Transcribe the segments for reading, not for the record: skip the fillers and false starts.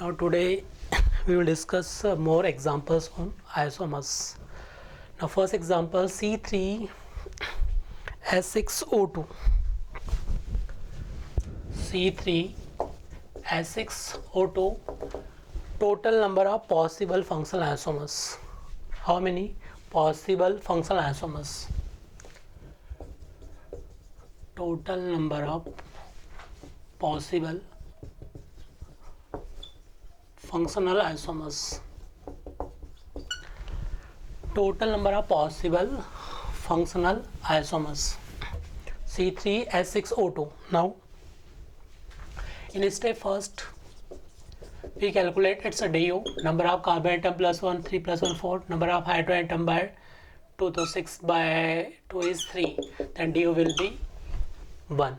Now today we will discuss more examples on isomers. Now first example C3H6O2. C3H6O2, total number of possible functional isomers. How many possible functional isomers? Total number of possible functional isomers. Total number of possible functional isomers. C3H6O2. Now, in step first, we calculate its DU, number of carbon atom plus 1, 3 plus 1, 4, number of hydrogen atom by 2, so 6 by 2 is 3, then DU will be 1.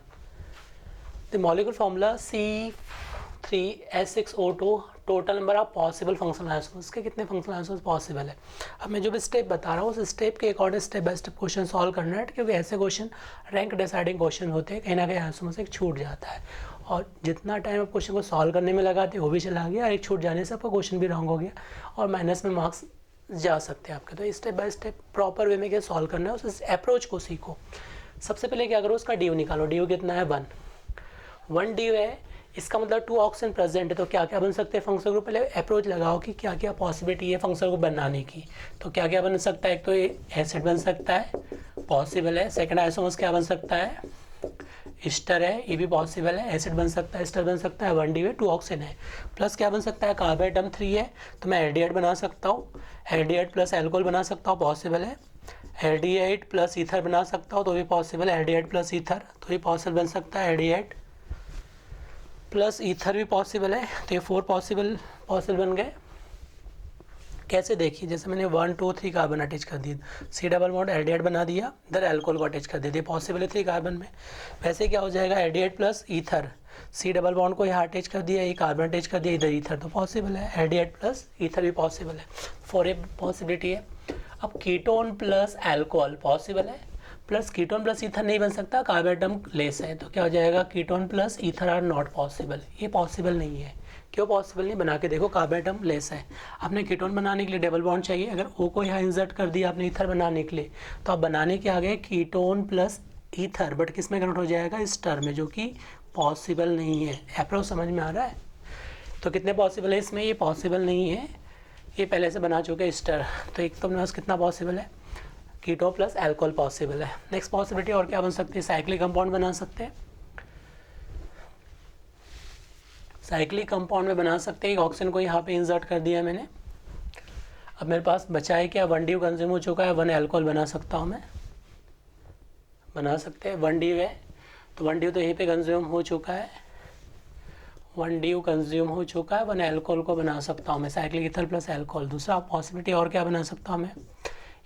The molecular formula C3H6O2, total number of possible functional isomers के कितने functional isomers possible है. अब मैं जो भी step बता रहा हूँ उस स्टेप के according step by step question solve करना है, क्योंकि ऐसे क्वेश्चन रैंक डिसाइडिंग क्वेश्चन होते हैं, कहीं ना कहीं आइसोमर्स एक छूट जाता है और जितना टाइम आप क्वेश्चन को सॉल्व करने में लगाते वो भी चला गया और एक छूट जाने से आपका क्वेश्चन भी रॉन्ग हो गया और माइनस में मार्क्स जा सकते हैं आपके. तो step by step proper way में क्या सॉल्व करना है उस अप्रोच को सीखो. सबसे पहले क्या करो, उसका ड्यू निकालो. ड्यू कितना है? 1 ड्यू है, इसका मतलब 2 ऑक्सीजन प्रेजेंट है, तो क्या क्या बन सकते हैं फंक्शनल ग्रुप. पहले अप्रोच लगाओ कि क्या क्या पॉसिबिलिटी है फंक्शनल ग्रुप बनाने की. तो क्या क्या बन सकता है, एक तो ये एसिड बन सकता है, पॉसिबल है. सेकंड आइसोमर्स क्या बन सकता है? ईस्टर है, ये भी पॉसिबल है. एसिड बन सकता है, ईस्टर बन सकता है. 1 डी है, 2 ऑक्सीजन है. प्लस क्या बन सकता है? कार्बन एटम 3 है, तो मैं एल्डिहाइड बना सकता हूँ. एल्डिहाइड प्लस एल्कोहल बना सकता हूँ, पॉसिबल है. एल्डिहाइड प्लस ईथर बना सकता हूँ, तो भी पॉसिबल है. एल्डिहाइड प्लस ईथर तो भी पॉसिबल बन सकता है. एल्डिहाइड प्लस ईथर भी पॉसिबल है. तो ये 4 पॉसिबल बन गए. कैसे देखिए, जैसे मैंने 1 2 3 कार्बन अटैच कर दिए, सी डबल बॉन्ड एल्डिहाइड बना दिया, इधर एल्कोहल को अटैच कर दिया, पॉसिबल है 3 कार्बन में. वैसे क्या हो जाएगा, aldehyde plus ether, C double bond को यहाँ अटैच कर दिया, ये कार्बन अटैच कर दिया, इधर ईथर, तो पॉसिबल है. एल्डिहाइड प्लस ईथर भी पॉसिबल है. 4 ये पॉसिबिलिटी है. अब कीटोन प्लस एल्कोहल पॉसिबल है, प्लस कीटोन प्लस ईथर नहीं बन सकता, कार्बन एटम लेस है, तो क्या हो जाएगा, ketone plus ether are not possible. ये पॉसिबल नहीं है. क्यों पॉसिबल नहीं? बना के देखो, कार्बन एटम लेस है. आपने कीटोन बनाने के लिए डबल बॉन्ड चाहिए, अगर ओ को यहाँ इंसर्ट कर दिया आपने ईथर बनाने के लिए, तो आप बनाने के आगे कीटोन प्लस ईथर, बट किस में कन्वर्ट हो जाएगा? इस टर्म में, जो कि पॉसिबल नहीं है. अप्रोच समझ में आ रहा है? तो कितने पॉसिबल है इसमें? ये पॉसिबल नहीं है, ये पहले से बना चुके हैं स्टर. तो एक तो अपने पास कितना पॉसिबल है? कीटो प्लस एल्कोहल पॉसिबल है. नेक्स्ट पॉसिबिलिटी और क्या बन सकती है? साइक्लिक कंपाउंड बना सकते हैं. साइक्लिक कंपाउंड में बना सकते हैं. एक ऑक्सीजन को यहाँ पे इंसर्ट कर दिया मैंने. अब मेरे पास बचा है क्या? 1 ड्यू कंज्यूम हो चुका है, 1 एल्कोहल बना सकता हूँ मैं. बना सकते हैं. 1 ड्यू है, तो 1 ड्यू तो यहीं पे कंज्यूम हो चुका है. 1 ड्यू कंज्यूम हो चुका है. 1 एल्कोहल को बना सकता हूँ मैं, साइक्लिक ईथर प्लस एल्कोहल. दूसरा पॉसिबिलिटी और क्या बना सकता हूँ मैं?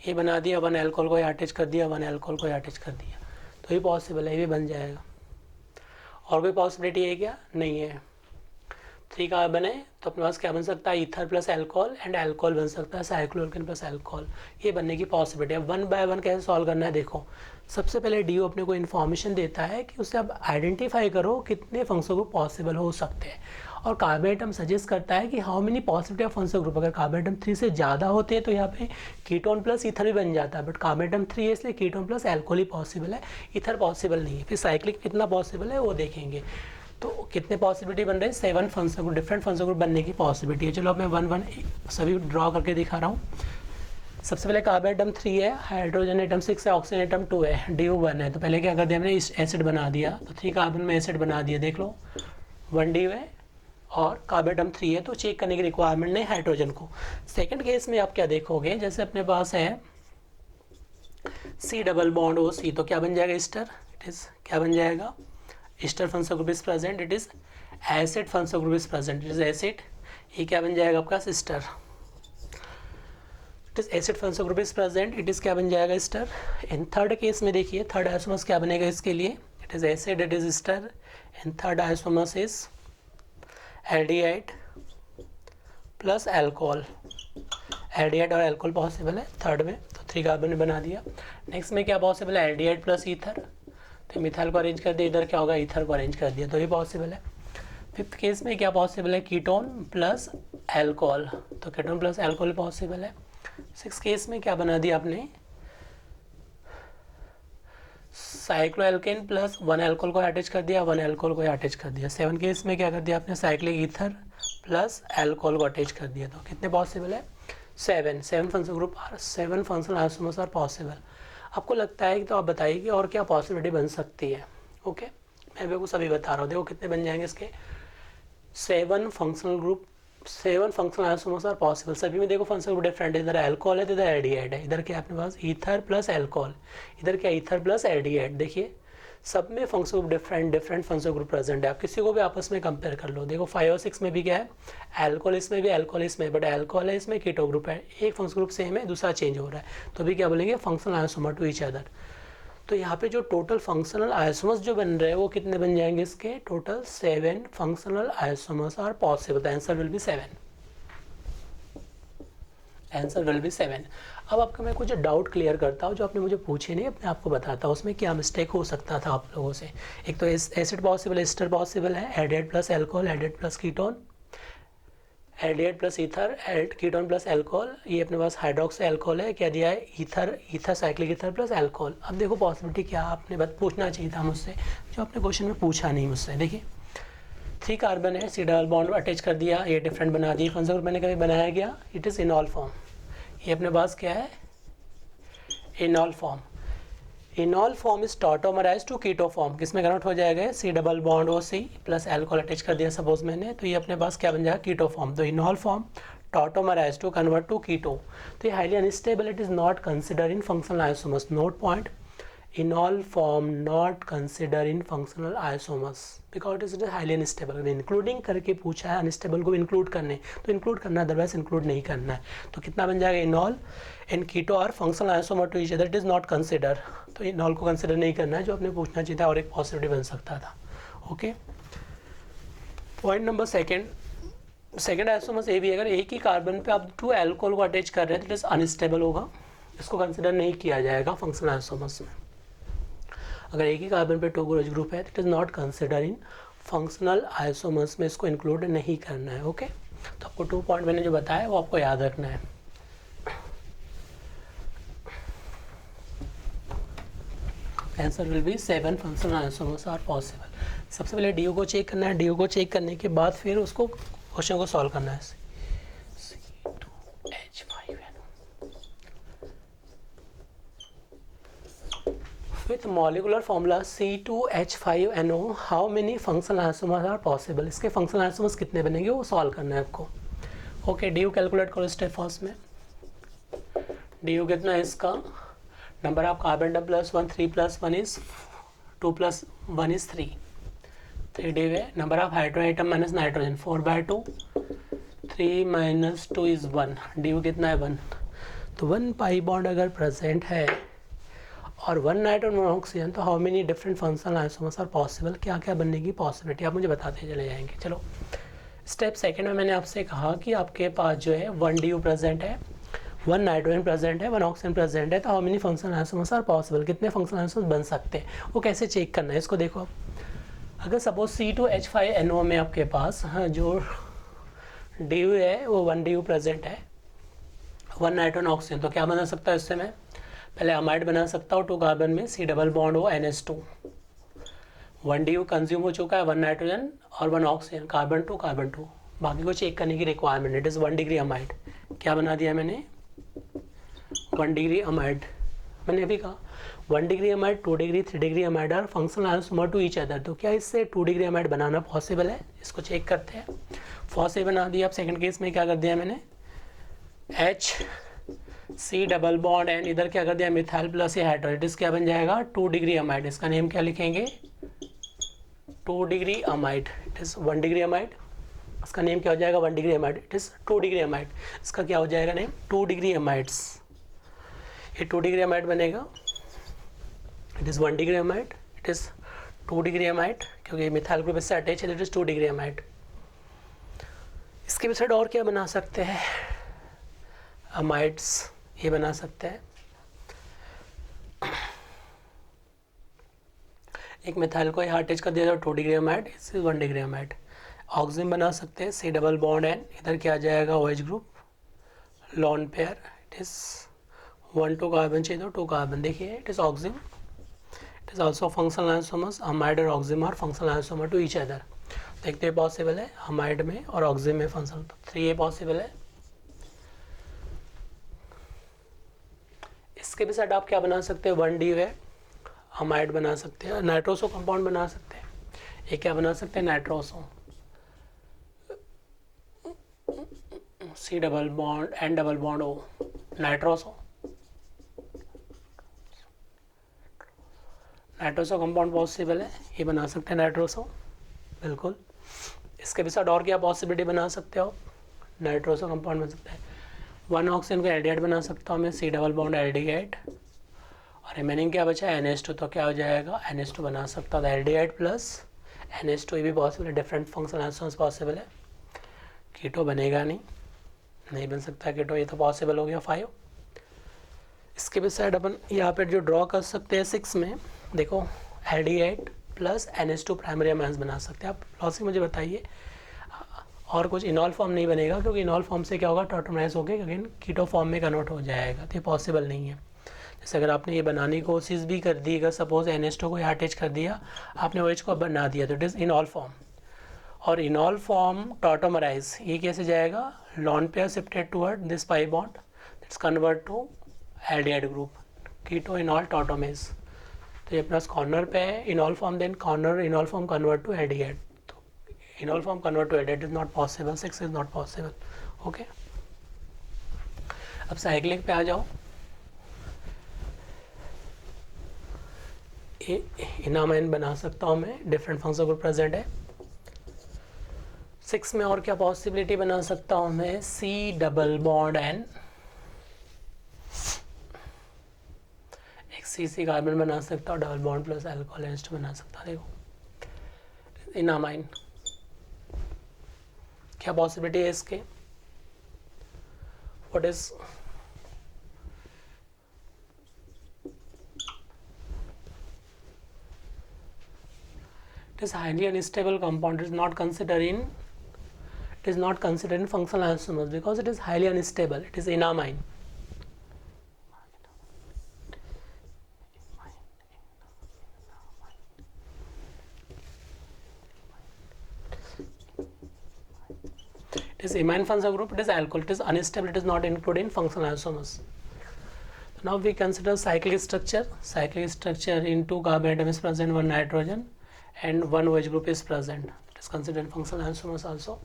ये बना दिया, 1 एल्कोहल को अटैच कर दिया, 1 एल्कोहल को अटैच कर दिया, तो ये पॉसिबल है, ये भी बन जाएगा. और कोई पॉसिबिलिटी है क्या? नहीं है. 3 कार्बन है, तो अपने पास क्या बन सकता है? Ether plus alcohol and alcohol बन सकता है, साइक्लोअल्केन प्लस एल्कोहल. ये बनने की पॉसिबिलिटी है. 1 बाय 1 कैसे सॉल्व करना है देखो. सबसे पहले डी अपने को इन्फॉर्मेशन देता है कि उससे आप आइडेंटिफाई करो कितने फंक्शनल ग्रुप पॉसिबल हो सकते हैं, और कार्बन एटम सजेस्ट करता है कि how many possibility of functional group. अगर कार्बन एटम 3 से ज़्यादा होते हैं तो यहाँ पे कीटोन प्लस ईथर भी बन जाता है, बट कार्बन एटम 3 है इसलिए कीटोन प्लस एल्कोहल ही पॉसिबल है, ईथर पॉसिबल नहीं है. फिर साइक्लिक कितना पॉसिबल है वो देखेंगे. तो कितने पॉसिबिलिटी बन रहे हैं? 7 functional group, different functional group बनने की पॉसिबिलिटी है. चलो अब मैं 1 सभी ड्रॉ करके दिखा रहा हूँ. सबसे पहले कार्बन एटम 3 है, हाइड्रोजन एटम 6 है, ऑक्सीजन एटम 2 है, ड्यू 1 है. तो पहले क्या कर दिया हमने? एसिड बना दिया, तो 3 कार्बन में एसिड बना दिया. देख लो 1 ड्यू है और कार्बन एटम 3 है, तो चेक करने की रिक्वायरमेंट नहीं हाइड्रोजन को. सेकंड केस में आप क्या देखोगे, जैसे अपने पास है सी डबल बॉन्ड ओ सी, तो क्या बन जाएगा? ईस्टर. इट इज क्या बन जाएगा? Easter functional group is present. It is acid functional group is present. It is acid. ये क्या बन जाएगा आपका? Sister. It is acid functional group is present. It is क्या बन जाएगा? ईस्टर. इन थर्ड केस में देखिए, थर्ड आइसोमर्स क्या बनेगा इसके लिए? It is acid. It is Easter. In third isomers is aldehyde plus alcohol. Aldehyde और एल्कोहल पॉसिबल है थर्ड में, तो 3 कार्बन ने बना दिया. नेक्स्ट में क्या पॉसिबल है? एल्डिहाइड प्लस ईथर, तो मिथाइल को अरेंज कर दिया, इधर क्या होगा? ईथर को अरेंज कर दिया, तो ये पॉसिबल है. फिफ्थ केस में क्या पॉसिबल है, कीटोन प्लस एल्कोहल, तो कीटोन प्लस एल्कोहल पॉसिबल है। सिक्स केस में क्या बना दिया आपने, साइक्लोएल्केन प्लस वन एल्कोहल को अटैच कर दिया, वन एल्कोहल को अटैच कर दिया। सेवन केस में क्या कर दिया आपने, साइक्लिक ईथर प्लस एल्कोहल को अटैच कर दिया। तो कितने पॉसिबल है, seven functional group are, seven functional isomers are possible. आपको लगता है कि तो आप बताइए कि और क्या पॉसिबिलिटी बन सकती है। ओके मैं भी सभी बता रहा हूँ, देखो कितने बन जाएंगे इसके, seven functional group, seven functional isomers are possible. सभी में देखो फंक्शनल ग्रुप डिफरेंट है, इधर अल्कोहल है तो इधर एल्डिहाइड है, इधर क्या अपने पास ईथर प्लस अल्कोहल, इधर क्या ईथर प्लस एल्डिहाइड। देखिए सब में functional group different functional group present है। आप किसी को भी आपस में कंपेयर कर लो, देखो 5 और 6 में भी क्या है, अल्कोहल इसमें भी, अल्कोहल इसमें, बट अल्कोहल है इसमें, कीटो ग्रुप है, एक फंक्शनल ग्रुप सेम है दूसरा चेंज हो रहा है, तो भी क्या बोलेंगे functional isomer to each other. तो यहाँ पे जो टोटल फंक्शनल आइसोमर्स जो बन रहे हैं वो कितने बन जाएंगे इसके, total 7 functional isomers are possible. The answer will be 7, answer will be 7। अब आपका मैं कुछ डाउट क्लियर करता हूँ जो आपने मुझे पूछे नहीं, अपने आपको बताता हूँ उसमें क्या मिस्टेक हो सकता था आप लोगों से। एक तो एसिड पॉसिबल, एस्टर पॉसिबल है, aldehyde plus alcohol, aldehyde plus ketone, aldehyde plus ether, ketone plus alcohol, ये अपने पास हाइड्रोक्सी अल्कोहल है, क्या दिया है ether cyclic ether plus alcohol. अब देखो पॉसिबिलिटी क्या आपने बात पूछना चाहिए था मुझसे, जो आपने क्वेश्चन में पूछा नहीं मुझसे। देखिए 3 कार्बन है, सी डबल बॉन्ड अटैच कर दिया, ये डिफरेंट बना दी, फंक्शनल मैंने कभी बनाया गया, इट इज़ इनॉल फॉर्म। ये अपने पास क्या है, enol form. Enol form is tautomerize to keto form, किसमें कन्वर्ट हो जाएगा, C double bond O C plus alcohol attach कर दिया सपोज मैंने, तो ये अपने पास क्या बन जाएगा, कीटो फॉर्म। तो enol form tautomerize to convert to keto, तो ये highly unstable, it is not consider in functional isomers. Note point, enol form not consider in functional isomers because it is highly unstable. Including करके पूछा है, unstable को include करने तो include करना, otherwise include नहीं करना है। तो कितना बन जाएगा, enol and keto are functional isomer to each other, it is not consider, तो इनॉल को कंसिडर नहीं करना है, जो आपने पूछना चाहिए था और एक पॉसिबिलिटी बन सकता था। Okay point number second isomers a भी, अगर एक ही कार्बन पे आप 2 एल्कोहल को अटैच कर रहे हैं तो इट इज अनस्टेबल होगा, इसको कंसिडर नहीं किया जाएगा फंक्शनल आइसोमर्स में। अगर एक ही कार्बन पे 2 ग्रुप है तो it is not consider in functional isomers में, इसको इंक्लूड नहीं करना है। ओके तो आपको 2 पॉइंट मैंने जो बताया वो आपको याद रखना है। Answer will be 7 functional isomers are possible. सबसे पहले डी को चेक करना है, डी को चेक करने के बाद फिर उसको क्वेश्चन को सॉल्व करना है। With molecular formula C2H5NO, how many functional isomers are possible? इसके functional isomers कितने बनेंगे वो सॉल्व करना है आपको। ओके डी यू कैलकुलेट करो स्टेप फर्स्ट में। डी यू कितना है इसका, number of carbon dub plus 1, 3 plus 1 is 2 plus 1 is 3, 3 D है। Number of hydrogen atom minus nitrogen 4/2, 3 minus 2 is 1, D U कितना है 1। तो 1 पाई बॉन्ड अगर प्रेजेंट है और 1 नाइट्रोजन 1 ऑक्सीजन, तो how many different functional isomers are possible, क्या क्या बनने की पॉसिबिलिटी आप मुझे बताते चले जाएंगे। चलो स्टेप सेकंड में मैंने आपसे कहा कि आपके पास जो है 1 डी प्रेजेंट है, 1 नाइट्रोजन प्रेजेंट है, 1 ऑक्सीजन प्रेजेंट है, तो how many functional isomers are possible, कितने फंक्शनल आइसोमर्स बन सकते हैं, वो कैसे चेक करना है इसको देखो। अगर सपोज C2H5NO में आपके पास जो डी है वो 1 डी प्रेजेंट है, 1 नाइट्रोजन ऑक्सीजन, तो क्या बना सकता है इससे मैं पहले अमाइड बना सकता हूँ 2 कार्बन में, सी डबल बॉन्ड हो NH2, 1 डी कंज्यूम हो चुका है, 1 नाइट्रोजन और 1 ऑक्सीजन, कार्बन 2, बाकी को चेक करने की requirement, it is 1 degree amide. क्या बना दिया मैंने 1 डिग्री अमाइड, मैंने अभी कहा 1 degree amide, 2 degree, 3 degree amide are functional isomer to each other. तो क्या इससे 2 डिग्री अमाइड बनाना पॉसिबल है, इसको चेक करते हैं। फर्स्ट बना दिया, अब सेकंड केस में क्या कर दिया मैंने H C double bond N, इधर क्या कर दिया मिथाइल प्लस या हाइड्रोजन, क्या बन जाएगा 2 डिग्री अमाइड, इसका नेम क्या लिखेंगे 2 degree amide, it is 1 degree amide, इसका नेम क्या हो जाएगा 1 degree amide, it is 2 degree amide, इसका क्या हो जाएगा नेम 2 डिग्री अमाइड्स, ये 2 डिग्री अमाइड बनेगा, it is 1 degree amide, it is 2 degree amide, क्योंकि मिथाइल ग्रुप इससे अटैच है, इट इज़ 2 डिग्री अमाइड। इसके साइड और क्या बना सकते हैं अमाइड्स, ये बना सकते हैं, एक मिथाइल को यहाँ अटैच कर दिया जाए 2 डिग्री अमाइड, इस 1 डिग्री अमाइड। ऑक्सिजन बना सकते हैं सी डबल बॉन्ड एन, इधर क्या आ जाएगा OH group, lone pair, it is 1 2 carbon चाहिए तो 2 कार्बन, देखिए it is oxygen, it is also functional isomers, amide और oxygen are functional isomer to each other. देखते हैं पॉसिबल है अमाइड में और ऑक्सिजन में फंक्शनल, तो 3 पॉसिबल है। इसके भी साथ आप क्या बना सकते हैं, 1D है अमाइड बना सकते हैं, नाइट्रोसो कंपाउंड बना सकते हैं, ये क्या बना सकते हैं nitroso, C double bond N double bond O, nitroso, nitroso compound possible है, ये बना सकते हैं नाइट्रोसो, बिल्कुल। इसके भी साथ और क्या पॉसिबिलिटी बना सकते हो, नाइट्रोसो कंपाउंड बन सकता है, 1 ऑक्सीजन को एल्डिहाइड बना सकता हूँ मैं, सी डबल बॉन्ड एल्डिहाइड, और रिमेनिंग क्या बचा है NH2, तो क्या हो जाएगा NH2 बना सकता हूँ, एल्डिहाइड प्लस NH2, ये भी पॉसिबल है, डिफरेंट फंक्शनल आइसोमर्स पॉसिबल है। कीटो बनेगा नहीं बन सकता कीटो, ये तो पॉसिबल हो गया 5। इसके भी साइड अपन यहाँ पे जो ड्रॉ कर सकते हैं 6 में, देखो aldehyde plus NH2 primary amines बना सकते हैं आप। लॉजिक मुझे बताइए, और कुछ इनॉल फॉर्म नहीं बनेगा, क्योंकि इनॉल फॉर्म से क्या होगा टॉटोमराइज होकर अगेन कीटो फॉर्म में कन्वर्ट हो जाएगा, तो ये पॉसिबल नहीं है। जैसे अगर आपने ये बनाने की कोशिश भी कर दी, अगर सपोज NH2 को यहाँ अटैच कर दिया, आपने OH को बना दिया, तो इट इज़ इनॉल फॉर्म, और इनॉल फॉर्म टॉटोमराइज, ये कैसे जाएगा, lone pair shifted toward this pi bond, its convert to aldehyde group, keto enol tautomerism, तो ये अपना कॉर्नर पे है enol form, then corner enol form convert to aldehyde, तो enol form convert to aldehyde is not possible, 6 is not possible. Okay, अब cyclic पे आ जाओ, इनामाइन बना सकता हूँ मैं, डिफरेंट फंक्शन ग्रुप प्रेजेंट है। 6 में और क्या पॉसिबिलिटी बना सकता हूँ मैं, सी डबल बॉन्ड एन, एक CC कार्बन बना सकता हूँ, double bond plus alcohol NH2 बना सकता हूँ। देखो इनामाइन क्या पॉसिबिलिटी है इसके, what is, it is highly unstable compound, it is not considered in functional isomers because it is highly unstable, it is enamine. It is imine functional group, it is alcohol, it is unstable, it is not included in functional isomers. Now we consider cyclic structure. Cyclic structure in 2 carbon atom is present, 1 nitrogen and 1 OH group is present. It is considered functional isomers also.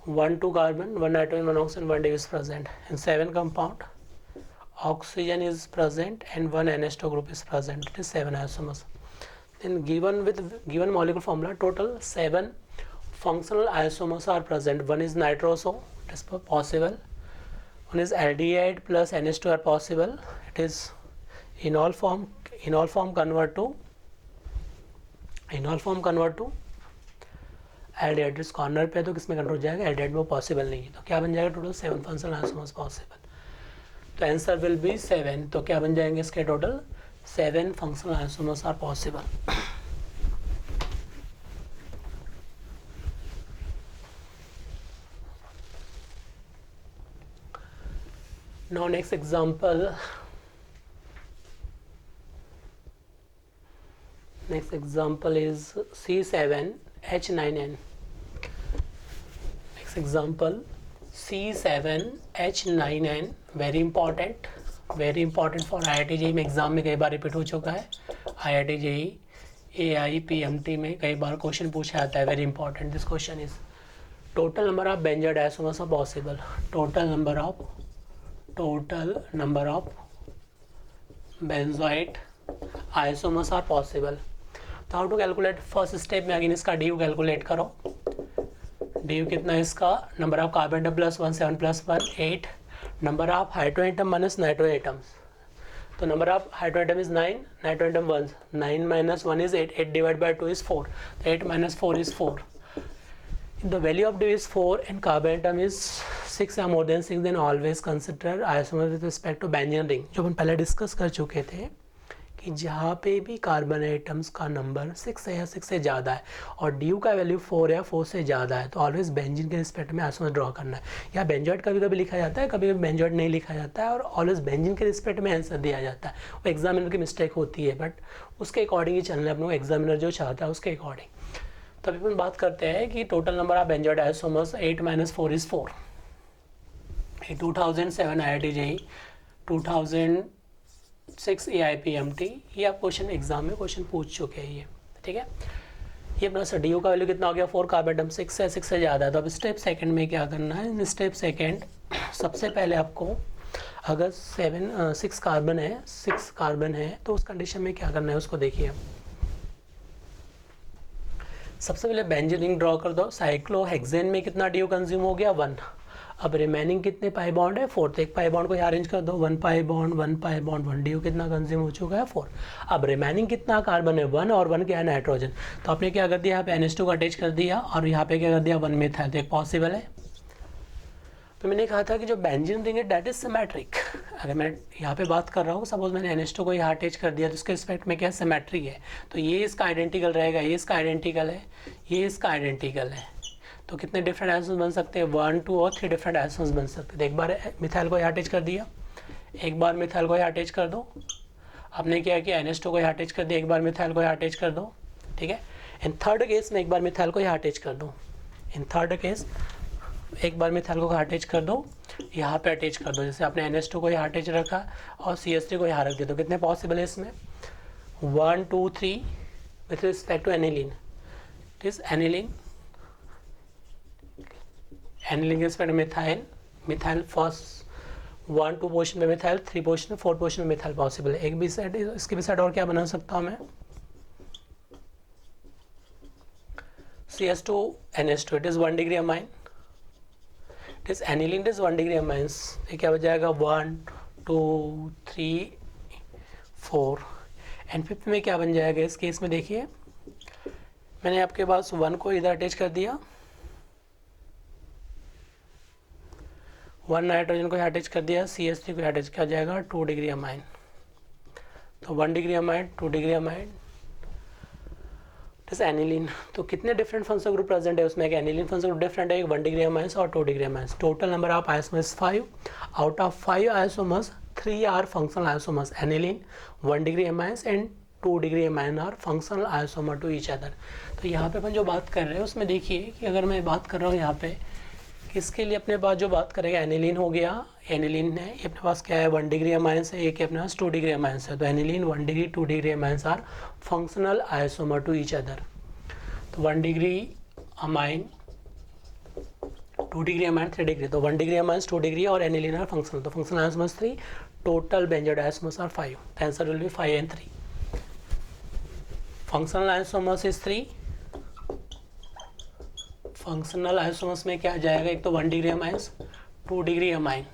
1 2 carbon, 1 nitrogen, 1 oxygen, 1 D is present. In 7 compound, oxygen is present and 1 NH2 group is present. It is 7 isomers. Then given molecule formula, total 7 functional isomers are present. One is nitroso, it is possible. One is aldehyde plus NH2 are possible. It is enol form convert to aldehyde. इस corner पे तो किसमें control जाएगा, aldehyde में possible नहीं है, तो क्या बन जाएगा टोटल 7 फंक्शनल आइसोमर्स पॉसिबल, तो आंसर विल बी 7। तो क्या बन जाएंगे इसके total 7 functional isomers are possible. Now next example is C7H9N. Next example C7H9N, very important for IIT JEE में एग्जाम में कई बार रिपीट हो चुका है, IIT JEE AIPMT में कई बार क्वेश्चन पूछा जाता है, very important. This question is total number of benzoid isomers are possible, total number of benzoate isomers are possible. तो how to calculate, first step में अगेन इसका DU कैलकुलेट करो। DU कितना है इसका, number of carbon atom plus 1 7 plus 1 8, number of hydrogen atom minus nitrogen atoms, तो number of hydrogen atom is 9, nitrogen atom 1, 9 minus 1 is 8, 8 divided by 2 is 4, तो 8 minus 4 is 4. The value of DU is 4 and carbon atom is 6 or more than 6, then always consider isomer with respect to benzene ring, जो अपन पहले discuss कर चुके थे कि जहाँ पे भी कार्बन एटम्स का नंबर 6 है या 6 से ज़्यादा है और ड्यू का वैल्यू 4 या 4 से ज़्यादा है तो ऑलवेज बेंजीन के रिस्पेक्ट में आइसोमर्स ड्रॉ करना है। या बेंजोइट कभी कभी लिखा जाता है, कभी कभी बेंजोइट नहीं लिखा जाता है और ऑलवेज बेंजीन के रिस्पेक्ट में आंसर दिया जाता है। वो एग्जामिनर की मिस्टेक होती है, बट उसके अकॉर्डिंग ही चलना है अपने को, एग्जामिनर जो चाहता है उसके अकॉर्डिंग। तो अभी अपन बात करते हैं कि total number of benzoate isomers 8 - 4 = 4। 2007 IIT JEE, 2006 AIPMT, ये आप क्वेश्चन एग्जाम में क्वेश्चन पूछ चुके हैं ये, ठीक है। ये अपना डी यू का वैल्यू कितना हो गया 4, कार्बन एटम 6 है, 6 से ज़्यादा है। तो अब स्टेप सेकंड में क्या करना है, स्टेप सेकंड सबसे पहले आपको अगर 6 कार्बन है तो उस कंडीशन में क्या करना है उसको देखिए। सबसे पहले बेंजीन रिंग ड्रॉ कर दो। साइक्लोहेक्सेन में कितना डी यू कंज्यूम हो गया 1। अब रिमेनिंग कितने पाई बॉन्ड है 4, तो एक पाई बॉन्ड को यहाँ अरेंज कर दो, 1 pi bond 1 pi bond 1 D U कितना कंज्यूम हो चुका है 4। अब रिमेनिंग कितना कार्बन है 1 और 1 क्या है नाइट्रोजन। तो आपने क्या कर दिया यहाँ पे NH2 को अटैच कर दिया और यहाँ पे क्या कर दिया 1 मिथाइल, तो एक पॉसिबल है। तो मैंने कहा था कि जो बेंजीन रिंग है डेट इज सिमेट्रिक। अगर मैं यहाँ पे बात कर रहा हूँ, सपोज मैंने NH2 को यहाँ अटैच कर दिया तो उसके रिस्पेक्ट में क्या सिमेट्री है, तो ये इसका आइडेंटिकल रहेगा, ये इसका आइडेंटिकल है, ये इसका आइडेंटिकल है। तो कितने डिफरेंट आइसोमर्स बन सकते हैं 1, 2 और 3 डिफरेंट आइसोमर्स बन सकते हैं। तो एक बार मिथाइल को यहाँ अटैच कर दिया, एक बार मिथाइल को यहाँ अटैच कर दो। आपने क्या किया NH2 को यहाँ अटैच कर दिया, एक बार मिथाइल को यहाँ अटैच कर दो, ठीक है। इन थर्ड केस में एक बार मिथाइल को यहाँ अटैच कर दो, इन थर्ड केस एक बार मिथाइल को अटैच कर दो, यहाँ पे अटैच कर दो। जैसे आपने NH2 को यहाँ अटैच रखा और CH3 को यहाँ रख दिया, तो कितने पॉसिबल है इसमें 1, 2, 3 with respect to aniline. It is aniline के रिस्पेक्ट मिथाइल फर्स्ट 1, 2 पोजिशन में मिथाइल, 3 पोजिशन 4 पोजिशन में मिथाइल पॉसिबल है। एक भी साइड, इसकी भी साइड और क्या बना सकता हूँ मैं CH2 NH2, it is 1 degree amine, it is aniline, it is 1 degree amines. ये क्या बच जाएगा 1, 2, 3, 4 एंड 5 में क्या बन जाएगा इस केस में। देखिए मैंने आपके पास 1 को इधर अटैच कर दिया, 1 नाइट्रोजन को अटैच कर दिया, CH3 को अटैच किया जाएगा 2 डिग्री अमाइन। तो 1 डिग्री अमाइन, 2 डिग्री अमाइन, इस एनिलीन। तो कितने डिफरेंट फंक्शनल ग्रुप प्रेजेंट है उसमें, एक एनिलीन फंक्शनल ग्रुप डिफरेंट है, एक 1 डिग्री अमाइंस और 2 degree amines. Total number of isomers 5। Out of 5 isomers 3 are functional isomers, aniline, 1 degree amines and 2 degree amine are functional isomer to each other. तो यहाँ पे अपन जो बात कर रहे हैं उसमें देखिए कि अगर मैं बात कर रहा हूँ यहाँ पे किसके लिए अपने पास जो बात करेगा एनिलीन हो गया, एनिलीन है ये अपने पास क्या है 1 डिग्री अमाइंस है, एक अपने पास 2 डिग्री अमाइंस है। तो aniline 1 degree 2 degree amines are functional isomer to each other. तो 1 degree amine 2 degree amine 3 degree, तो 1 डिग्री अमाइंस 2 डिग्री और एनिलीन आर फंक्शनल, तो functional isomers 3, total benzoid isomers are 5। The answer will be 5 and 3. Functional isomers is 3। Functional isomers में क्या आ जाएगा, एक तो 1 डिग्री अमाइंस, 2 डिग्री अमाइन,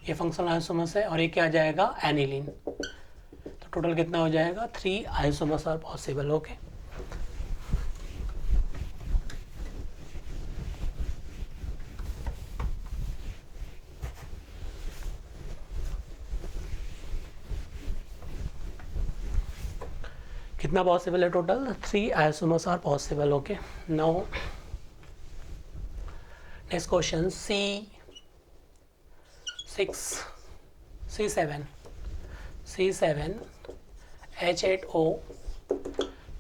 ये फंक्शनल आइसोमर्स है, और ये क्या आ जाएगा एनिलीन। तो टोटल कितना हो जाएगा 3 आइसोमर्स आर पॉसिबल। ओके, कितना पॉसिबल है total 3 isomers are possible. Okay, now next question C7 H8O,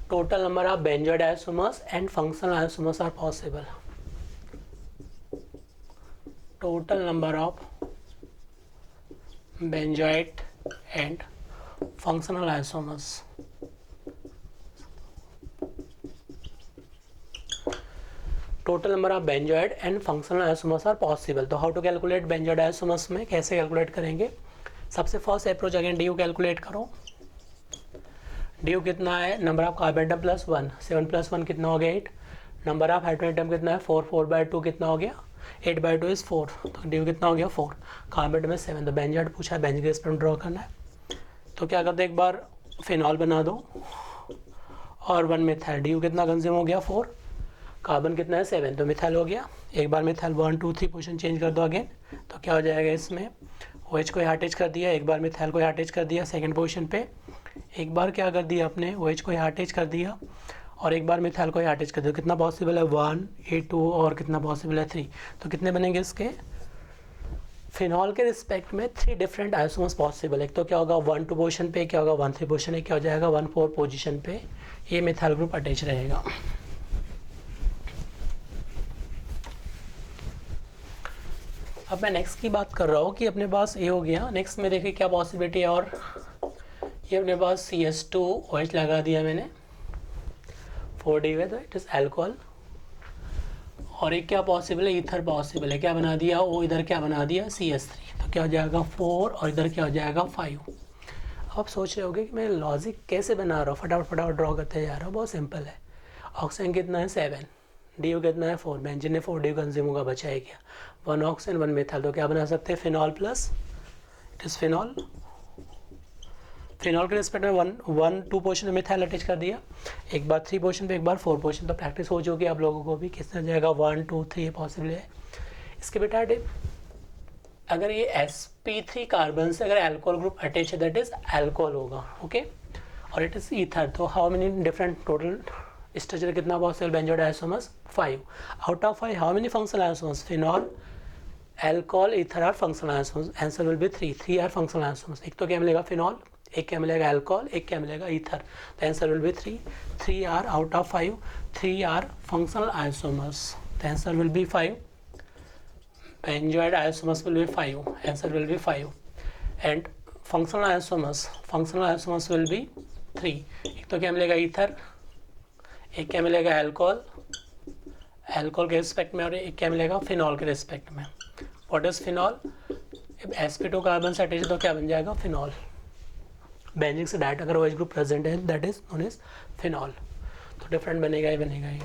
total number of benzoid isomers and functional isomers are possible. Total number of benzoid and functional isomers. Total number of benzoid and functional isomers are possible. तो how to calculate benzoid isomers में कैसे calculate करेंगे, सबसे first approach again D U calculate करो। D U कितना है, number of carbon atom plus 1, 7 + 1 कितना हो गया 8, नंबर ऑफ हाइड्रोजन एटम कितना है 4, 4/2 कितना हो गया 8/2 इज 4, तो डी यू कितना हो गया 4, कार्बन एटम में 7, तो बेंजोइड पूछा है, बेंजीन के स्पेक्ट्रम ड्रॉ करना है। तो क्या करते एक बार फिनॉल बना दो और 1 मिथाइल, डी यू कितना कंज्यूम हो गया 4, कार्बन कितना है 7, तो मिथाइल हो गया। एक बार मिथाइल 1, 2, 3 पोजीशन चेंज कर दो अगेन, तो क्या हो जाएगा इसमें OH को यहाँ अटैच कर दिया, एक बार मिथाइल को यहाँ अटैच कर दिया सेकंड पोजीशन पे, एक बार क्या कर दिया आपने, OH को यहाँ अटैच कर दिया और एक बार मिथाइल को यहाँ अटैच कर दिया। कितना पॉसिबल है 1, A2 और कितना पॉसिबल है 3। तो कितने बनेंगे इसके, फिनॉल के रिस्पेक्ट में 3 डिफरेंट आइसोमर्स पॉसिबल है। एक तो क्या होगा 1-2 पोजीशन पे, क्या होगा 1-3 पोजीशन है, क्या हो जाएगा 1-4 पोजीशन पे ये मिथाइल ग्रुप अटैच रहेगा। अब मैं नेक्स्ट की बात कर रहा हूँ कि अपने पास ये हो गया। नेक्स्ट में देखिए क्या पॉसिबिलिटी है, और ये अपने पास CS2OH लगा दिया मैंने 4D with, it is alcohol. और एक क्या पॉसिबल है, ईथर पॉसिबल है। क्या बना दिया वो, इधर क्या बना दिया CS3, तो क्या हो जाएगा 4 और इधर क्या हो जाएगा 5। अब आप सोच रहे होगे कि मैं लॉजिक कैसे बना रहा हूँ, फटाफट ड्रॉ करते जा रहा हूँ। बहुत सिंपल है। ऑक्सीजन कितना है 7, DO कितना है 4, बेंजीन ने 4 DO कंज्यूम होगा, बचा है क्या 1 ऑक्सीजन 1 मिथाइल। तो क्या बना सकते हैं phenol plus, it is phenol. Phenol के रिस्पेक्ट में 1-2 पोर्शन में मिथाइल अटैच कर दिया, एक बार 3 पोर्शन पे, एक बार 4 पोर्शन। तो प्रैक्टिस हो चुकी है आप लोगों को भी, किसने जाएगा 1, 2, 3 पॉसिबल है। इसके बेटा अगर ये sp3 कार्बन से अगर अल्कोहल ग्रुप अटैच है दैट इज अल्कोहल होगा, ओके। और इट इज ईथर, तो how many different total structure कितना possible benzoic isomers 5। Out of 5 how many functional isomers, phenol, alcohol, ether are functional isomers. Answer will be 3 are functional isomers. एक तो क्या मिलेगा phenol, एक क्या मिलेगा अल्कोहल, एक क्या मिलेगा ईथर। तो answer will be 3 are out of 5, 3 are functional isomers. तो answer will be 5। Benzoate isomers will be 5. Answer will be 5. And functional isomers will be 3. एक तो क्या मिलेगा ईथर, एक क्या मिलेगा अल्कोहल के रिस्पेक्ट में, और एक क्या मिलेगा फिनॉल के रिस्पेक्ट में। What is phenol, sp2 carbon से अटैच तो क्या बन जाएगा फिनॉल। बेंजीन से डायरेक्ट अगर OH ग्रुप प्रेजेंट है that is known as phenol. तो डिफरेंट बनेगा ही बनेगा ये।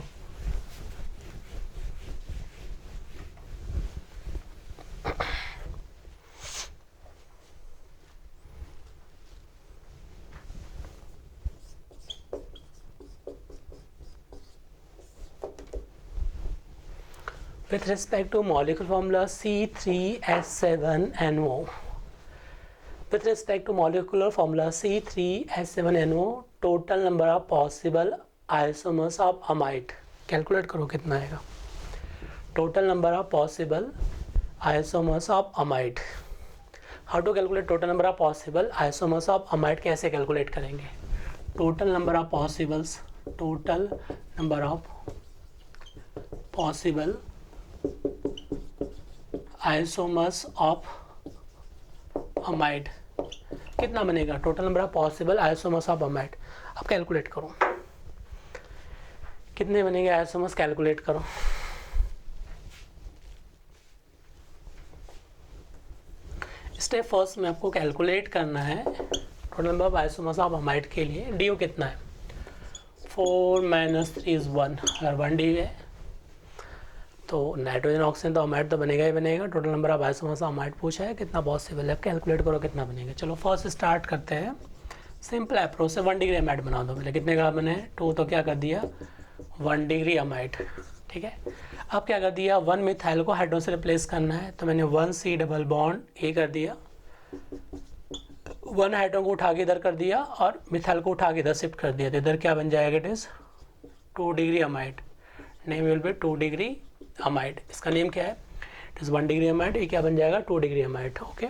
With respect to molecular formula C3H7NO. With respect to molecular formula C3H7NO, total number of possible isomers of amide. Calculate करो कितना आएगा। Total number of possible isomers of amide. How to calculate total number of possible isomers of amide? कैसे calculate करेंगे? Total number of possible isomers of amide कितना बनेगा, total number of possible isomers of amide. अब calculate करो कितने बनेंगे isomers, calculate करो। Step first में आपको कैलकुलेट करना है total number of isomers of amide के लिए। DO कितना है 4 - 3 is 1, अगर 1 DO है तो नाइट्रोजन ऑक्सीजन तो अमाइड तो बनेगा ही बनेगा। Total number of isomers amide पूछा है, कितना पॉसिबल है, कैलकुलेट करो कितना बनेगा। चलो फर्स्ट स्टार्ट करते हैं सिंपल अप्रोच से। 1 डिग्री अमाइड बना दो पहले। कितने कार्बन है 2, तो क्या कर दिया 1 डिग्री अमाइड, ठीक है। अब क्या कर दिया 1 मिथाइल को हाइड्रोजन से रिप्लेस करना है, तो मैंने 1 C डबल बॉन्ड ए कर दिया, 1 हाइड्रोजन को उठा के इधर कर दिया और मिथाइल को उठा के इधर शिफ्ट कर दिया। तो इधर क्या बन जाएगा, it is 2 degree amide. Name will be 2 degree amide. इसका नेम क्या है, इट इज 1 डिग्री अमाइड। ये क्या बन जाएगा 2 डिग्री अमाइड, ओके।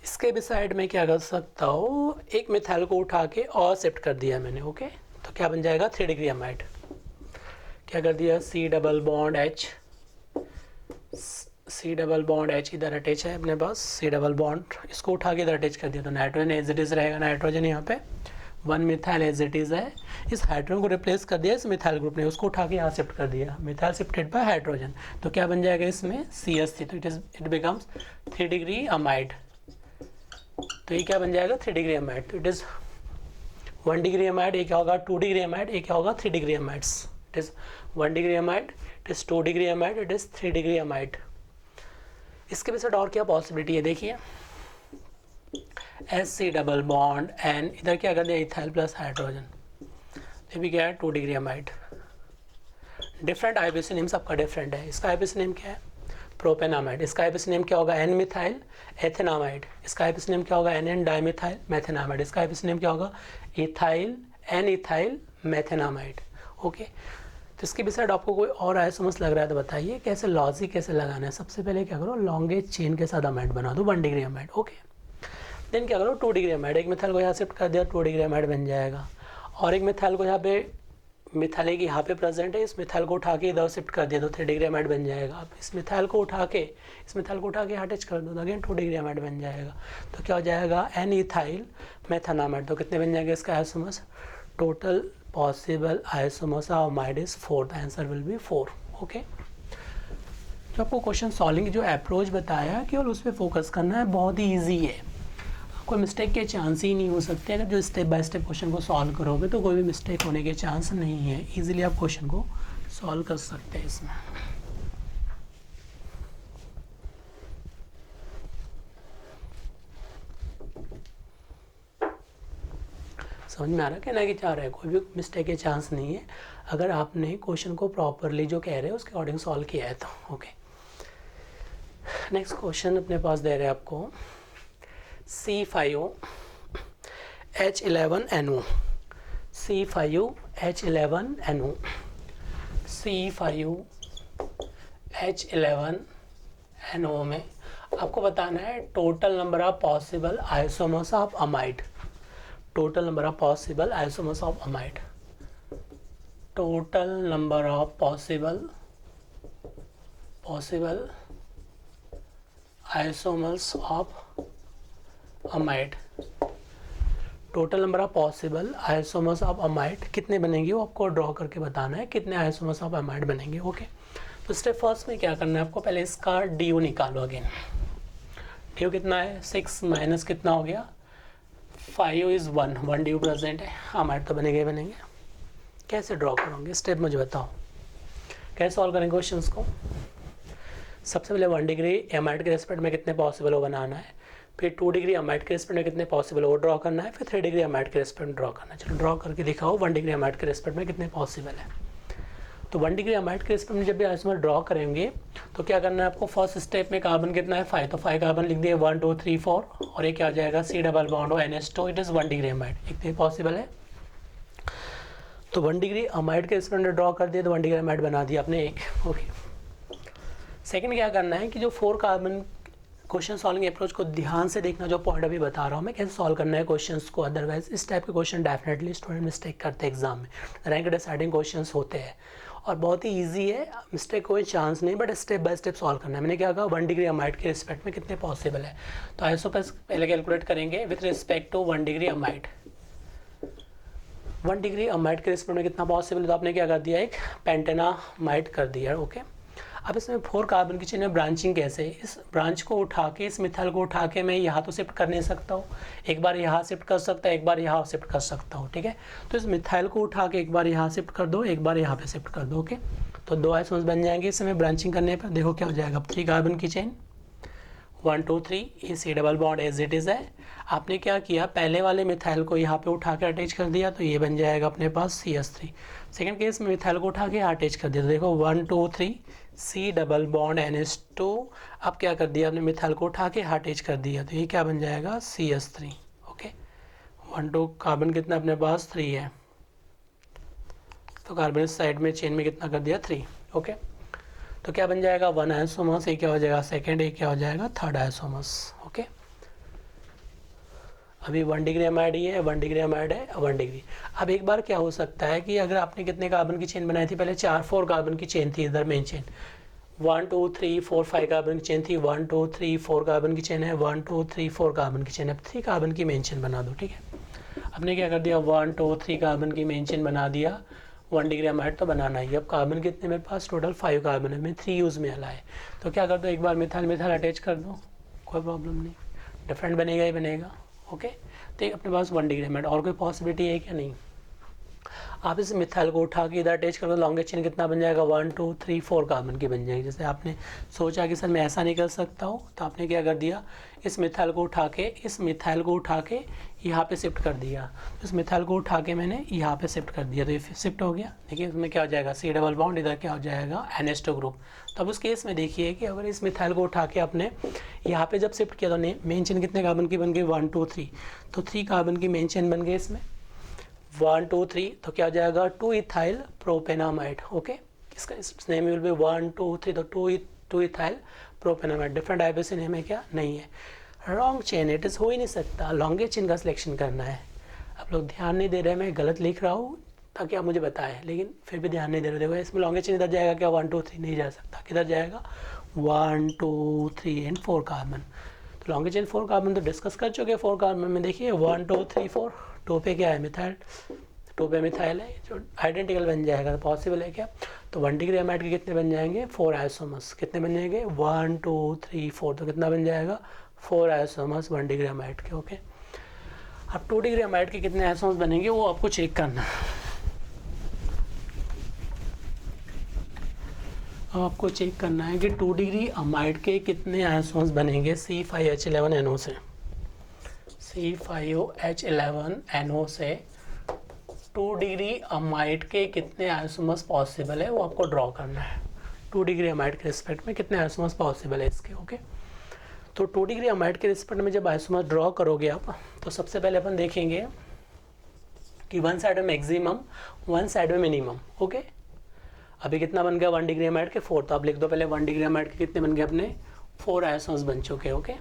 इसके भी साइड में क्या कर सकता हूँ, एक मिथाइल को उठा के और शिफ्ट कर दिया मैंने, ओके। तो क्या बन जाएगा 3 डिग्री अमाइड। क्या कर दिया C डबल बॉन्ड H इधर अटैच है अपने पास, C डबल बॉन्ड, इसको उठा के इधर अटैच कर दिया। तो नाइट्रोजन एज इट इज रहेगा, नाइट्रोजन यहाँ पे 1 मिथाइल एज इट इज है। इस हाइड्रोजन को रिप्लेस कर दिया इस मिथाइल ग्रुप ने, उसको उठा के यहाँ शिफ्ट कर दिया, मिथाइल शिफ्टेड बाय हाइड्रोजन। तो क्या बन जाएगा इसमें CH3, तो इट बिकम्स 3 डिग्री अमाइड। तो ये क्या बन जाएगा 3 डिग्री अमाइड। तो इट इज 1 डिग्री अमाइड, ये क्या होगा 2 डिग्री अमाइड, ये क्या होगा 3 degree amides. It is 1 degree amide, it is 2 degree amide, it is 3 degree amide. इसके भी और क्या पॉसिबिलिटी है देखिए, SC डबल बॉन्ड N, इधर क्या कर दिया इथाइल प्लस हाइड्रोजन, ये भी क्या है 2 degree amide. Different IUPAC name सबका डिफरेंट है। इसका IUPAC नेम क्या है, प्रोपेनामाइड। इसका आईपीसी नेम क्या होगा? N methyl ethanamide. इसका आईपीसी नेम क्या होगा? N N dimethyl methanamide. इसका आईपीसी नेम क्या होगा? Ethyl N ethyl methanamide. Okay, तो इसके बिसाइड आपको कोई और आइसोमर्स लग रहा है तो बताइए कैसे, लॉजिक कैसे लगाना है। सबसे पहले क्या करो, लॉन्गेज चेन के साथ अमाइड बना दो 1 डिग्री अमाइड। ओके, देन क्या करो, 2 डिग्री अमाइड, एक मिथाइल को यहाँ शिफ्ट कर दिया 2 डिग्री अमाइड बन जाएगा। और एक मिथाइल को यहाँ पे, मिथाइल एक यहाँ पे प्रेजेंट है, इस मिथाइल को उठा के इधर शिफ्ट कर दिया तो 3 डिग्री अमाइड बन जाएगा। अब इस मिथाइल को उठा के यहाँ टच कर दो तो अगेन 2 डिग्री अमाइड बन जाएगा। तो क्या हो जाएगा? N ethyl methanamide. तो कितने बन जाएंगे इसका isomers? Total possible isomers of amide is 4। The answer will be 4। Okay, जो आपको क्वेश्चन सॉल्विंग जो अप्रोच बताया केवल उस पर फोकस करना है, बहुत ही ईजी है, कोई मिस्टेक के चांस ही नहीं हो सकते। अगर जो स्टेप बाय स्टेप क्वेश्चन को सॉल्व करोगे तो कोई भी मिस्टेक होने के चांस नहीं है, इजीली आप क्वेश्चन को सॉल्व कर सकते हैं इसमें। समझ में आ रहा है कहना कि चाह रहा है, कोई भी मिस्टेक के चांस नहीं है अगर आपने क्वेश्चन को प्रॉपरली जो कह रहे हैं उसके अकॉर्डिंग सॉल्व किया है तो। ओके, नेक्स्ट क्वेश्चन अपने पास दे रहे हैं आपको C5H11NO, C5H11NO, C5H11NO में आपको बताना है total number of possible isomers of amide. Total number of possible isomers of amide, total number of possible isomers of amide. Total number of possible isomers of amide कितने बनेंगे वो आपको draw करके बताना है, कितने आइसोमर्स ऑफ अमाइड बनेंगे। Okay, तो स्टेप फर्स्ट में क्या करना है आपको, पहले इसका डी निकालो। अगेन डी कितना है? 6 माइनस कितना हो गया? 5 इज़ 1 डी प्रेजेंट है, अमाइड तो बनेंगे। कैसे ड्रॉ करोगे स्टेप मुझे बताओ, कैसे सॉल्व करेंगे क्वेश्चंस को। सबसे पहले 1 डिग्री अमाइड के रेस्पेक्ट में कितने पॉसिबल हो बनाना है, फिर 2 डिग्री अमाइड के रेस्पेक्ट में कितने पॉसिबल हो ड्रॉ करना है, फिर 3 डिग्री अमाइड के रेस्पेक्ट में ड्रॉ करना है। चलो ड्रॉ करके दिखाओ 1 डिग्री अमाइड के रेस्पेक्ट में कितने पॉसिबल है। तो 1 डिग्री अमाइड के रेस्पेक्ट में जब भी आइसोमर ड्रॉ करेंगे तो क्या करना है आपको, फर्स्ट स्टेप में कार्बन कितना है 5, तो 5 कार्बन लिख दिए 1 2 3 4, और ये क्या आ जाएगा C double bond NH2, it is 1 degree amide, इतने पॉसिबल है। तो 1 डिग्री अमाइड के रेस्पेक्ट में ड्रॉ कर दिया तो 1 डिग्री अमाइड बना दिया आपने एक। ओके, सेकेंड क्या करना है कि जो 4 कार्बन क्वेश्चन सॉल्विंग अप्रोच को ध्यान से देखना, जो पॉइंट अभी बता रहा हूँ मैं कैसे सॉल्व करना है क्वेश्चंस को। अदरवाइज इस टाइप के क्वेश्चन डेफिनेटली स्टूडेंट मिस्टेक करते हैं एग्जाम में, रैंक डिसाइडिंग क्वेश्चंस होते हैं और बहुत ही इजी है, मिस्टेक कोई चांस नहीं, but step by step solve करना है। मैंने क्या कहा 1 डिग्री अमाइड के रिस्पेक्ट में कितने पॉसिबल है, तो आइसोमर्स पहले कैलकुलेट करेंगे with respect to 1 degree amide. 1 degree amide के रिस्पेक्ट में कितना पॉसिबल है, तो आपने क्या कर दिया, एक पेंटेनामाइड कर दिया। ओके, अब इसमें 4 कार्बन की चेन में ब्रांचिंग कैसे, इस ब्रांच को उठा के, इस मिथाइल को उठा के मैं यहाँ तो शिफ्ट कर नहीं सकता हूँ, एक बार यहाँ शिफ्ट कर सकता है, एक बार यहाँ शिफ्ट कर सकता हूँ। ठीक है, तो इस मिथाइल को उठा के एक बार यहाँ शिफ्ट कर दो, एक बार यहाँ पे शिफ्ट कर दो। ओके, तो 2 आइसोमर्स बन जाएंगे इसमें ब्रांचिंग करने पर। देखो क्या हो जाएगा, 3 कार्बन की चेन 1 2 3, ये C double bond as it is है। आपने क्या किया, पहले वाले मिथाइल को यहाँ पे उठा के अटैच कर दिया तो ये बन जाएगा अपने पास CH3। सेकेंड केस में मिथाइल को उठा के अटैच कर दिया तो देखो 1 2 3 C डबल बॉन्ड NH2। अब क्या कर दिया आपने, मिथाइल को उठा के अटैच कर दिया तो ये क्या बन जाएगा CH3। ओके, 1 2 कार्बन कितना अपने पास 3 है, तो कार्बन इस साइड में चेन में कितना कर दिया 3। ओके, तो क्या बन जाएगा 1 आइसोमर्स, ये क्या हो जाएगा सेकेंड, ये क्या हो जाएगा 3rd आइसोमर्स। ओके, अभी 1 डिग्री अमाइड ये है, 1 डिग्री अमाइड है 1 डिग्री। अब एक बार क्या हो सकता है कि अगर आपने कितने कार्बन की चेन बनाई थी, पहले 4 कार्बन की चेन थी इधर मेन चेन, 1 2 3 4 5 कार्बन की चेन थी, 1 2 3 4 कार्बन की चेन है, 1 2 3 4 कार्बन की चेन है। अब 3 कार्बन की मेन चेन बना दो। ठीक है, आपने क्या कर दिया 1 2 3 कार्बन की मेन चेन बना दिया, 1 डिग्री अमाइड तो बनाना ही। अब कार्बन कितने मेरे पास, टोटल 5 कार्बन है, मैं 3 यूज़ में अला है, तो क्या कर दो एक बार मिथाइल अटैच कर दो, कोई प्रॉब्लम नहीं, डिफरेंट बनेगा ही बनेगा। ओके, तो अपने पास 1 डिग्री अमाइड, और कोई पॉसिबिलिटी है क्या, नहीं। आप इस मिथाइल को उठा के इधर अटैच करोगे, लॉन्गेस्ट चेन कितना बन जाएगा, 1 2 3 4 कार्बन की बन जाएगी। जैसे आपने सोचा कि सर मैं ऐसा नहीं कर सकता हूँ, तो आपने क्या कर दिया, इस मिथाइल को उठा के यहाँ पे शिफ्ट कर दिया। इस मिथाइल को उठा के मैंने यहाँ पे शिफ्ट कर दिया, तो ये शिफ्ट हो गया। देखिए इसमें क्या हो जाएगा, C डबल बॉन्ड, इधर क्या हो जाएगा, NH2 ग्रुप। तो अब उस केस में देखिए कि अगर इस मिथाइल को उठा के आपने यहाँ पे जब शिफ्ट किया, तो मेन चेन कितने कार्बन की बन गई, 1 2 3, तो 3 कार्बन की मेन चेन बन गई इसमें, 1 2 3, तो क्या हो जाएगा, 2 इथाइल प्रोपेनामाइड। ओके, इसका नेम विल बी 1 2 3, तो 2 इथाइल प्रोपेनामाइड। डिफरेंट आईबीसी नेम है क्या, नहीं है। रॉन्ग चेन, इट इज़ हो ही नहीं सकता, लॉन्गेस्ट चेन का सिलेक्शन करना है। आप लोग ध्यान नहीं दे रहे, मैं गलत लिख रहा हूँ ताकि आप मुझे बताएं, लेकिन फिर भी ध्यान नहीं दे रहे। देखो इसमें लॉन्गेस्ट चेन इधर जाएगा क्या, 1 2 3 नहीं जा सकता, किधर जाएगा, 1 2 3 एंड 4 कार्बन। तो लॉन्गेस्ट चेन 4 कार्बन तो डिस्कस कर चुके हैं। 4 कार्बन में देखिए 1 2 3 4, 2 पे क्या है, मिथाइल, 2 पे मिथाइल है, जो आइडेंटिकल बन जाएगा। तो पॉसिबल है क्या, तो 1 डिग्री अमाइड के कितने बन जाएंगे, 4 आइसोमर्स, कितने बन जाएंगे, 1 2 3 4, तो कितना बन जाएगा, 4 आइसोमर्स 1 डिग्री अमाइड के। ओके, अब 2 डिग्री अमाइड के कितने आइसोमर्स बनेंगे वो आपको चेक करना है। आपको चेक करना है कि 2 डिग्री अमाइड के कितने आइसोमर्स बनेंगे C5H11NO से। C5H11NO से 2 डिग्री अमाइड के कितने आइसोमर्स पॉसिबल है वो आपको ड्रॉ करना है। 2 डिग्री अमाइड के रिस्पेक्ट में कितने आइसोमर्स पॉसिबल है इसके। ओके, तो 2 डिग्री अमाइड के रिस्पेक्ट में जब आइसोमर्स ड्रॉ करोगे आप, तो सबसे पहले अपन देखेंगे कि वन साइड में मैक्सिमम, वन साइड में मिनिमम। ओके, अभी कितना बन गया, 1 डिग्री अमाइड के 4, तो आप लिख दो पहले 1 डिग्री अमाइड के कितने बन गए अपने, 4 आइसोमर्स बन चुके। ओके,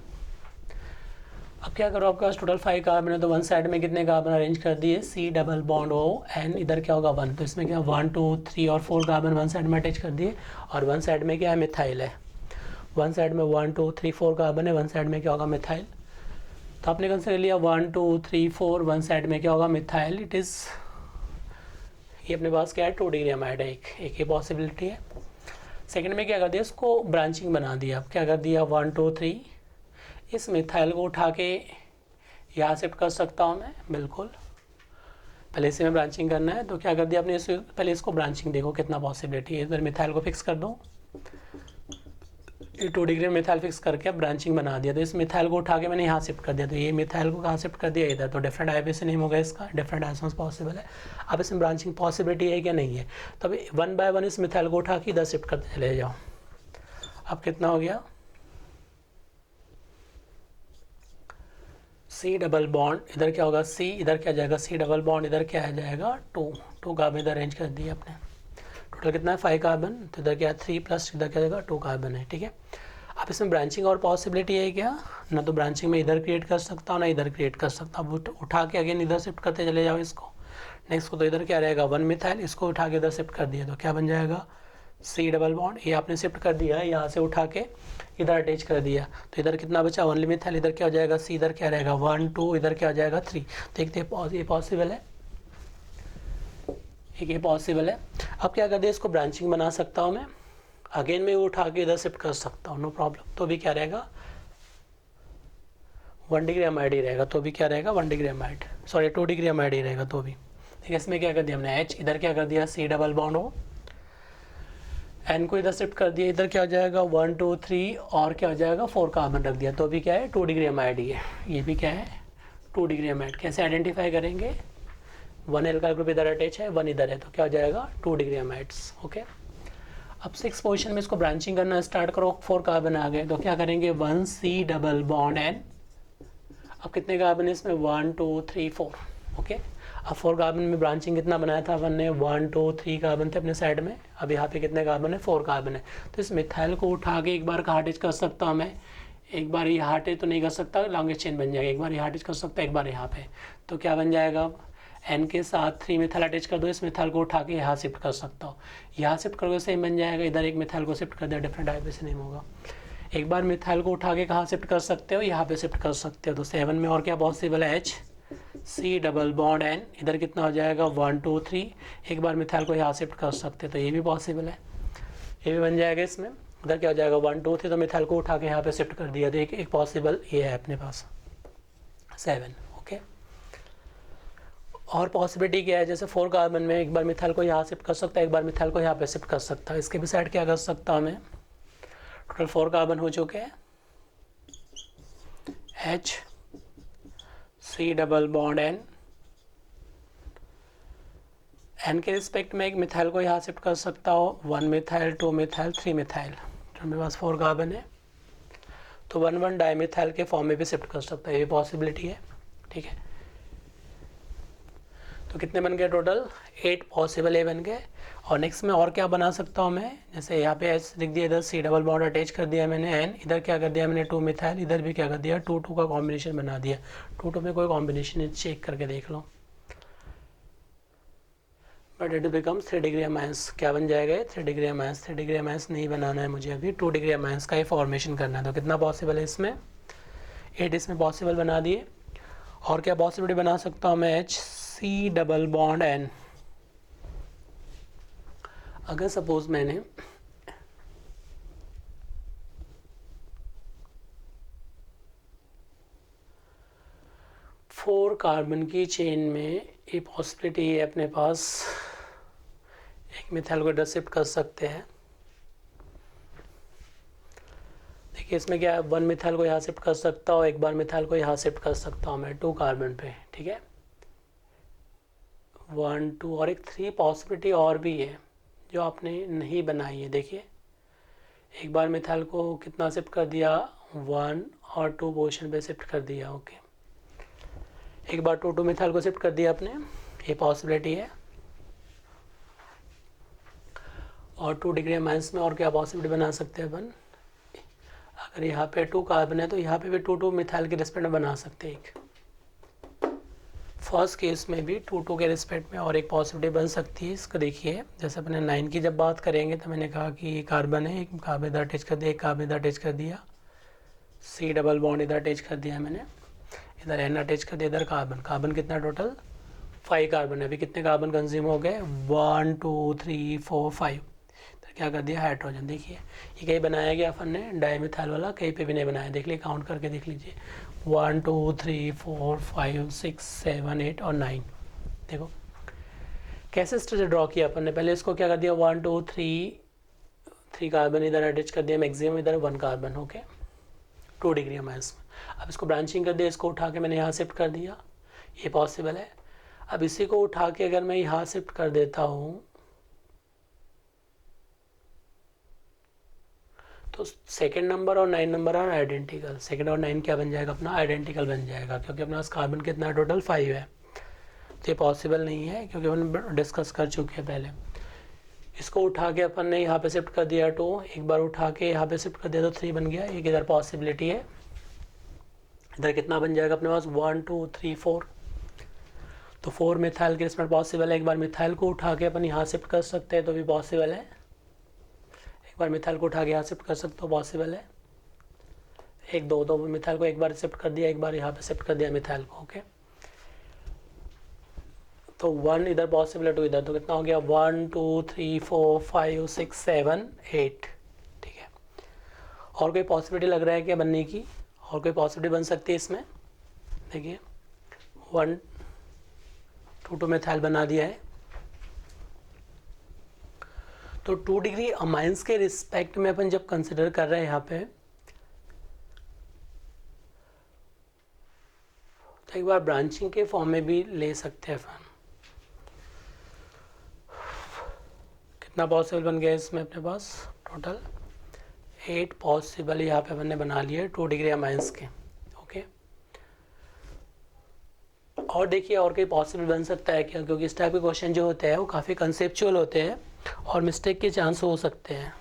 अब क्या करो, आपके पास टोटल 5 कार्बन है, तो वन साइड में कितने कार्बन अरेंज कर दिए, C डबल बॉन्ड O, इधर क्या होगा 1, तो इसमें क्या 1 2 3 और 4 कार्बन वन साइड में अटैच कर दिए, और वन साइड में क्या है, मिथाइल है। वन साइड में 1 2 3 4 कार्बन है, वन साइड में क्या होगा, मिथाइल। तो आपने कंसिडर लिया 1 2 3 4, वन साइड में क्या होगा, मिथाइल। इट इज़, ये अपने पास क्या है, 2 डिग्री अमाइड है, एक ये पॉसिबिलिटी है। सेकंड में क्या कर दिया, इसको ब्रांचिंग बना दिया। अब क्या कर दिया, 1 2 3, इस मिथाइल को उठा के यहाँ शिफ्ट कर सकता हूँ मैं, बिल्कुल। पहले इसे में ब्रांचिंग करना है, तो क्या कर दिया आपने, पहले इसको ब्रांचिंग देखो कितना पॉसिबिलिटी है। इधर मिथाइल को फिक्स कर दो, ये 2 डिग्री में मिथाइल फिक्स करके अब ब्रांचिंग बना दिया। तो इस मिथाइल को उठा के मैंने यहाँ शिफ्ट कर दिया, तो ये मिथाइल को कहाँ शिफ्ट कर दिया, इधर। तो डिफरेंट आईबीसी नेम होगा इसका, डिफरेंट आइसोमर्स पॉसिबल है। अब इसमें ब्रांचिंग पॉसिबिलिटी है क्या, नहीं है। तो अभी 1 बाय 1 इस मिथाइल को उठा के इधर शिफ्ट करते चले जाओ। अब कितना हो गया, C डबल बॉन्ड, इधर क्या होगा C, इधर क्या जाएगा C डबल बॉन्ड, इधर क्या आ जाएगा 2 कार्बन इधर अरेंज कर दिए अपने। टोटल कितना है 5 कार्बन, तो इधर क्या है 3 प्लस इधर क्या जाएगा 2 कार्बन है। ठीक है, अब इसमें ब्रांचिंग और पॉसिबिलिटी है क्या, ना तो ब्रांचिंग में इधर क्रिएट कर सकता हूँ ना इधर क्रिएट कर सकता हूँ। उठा के अगेन इधर शिफ्ट करते चले जाओ इसको। नेक्स्ट को तो इधर क्या रहेगा 1 मिथाइल, इसको उठा के इधर शिफ्ट कर दिया, तो क्या बन जाएगा C डबल बॉन्ड, ये आपने शिफ्ट कर दिया है, यहाँ से उठा के इधर अटैच कर दिया, तो इधर कितना बचा, 1 मिथाइल, इधर क्या हो जाएगा C, इधर क्या रहेगा 1 2, इधर क्या हो जाएगा 3। देखते हैं ये पॉसिबल है, ये पॉसिबल है। अब क्या कर दिया, इसको ब्रांचिंग बना सकता हूँ मैं, अगेन मैं उठा के इधर शिफ्ट कर सकता हूँ, नो प्रॉब्लम। तो भी क्या रहेगा 1 डिग्री अमाइड ही रहेगा, तो भी क्या रहेगा 1 degree amide, sorry 2 degree amide ही रहेगा। तो भी ठीक है, इसमें क्या कर दिया हमने H, इधर क्या कर दिया C डबल बॉन्ड हो, N को इधर शिफ्ट कर दिया, इधर क्या हो जाएगा 1 2 3 और क्या हो जाएगा 4 कार्बन रख दिया, तो भी क्या है 2 डिग्री अमाइड ही है। ये भी क्या है 2 डिग्री अमाइड। कैसे आइडेंटिफाई करेंगे, 1 एल्काइल ग्रुप इधर अटैच है, 1 इधर है, तो क्या हो जाएगा 2 डिग्री अमाइड्स। ओके, अब 6 पोजीशन में इसको ब्रांचिंग करना स्टार्ट करो, 4 कार्बन आ गए, तो क्या करेंगे 1 C डबल बॉन्ड N। अब कितने कार्बन है इसमें 1 2 3 4। ओके, अब 4 कार्बन में ब्रांचिंग कितना बनाया था अपन ने, 1 2 3 कार्बन थे अपने साइड में, अब यहाँ पे कितने कार्बन है 4 कार्बन है। तो इस मिथाइल को उठा के एक बार कहाँ अटैच कर सकता हूँ मैं, एक बार यहाँ अटैच तो नहीं कर सकता, लॉन्गेस्ट चेन बन जाएगा, एक बार यहाँ अटैच कर सकता है, एक बार यहाँ पे, तो क्या बन जाएगा N के साथ 3 मिथाइल अटैच कर दो, इस मिथाइल को उठा के यहाँ शिफ्ट कर सकता हूँ, यहाँ शिफ्ट करोगे सेम बन जाएगा, इधर एक मिथाइल को शिफ्ट कर दिया, डिफरेंट आईबीसी नेम होगा। एक बार मिथाइल को उठा के कहाँ शिफ्ट कर सकते हो, यहाँ पे शिफ्ट कर सकते हो। तो 7 में और क्या पॉसिबल है, H C double bond N, इधर कितना हो जाएगा 1 2 3, एक बार मिथाइल को यहाँ शिफ्ट कर सकते हैं, तो ये भी पॉसिबल है, ये भी बन जाएगा। इसमें इधर क्या हो जाएगा 1 2 3, तो मिथाइल को उठा के यहाँ पे शिफ्ट कर दिया, तो एक पॉसिबल ये है अपने पास 7। ओके, और पॉसिबिलिटी क्या है, जैसे 4 कार्बन में एक बार मिथाइल को यहाँ शिफ्ट कर सकता है, एक बार मिथाइल को यहाँ पे शिफ्ट कर सकता है। इसके भी साइड क्या कर सकता हूँ मैं, टोटल 4 कार्बन हो चुके हैं, H C double bond N के रिस्पेक्ट में एक मिथाइल को यहाँ शिफ्ट कर सकता हो, 1 मिथाइल 2 मिथाइल 3 मिथाइल, तो मेरे पास 4 कार्बन है, तो 1 डाइमिथाइल के फॉर्म में भी शिफ्ट कर सकता है, ये पॉसिबिलिटी है। ठीक है, तो कितने बन गए टोटल, 8 पॉसिबल ए बन गए। और नेक्स्ट में और क्या बना सकता हूँ मैं, जैसे यहाँ पे एच लिख दिया, इधर सी डबल बॉन्ड अटैच कर दिया मैंने, एन इधर क्या कर दिया मैंने 2 मिथाइल, इधर भी क्या कर दिया 2 का कॉम्बिनेशन बना दिया। 2 में कोई कॉम्बिनेशन चेक करके देख लो, but it become 3 degree amines, क्या बन जाएगा 3 डिग्री अमाइंस। 3 डिग्री अमाइंस नहीं बनाना है मुझे अभी, 2 डिग्री अमाइंस का ही फॉर्मेशन करना है। तो कितना पॉसिबल है इसमें, 8 इसमें पॉसिबल बना दिए। और क्या पॉसिबिलिटी बना सकता हूँ मैं, H C double bond N. अगर सपोज मैंने फोर कार्बन की चेन में ये पॉसिबिलिटी है अपने पास, एक मिथाइल को इधर शिफ्ट कर सकते हैं। देखिए इसमें क्या है, 1 मिथाइल को यहाँ शिफ्ट कर सकता हूँ, एक बार मिथाइल को यहाँ शिफ्ट कर सकता हूँ मैं 2 कार्बन पे। ठीक है, 1 2 और एक 3 पॉसिबिलिटी और भी है जो आपने नहीं बनाई है। देखिए एक बार मिथाइल को कितना शिफ्ट कर दिया, 1 और 2 पोजीशन पे शिफ्ट कर दिया। ओके, एक बार 2 मिथाइल को शिफ्ट कर दिया आपने, ये पॉसिबिलिटी है। और 2 डिग्री माइनस में और क्या पॉसिबिलिटी बना सकते हैं अपन, अगर यहाँ पे 2 कार्बन है तो यहाँ पे भी 2 मिथाइल के रिस्पेक्ट में बना सकते हैं एक। फर्स्ट केस में भी 2 के रिस्पेक्ट में और एक पॉसिबिलिटी बन सकती है। इसको देखिए, जैसे अपने 9 की जब बात करेंगे तो मैंने कहा कि कार्बन है, एक कार्बन इधर अटैच कर दिया, एक कार्बन इधर अटैच कर दिया, सी डबल बॉन्ड इधर अटैच कर दिया मैंने, इधर एन अटैच कर दिया, इधर कार्बन। कार्बन कितना टोटल 5 कार्बन है। अभी कितने कार्बन कंज्यूम हो गए, 1 2 3 4 5। तो क्या कर दिया हाइड्रोजन। देखिए ये कहीं बनाया गया अपन ने डाइमिथाइल वाला, कहीं पे भी नहीं बनाया। देख लीजिए काउंट करके देख लीजिए, 1 2 3 4 5 6 7 8 और 9। देखो कैसे स्ट्रक्चर ड्रॉ किया अपन ने, पहले इसको क्या कर दिया 1 2 3 कार्बन इधर अटैच कर दिया, मैक्सिमम इधर 1 कार्बन। ओके, 2 डिग्री माइनस में। अब इसको ब्रांचिंग कर दिया, इसको उठा के मैंने यहाँ शिफ्ट कर दिया, ये पॉसिबल है। अब इसी को उठा के अगर मैं यहाँ शिफ्ट कर देता हूँ तो सेकेंड नंबर और 9 नंबर आर आइडेंटिकल। सेकेंड और 9 क्या बन जाएगा अपना, आइडेंटिकल बन जाएगा, क्योंकि अपने पास कार्बन कितना टोटल 5 है। तो ये पॉसिबल नहीं है क्योंकि अपन डिस्कस कर चुके हैं पहले। इसको उठा के अपन ने यहाँ पे शिफ्ट कर दिया 2, एक बार उठा के यहाँ पे शिफ्ट कर दिया तो 3 बन गया। एक इधर पॉसिबिलिटी है, इधर कितना बन जाएगा अपने पास 1 2 3 4। तो 4 मिथाइल के इसमें पॉसिबल है। एक बार मिथाइल को उठा के अपन यहाँ शिफ्ट कर सकते हैं तो भी पॉसिबल है। एक बार मिथाइल को उठा के यहाँ शिफ्ट कर सकते हो, पॉसिबल है। एक दो मिथाइल को एक बार शिफ्ट कर दिया, एक बार यहाँ पे शिफ्ट कर दिया मिथाइल को। ओके, तो 1 इधर पॉसिबल है, 2 इधर, तो कितना हो गया 1 2 3 4 5 6 7 8। ठीक है, और कोई पॉसिबिलिटी लग रहा है क्या बनने की, और कोई पॉसिबिलिटी बन सकती है इसमें। देखिए 1 2 मिथाइल बना दिया है, तो 2 डिग्री अमाइंस के रिस्पेक्ट में अपन जब कंसिडर कर रहे हैं यहाँ पे, तो एक बार ब्रांचिंग के फॉर्म में भी ले सकते हैं अपन। कितना पॉसिबल बन गया इसमें अपने पास, टोटल 8 पॉसिबल यहाँ पे अपन ने बना लिए 2 डिग्री अमाइंस के। ओके, और देखिए और कोई पॉसिबल बन सकता है क्या, क्योंकि इस टाइप के क्वेश्चन जो होते हैं वो काफ़ी कंसेप्चुअल होते हैं और मिस्टेक के चांस हो सकते हैं।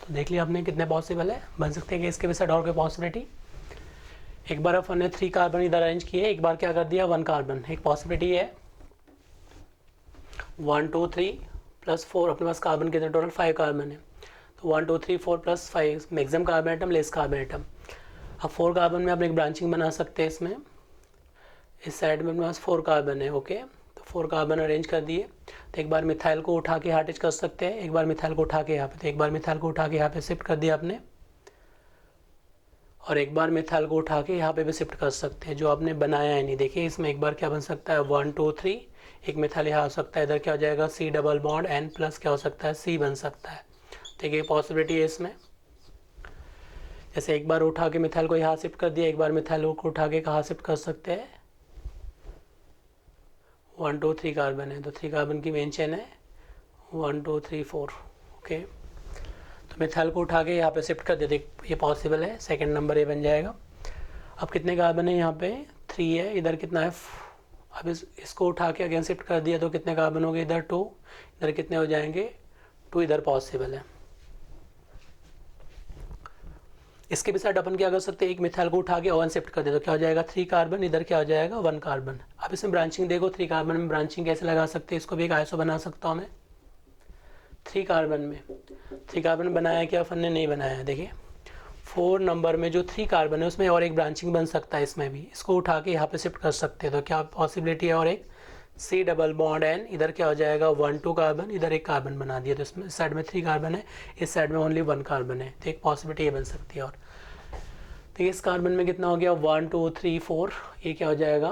तो देख लिया आपने कितने पॉसिबल है, बन सकते हैं कि इसके भी साइड और कोई पॉसिबिलिटी। एक बार अपन ने 3 कार्बन इधर अरेंज किए, एक बार क्या कर दिया 1 कार्बन, एक पॉसिबिलिटी है 1 2 3 प्लस 4, अपने पास कार्बन कितने टोटल 5 कार्बन है, तो 1 2 3 4 plus 5 maximum carbon atom less carbon atom. अब 4 कार्बन में आप एक ब्रांचिंग बना सकते हैं, इसमें इस साइड में अपने पास 4 कार्बन है, ओके, तो 4 कार्बन अरेंज कर दिए। तो एक बार मिथाइल को उठा के यहाँ अटैच कर सकते हैं, एक बार मिथाइल को उठा के यहाँ पे, तो एक बार मिथाइल को उठा के यहाँ पे शिफ्ट कर दिया आपने, और एक बार मिथाइल को उठा के यहाँ पे भी शिफ्ट कर सकते हैं जो आपने बनाया है नहीं। देखिए इसमें एक बार क्या बन सकता है 1 2 3, एक मिथाइल यहाँ हो सकता है, इधर क्या हो जाएगा C double bond N plus क्या हो सकता है C बन सकता है। देखिए पॉसिबिलिटी है इसमें, जैसे एक बार उठा के मिथाइल को यहाँ शिफ्ट कर दिया, एक बार मिथाइल को उठा के कहाँ शिफ्ट कर सकते हैं 1 2 3 कार्बन है, तो 3 कार्बन की मेन चेन है 1 2 3 4, ओके, तो मिथाइल को उठा के यहाँ पे शिफ्ट कर देते, ये पॉसिबल है, सेकंड नंबर ये बन जाएगा। अब कितने कार्बन है यहाँ पे 3 है, इधर कितना है, अब इसको उठा के अगेन शिफ्ट कर दिया तो कितने कार्बन हो गए, इधर 2, इधर कितने हो जाएंगे 2, इधर पॉसिबल है। इसके भी साइड अपन क्या कर सकते हैं, एक मिथाइल को उठा के 1 शिफ्ट कर दे तो क्या हो जाएगा 3 कार्बन, इधर क्या हो जाएगा 1 कार्बन। अब इसमें ब्रांचिंग देखो, 3 कार्बन में ब्रांचिंग कैसे लगा सकते हैं, इसको भी एक आइसो बना सकता हूँ मैं। 3 कार्बन में 3 कार्बन बनाया क्या अपन ने, नहीं बनाया। देखिए 4 नंबर में जो 3 कार्बन है उसमें और एक ब्रांचिंग बन सकता है, इसमें भी इसको उठा के यहाँ पे शिफ्ट कर सकते हैं, तो क्या पॉसिबिलिटी है, और एक C डबल बॉन्ड N, इधर क्या हो जाएगा 1 2 कार्बन, इधर एक कार्बन बना दिया, तो इसमें इस साइड में 3 कार्बन है, इस साइड में ओनली 1 कार्बन है, तो एक पॉसिबिलिटी ये बन सकती है। और तो इस कार्बन में कितना हो गया 1 2 3 4, ये क्या हो जाएगा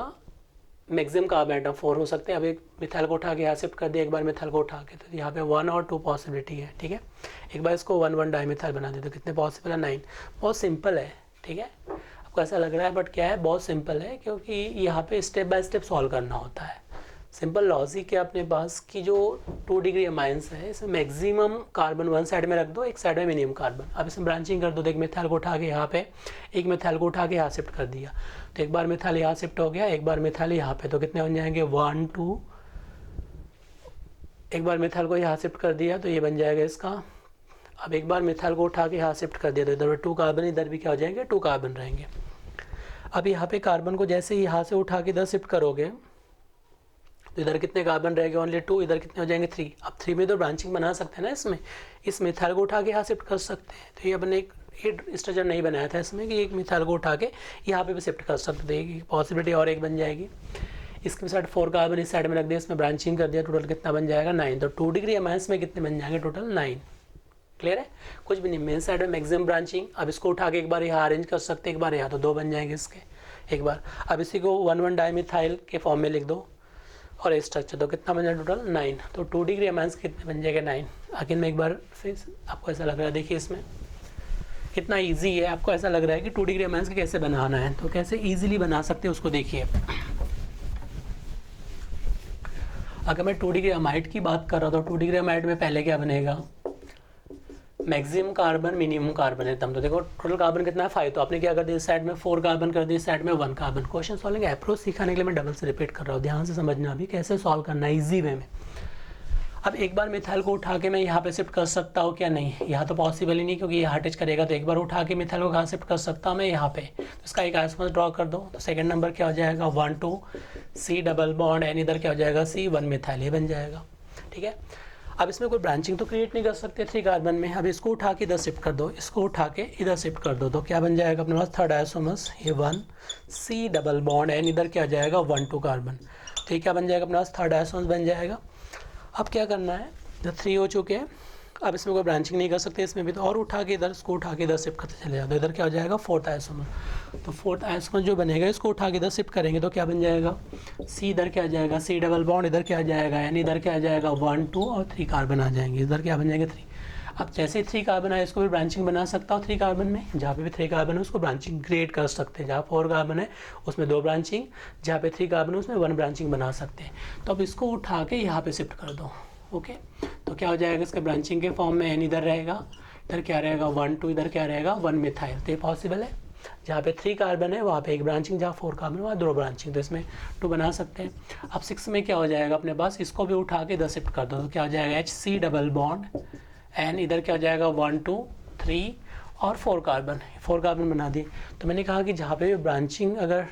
मैक्सिमम कार्बन एटम 4 हो सकते हैं। अब एक मिथाइल को उठा के यहाँ शिफ्ट कर दिया, एक बार मिथाइल को उठा के, तो यहाँ पे 1 और 2 पॉसिबिलिटी है, ठीक है। एक बार इसको 1 1 डाइमिथाइल बना दे तो कितने पॉसिबल है 9। बहुत सिंपल है, ठीक है, आपको ऐसा लग रहा है बट क्या है बहुत सिंपल है, क्योंकि यहाँ पे स्टेप बाय स्टेप सॉल्व करना होता है। सिंपल लॉजिक है अपने पास कि जो 2 डिग्री अमाइंस है इसमें मैक्सिमम कार्बन 1 साइड में रख दो, एक साइड में मिनिमम कार्बन। अब इसमें ब्रांचिंग कर दो, तो एक मिथाइल को उठा के यहाँ पे, एक मिथाइल को उठा के यहाँ शिफ्ट कर दिया, तो एक बार मिथाइल यहाँ शिफ्ट हो गया, एक बार मिथाइल यहाँ पे, तो कितने बन जाएंगे 1 2, एक बार मिथाइल को यहाँ शिफ्ट कर दिया तो ये बन जाएगा इसका। अब एक बार मिथाइल को उठा के यहाँ शिफ्ट कर दिया तो इधर 2 कार्बन, इधर भी क्या हो जाएंगे 2 कार्बन रहेंगे। अब यहाँ पे कार्बन को जैसे ही यहाँ से उठा के इधर शिफ्ट करोगे तो इधर कितने कार्बन रहेंगे ओनली 2, इधर कितने हो जाएंगे 3। अब 3 में तो ब्रांचिंग बना सकते हैं ना, इसमें इस मिथाइल को उठा के यहाँ शिफ्ट कर सकते हैं, तो ये अपने एक स्ट्रक्चर नहीं बनाया था इसमें कि एक मिथाइल को उठा के यहाँ पे भी शिफ्ट कर सकते थे, पॉसिबिलिटी और एक बन जाएगी। इसके साइड 4 कार्बन इस साइड में रख दिया, इसमें ब्रांचिंग कर दिया, टोटल कितना बन जाएगा 9। तो 2 डिग्री अमाइंस में कितने बन जाएंगे टोटल 9। क्लियर है, कुछ भी नहीं, मेन साइड में मैक्सिमम ब्रांचिंग। अब इसको उठा के एक बार यहाँ अरेंज कर सकते हैं, एक बार यहाँ, तो 2 बन जाएंगे इसके एक बार। अब इसी को 1 1 डाइमिथाइल के फॉर्म में लिख दो और ये स्ट्रक्चर, तो कितना बन जाएगा टोटल 9। तो 2 डिग्री अमाइंस कितने बन जाएगा 9। आखिर में एक बार फिर आपको ऐसा लग रहा है, देखिए इसमें कितना इजी है, आपको ऐसा लग रहा है कि 2 डिग्री अमाइंस कैसे बनाना है, तो कैसे इजीली बना सकते हैं उसको देखिए। अगर मैं 2 डिग्री अमाइड की बात कर रहा था, तो 2 डिग्री अमाइड में पहले क्या बनेगा मैक्सिमम कार्बन मिनिमम कार्बन एकदम। तो देखो टोटल कार्बन कितना है 5, तो आपने क्या कर दिया इस साइड में 4 कार्बन कर दिया, इस साइड में 1 कार्बन। क्वेश्चन सॉल्विंग अप्रोच सिखाने के लिए मैं डबल से रिपीट कर रहा हूँ, ध्यान से समझना अभी कैसे सॉल्व करना है इजी वे में। अब एक बार मिथाइल को उठा के मैं यहाँ पे शिफ्ट कर सकता हूँ क्या, नहीं, यहाँ तो पॉसिबल ही नहीं क्योंकि यहाँ टच करेगा, तो एक बार उठा के मिथाइल को कहाँ शिफ्ट कर सकता हूँ मैं यहाँ पे, तो इसका एक आइसोमर ड्रॉ कर दो। तो सेकंड नंबर क्या हो जाएगा 1 2 C डबल बॉन्ड N, इधर क्या हो जाएगा C 1 मिथाइल, ये बन जाएगा, ठीक है। अब इसमें कोई ब्रांचिंग तो क्रिएट नहीं कर सकते 3 कार्बन में। अब इसको उठा के इधर शिफ्ट कर दो, इसको उठा के इधर शिफ्ट कर दो, तो क्या बन जाएगा अपने पास थर्ड आइसोमर्स, ये 1 C डबल बॉन्ड N, इधर क्या जाएगा 1 2 कार्बन, तो ये क्या बन जाएगा अपने पास थर्ड आइसोमर्स बन जाएगा। अब क्या करना है, जब 3 हो चुके हैं, अब इसमें कोई ब्रांचिंग नहीं कर सकते इसमें भी, तो और उठा के इधर इसको उठा के इधर शिफ्ट करते चले जाओ, तो इधर क्या हो जाएगा फोर्थ आइसोमर। तो फोर्थ आइसोमर जो बनेगा इसको उठा के इधर शिफ्ट करेंगे तो क्या बन जाएगा C, इधर क्या आ जाएगा C डबल बॉन्ड, इधर क्या आ जाएगा N, इधर क्या आ जाएगा 1 2 और 3 कार्बन आ जाएंगे, इधर क्या बन जाएंगे 3। अब जैसे 3 कार्बन आए इसको भी ब्रांचिंग बना सकता हूँ 3 कार्बन में, जहाँ पे भी 3 कार्बन है उसको ब्रांचिंग क्रिएट कर सकते हैं। जहाँ 4 कार्बन है उसमें 2 ब्रांचिंग, जहाँ पे 3 कार्बन है उसमें 1 ब्रांचिंग बना सकते हैं। तो अब इसको उठा के यहाँ पे शिफ्ट कर दो, ओके। तो क्या हो जाएगा इसके ब्रांचिंग के फॉर्म में N इधर रहेगा, इधर क्या रहेगा 1 2, इधर क्या रहेगा 1 मिथाइल, तो ये पॉसिबल है। जहाँ पे 3 कार्बन है वहाँ पे एक ब्रांचिंग, जहाँ 4 कार्बन वहाँ 2 ब्रांचिंग, तो इसमें 2 बना सकते हैं। अब 6 में क्या हो जाएगा अपने पास, इसको भी उठा के इधर शिफ्ट कर दो, तो क्या हो जाएगा HC डबल बॉन्ड N, इधर क्या हो जाएगा 1 2 3 और 4 कार्बन बना दिए। तो मैंने कहा कि जहाँ पे भी ब्रांचिंग अगर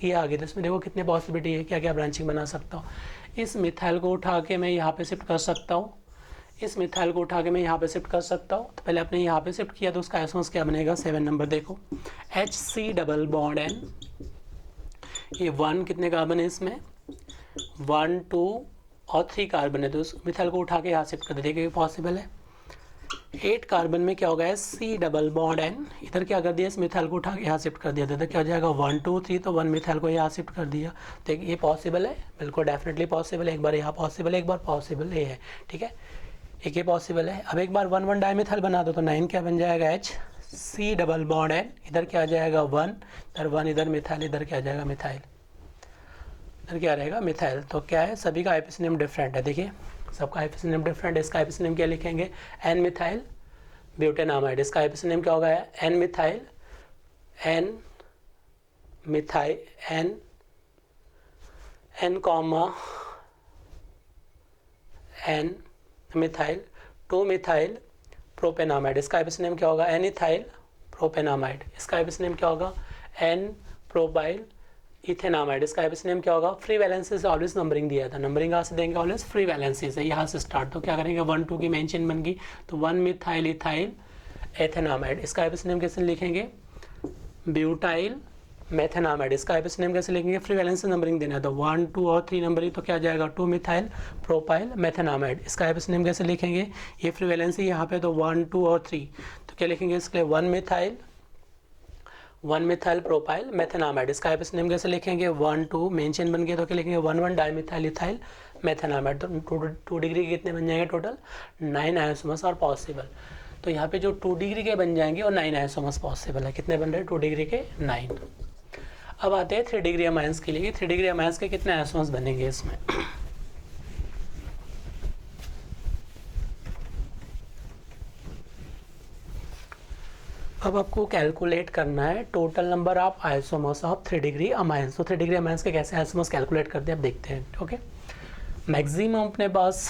ये आ गई तो इसमें देखो कितने पॉसिबिलिटी है, क्या क्या ब्रांचिंग बना सकता हूँ। इस मिथाइल को उठा के मैं यहाँ पे शिफ्ट कर सकता हूँ, इस मिथाइल को उठा के मैं यहाँ पे शिफ्ट कर सकता हूँ। तो पहले आपने यहाँ पे शिफ्ट किया तो उसका आइसोमर्स क्या बनेगा, 7 नंबर देखो HC डबल बॉन्ड N, ये 1 कितने कार्बन है इसमें, 1 2 और 3 कार्बन है, तो उस मिथाइल को उठा के यहाँ शिफ्ट कर दीजिए, पॉसिबल है। 8 कार्बन में क्या होगा, C डबल बॉन्ड N, इधर क्या कर दिया, इस मिथाइल को उठा के यहाँ शिफ्ट कर दिया, तो क्या हो जाएगा 1 2 3, तो 1 मिथाइल को यहाँ शिफ्ट कर दिया। तो ये पॉसिबल है, बिल्कुल डेफिनेटली पॉसिबल है। एक बार यहाँ पॉसिबल है, एक बार पॉसिबल ये है, ठीक है, एक ये पॉसिबल है। अब एक बार 1 1 डाइमिथाइल बना दो तो 9 क्या बन जाएगा, HC डबल बॉन्ड N, इधर क्या आ जाएगा 1, इधर 1, इधर मिथाइल, इधर क्या आ जाएगा मिथाइल, इधर क्या रहेगा मिथाइल। तो क्या है, सभी का आईपीसी नेम डिफरेंट है, देखिए सबका आईपीसी नेम डिफरेंट है। इसका आईपीसी नेम क्या लिखेंगे, N मिथाइल ब्यूटेनामाइड, इसका आईपीसी नेम क्या होगा, N methyl N comma N methyl 2 methyl propanamide, इसका आईपीसी नेम क्या होगा, N इथाइल प्रोपेनामाइड, इसका आईपीसी नेम क्या होगा, N प्रोपाइल इथेनामाइड, इसका आईपीसी नेम क्या होगा। फ्री वैलेंसी से ऑलवेज नंबरिंग दिया था, नंबरिंग कहाँ से देंगे, ऑलवेज फ्री वैलेंसी से, यहाँ से स्टार्ट। तो क्या करेंगे, 1 2 की मेन चेन बन गई, तो 1 मिथाइल इथाइल एथेनामाइड, इसका आईपीसी नेम कैसे लिखेंगे, ब्यूटाइल मेथेनामाइड, इसका आईपीसी नेम कैसे लिखेंगे, फ्री वैलेंस से नंबरिंग देना है, तो 1 2 और 3 नंबरिंग, तो क्या जाएगा 2 मिथाइल प्रोपाइल मेथेनामाइड, इसका आईपीसी नेम कैसे लिखेंगे, ये फ्री वैलेंस यहाँ पे, तो 1 2 और 3, तो क्या लिखेंगे इसके लिए 1 मिथाइल प्रोपाइल मेथेनामाइड, इसका आईपीसी नेम कैसे लिखेंगे, 1 2 मेन चेन बन गया, तो क्या लिखेंगे 1 1 डाइमिथाइल इथाइल मेथेनामाइड। तो 2 डिग्री के कितने बन जाएंगे टोटल, 9 आइसोमर्स और पॉसिबल। तो यहाँ पे जो 2 डिग्री के बन जाएंगे और 9 आइसोमर्स पॉसिबल है, कितने बन रहे हैं 2 डिग्री के 9। अब आते हैं 3 डिग्री अमाइंस के लिए, 3 डिग्री अमाइंस के कितने आइसोमर्स बनेंगे इसमें। अब आपको कैलकुलेट करना है total number of isomers of 3 degree amines. तो 3 डिग्री अमाइंस के कैसे आइसोमर्स कैलकुलेट करते हैं, अब देखते हैं। ओके, मैक्सिमम अपने पास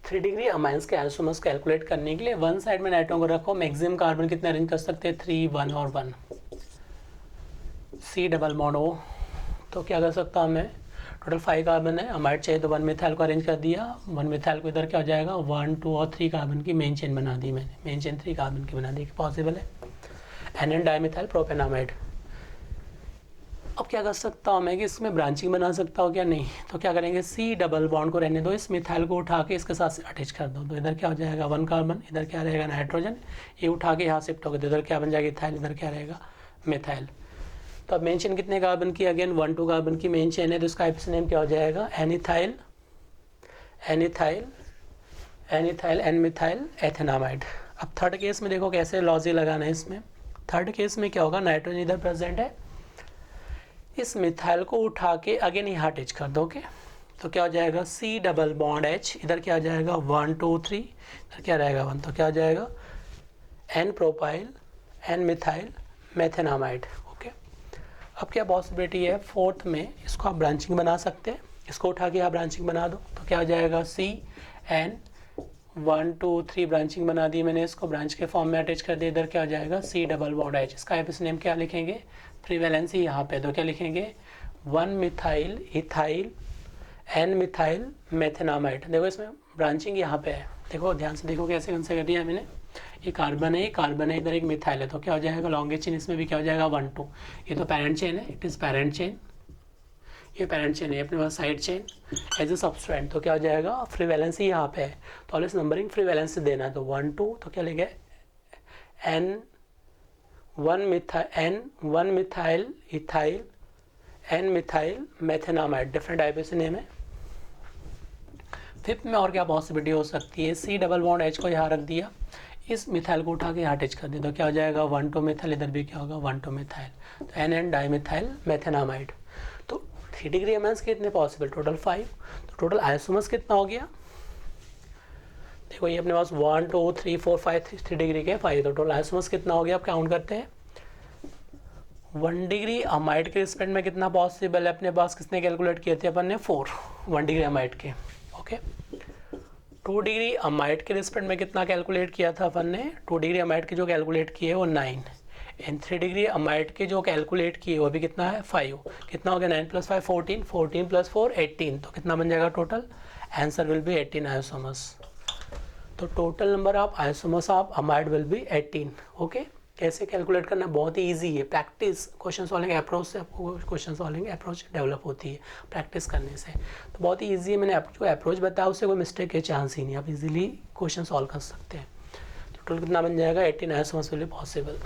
3 डिग्री अमाइंस के आइसोमर्स कैलकुलेट करने के लिए वन साइड में नाइट्रोजन को रखो, मैक्सिमम कार्बन कितने अरेंज कर सकते हैं, 3 1 और 1, C डबल बॉन्ड O, तो क्या कर सकता हूँ मैं, टोटल 5 कार्बन है, अमाइड चाहिए तो 1 मिथाइल को अरेंज कर दिया, 1 मिथाइल को इधर क्या हो जाएगा 1 2 और 3 कार्बन की मेन चेन बना दी मैंने, मेन चेन 3 कार्बन की बना दी, पॉसिबल है। NN dimethyl propanamide. अब क्या कर सकता हूँ मैं कि इसमें ब्रांचिंग बना सकता हूँ क्या, नहीं, तो क्या करेंगे C डबल बॉन्ड को रहने दो, इस मिथाइल को उठा के इसके साथ अटैच कर दो, तो इधर क्या हो जाएगा 1 कार्बन, इधर क्या रहेगा नाइट्रोजन, ये उठा के यहाँ शिफ्ट होगा, तो इधर क्या बन जाएगा इथाइल, इधर क्या रहेगा मिथाइल। तो अब मेन चेन कितने कार्बन की, अगेन 1 2 कार्बन की मेन चेन है, तो इसका आईपीसी नेम क्या हो जाएगा, N इथाइल N मिथाइल एथेनामाइड। अब थर्ड केस में देखो कैसे लॉजिक लगाना है इसमें। थर्ड केस में क्या होगा, नाइट्रोजन इधर प्रेजेंट है, इस मिथाइल को उठा के अगेन यहाँ अटैच कर दो, ओके, तो क्या हो जाएगा C डबल बॉन्ड H, इधर क्या आ जाएगा 1 2 3, इधर क्या रहेगा 1, तो क्या हो जाएगा N propyl N methyl methanamide. Okay, अब क्या पॉसिबिलिटी है, फोर्थ में इसको आप ब्रांचिंग बना सकते हैं, इसको उठा के आप ब्रांचिंग बना दो, तो क्या हो जाएगा C N 1 2 3 ब्रांचिंग बना दी मैंने, इसको ब्रांच के फॉर्म में अटैच कर दिया, इधर क्या हो जाएगा C डबल बॉन्ड H, इसका आईपीसी नेम क्या लिखेंगे, फ्री वैलेंसी यहाँ पे, तो क्या लिखेंगे 1 मिथाइल इथाइल N मिथाइल मेथेनामाइड। देखो इसमें ब्रांचिंग यहाँ पे है, देखो ध्यान से देखो कैसे कैंसिल कर दिया है मैंने, ये कार्बन है इधर एक मिथाइल है, तो क्या हो जाएगा लॉन्गेस्ट चेन, इसमें भी क्या हो जाएगा 1 2, ये तो पैरेंट चेन है, इट इज़ पैरेंट चेन, ये पैरेंट चेन है अपने पास साइड चेन एज ए सबस्ट्रेंट, तो क्या हो जाएगा फ्री वैलेंसी यहाँ पे है, तो ऑलवेज नंबरिंग फ्री वैलेंसी देना है, तो 1 2, तो क्या लेंगे N 1 methyl ethyl N methyl methanamide, different IUPAC name है। फिफ्थ में और क्या पॉसिबिलिटी हो सकती है, C डबल बॉन्ड H को यहाँ रख दिया, इस मिथाइल को उठा के यहाँ अटैच कर दिया, तो क्या हो जाएगा 1 2 मिथाइल, इधर भी क्या होगा 1 2 मिथाइल, तो NN डाइमिथाइल मेथेनामाइड। तो 3 डिग्री अमाइंस कितने पॉसिबल, टोटल 5, तो टोटल आइसोमर्स कितना हो गया, देखो ये अपने पास 1 2 3 4 5 3 डिग्री के 5, तो टोटल आइसोमर्स कितना हो गया, आप काउंट करते हैं 1 डिग्री अमाइड के रिस्पेक्ट में कितना पॉसिबल है अपने पास, किसने कैलकुलेट किए थे अपन ने 4 1 डिग्री अमाइड के। ओके 2 डिग्री अमाइड के रिस्पेक्ट में कितना कैलकुलेट किया था अपन ने, 2 डिग्री अमाइड के जो कैलकुलेट किए वो 9 एंड 3 डिग्री अमाइड के जो कैलकुलेट किए वो भी कितना है 5। कितना हो गया 9 + 5 14, 14 + 4 18, तो कितना बन जाएगा total, answer will be 18 isomers. तो total number of isomers of amide will be 18। Okay कैसे कैलकुलेट करना बहुत ही ईजी है, प्रैक्टिस क्वेश्चन सॉल्विंग अप्रोच से आपको क्वेश्चन सॉल्विंग अप्रोच डेवलप होती है प्रैक्टिस करने से। तो बहुत ही ईजी है, मैंने जो अप्रोच बताया उससे कोई मिस्टेक के चांस ही नहीं, आप इजीली क्वेश्चन सॉल्व कर सकते हैं। तो टोटल कितना बन जाएगा 18 isomers will be possible.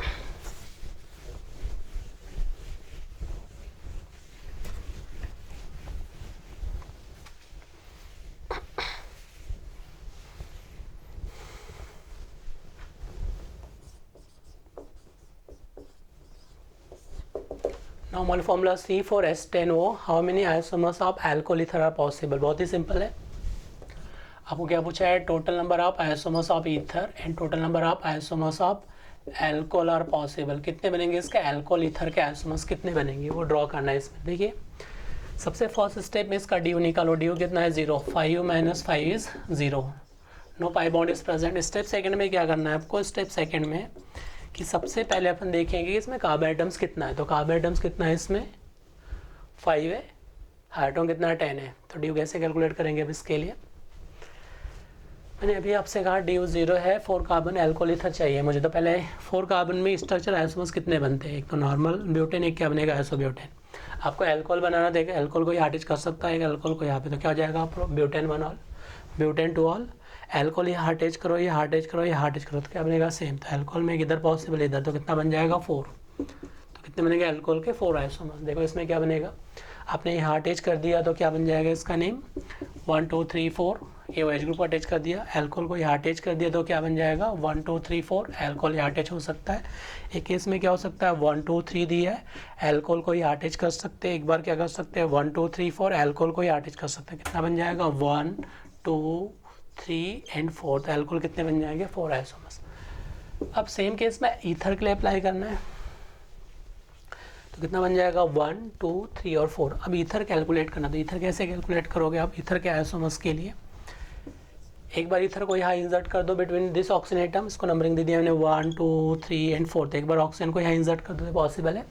Now one formula C4H10O, how many isomers of alcohol ether are possible? बहुत ही सिंपल है। आपको क्या पूछा है, total number of isomers of ether and total number of isomers of alcohol are possible. कितने बनेंगे इसके alcohol ether के आइसोमर्स कितने बनेंगे वो ड्रॉ करना है इसमें। देखिए सबसे फर्स्ट स्टेप में इसका ड्यू निकालो, ड्यू कितना है 0, 5 - 5 is 0, no pi bond is present. Step second में क्या करना है आपको, स्टेप सेकंड में कि सबसे पहले अपन देखेंगे इसमें कार्बन एटम्स कितना है, तो कार्बन एटम्स कितना है इसमें 5 है, हाइड्रोजन कितना है 10 है। तो ड्यू कैसे कैलकुलेट करेंगे अब इसके लिए, मैंने अभी आपसे कहा ड्यू 0 है, 4 कार्बन अल्कोहल ईथर चाहिए मुझे। तो पहले 4 कार्बन में स्ट्रक्चर आइसोमर्स कितने बनते हैं, एक तो नॉर्मल ब्यूटेन, एक क्या बनेगा आइसोब्यूटेन। आपको अल्कोहल बनाना देगा, अल्कोहल को यहाँ अटैच कर सकता है अल्कोहल को यहाँ पे, तो क्या हो जाएगा butane 1 all, butane 2 all, alcohol यहाँ अटैच करो, यहाँ अटैच करो, यहाँ अटैच करो, तो क्या बनेगा सेम। तो अल्कोहल में इधर पॉसिबल इधर, तो कितना बन जाएगा 4। तो कितने बनेंगे अल्कोहल के 4 आइसोमर्स। देखो इसमें क्या बनेगा, आपने यहाँ अटैच कर दिया तो क्या बन जाएगा इसका नेम 1 2 3 4, ये OH ग्रुप को अटैच कर दिया, अल्कोहल को यहाँ अटैच कर दिया तो क्या बन जाएगा 1 2 3 4, अल्कोहल यहाँ अटैच हो सकता है। एक केस में क्या हो सकता है 1 2 3 दिया है, अल्कोहल को यहाँ अटैच कर सकते हैं, एक बार क्या कर सकते हैं 1 2 3 4, अल्कोहल को यहाँ अटैच कर सकते हैं, कितना बन जाएगा 1 2 3 एंड 4, तो अल्कोहल कितने बन जाएंगे 4 आइसोमर्स। अब सेम केस में ईथर के लिए अप्लाई करना है, तो कितना बन जाएगा 1 2 3 और 4। अब ईथर कैलकुलेट करना, तो ईथर कैसे कैलकुलेट करोगे आप ईथर के आइसोमर्स के लिए, एक बार ईथर को यहाँ इंसर्ट कर दो बिटवीन दिस ऑक्सीजन एटम, इसको नंबरिंग दे दिया मैंने 1 2 3 एंड 4, तो एक बार ऑक्सीजन को यहाँ इंसर्ट कर दो तो पॉसिबल है,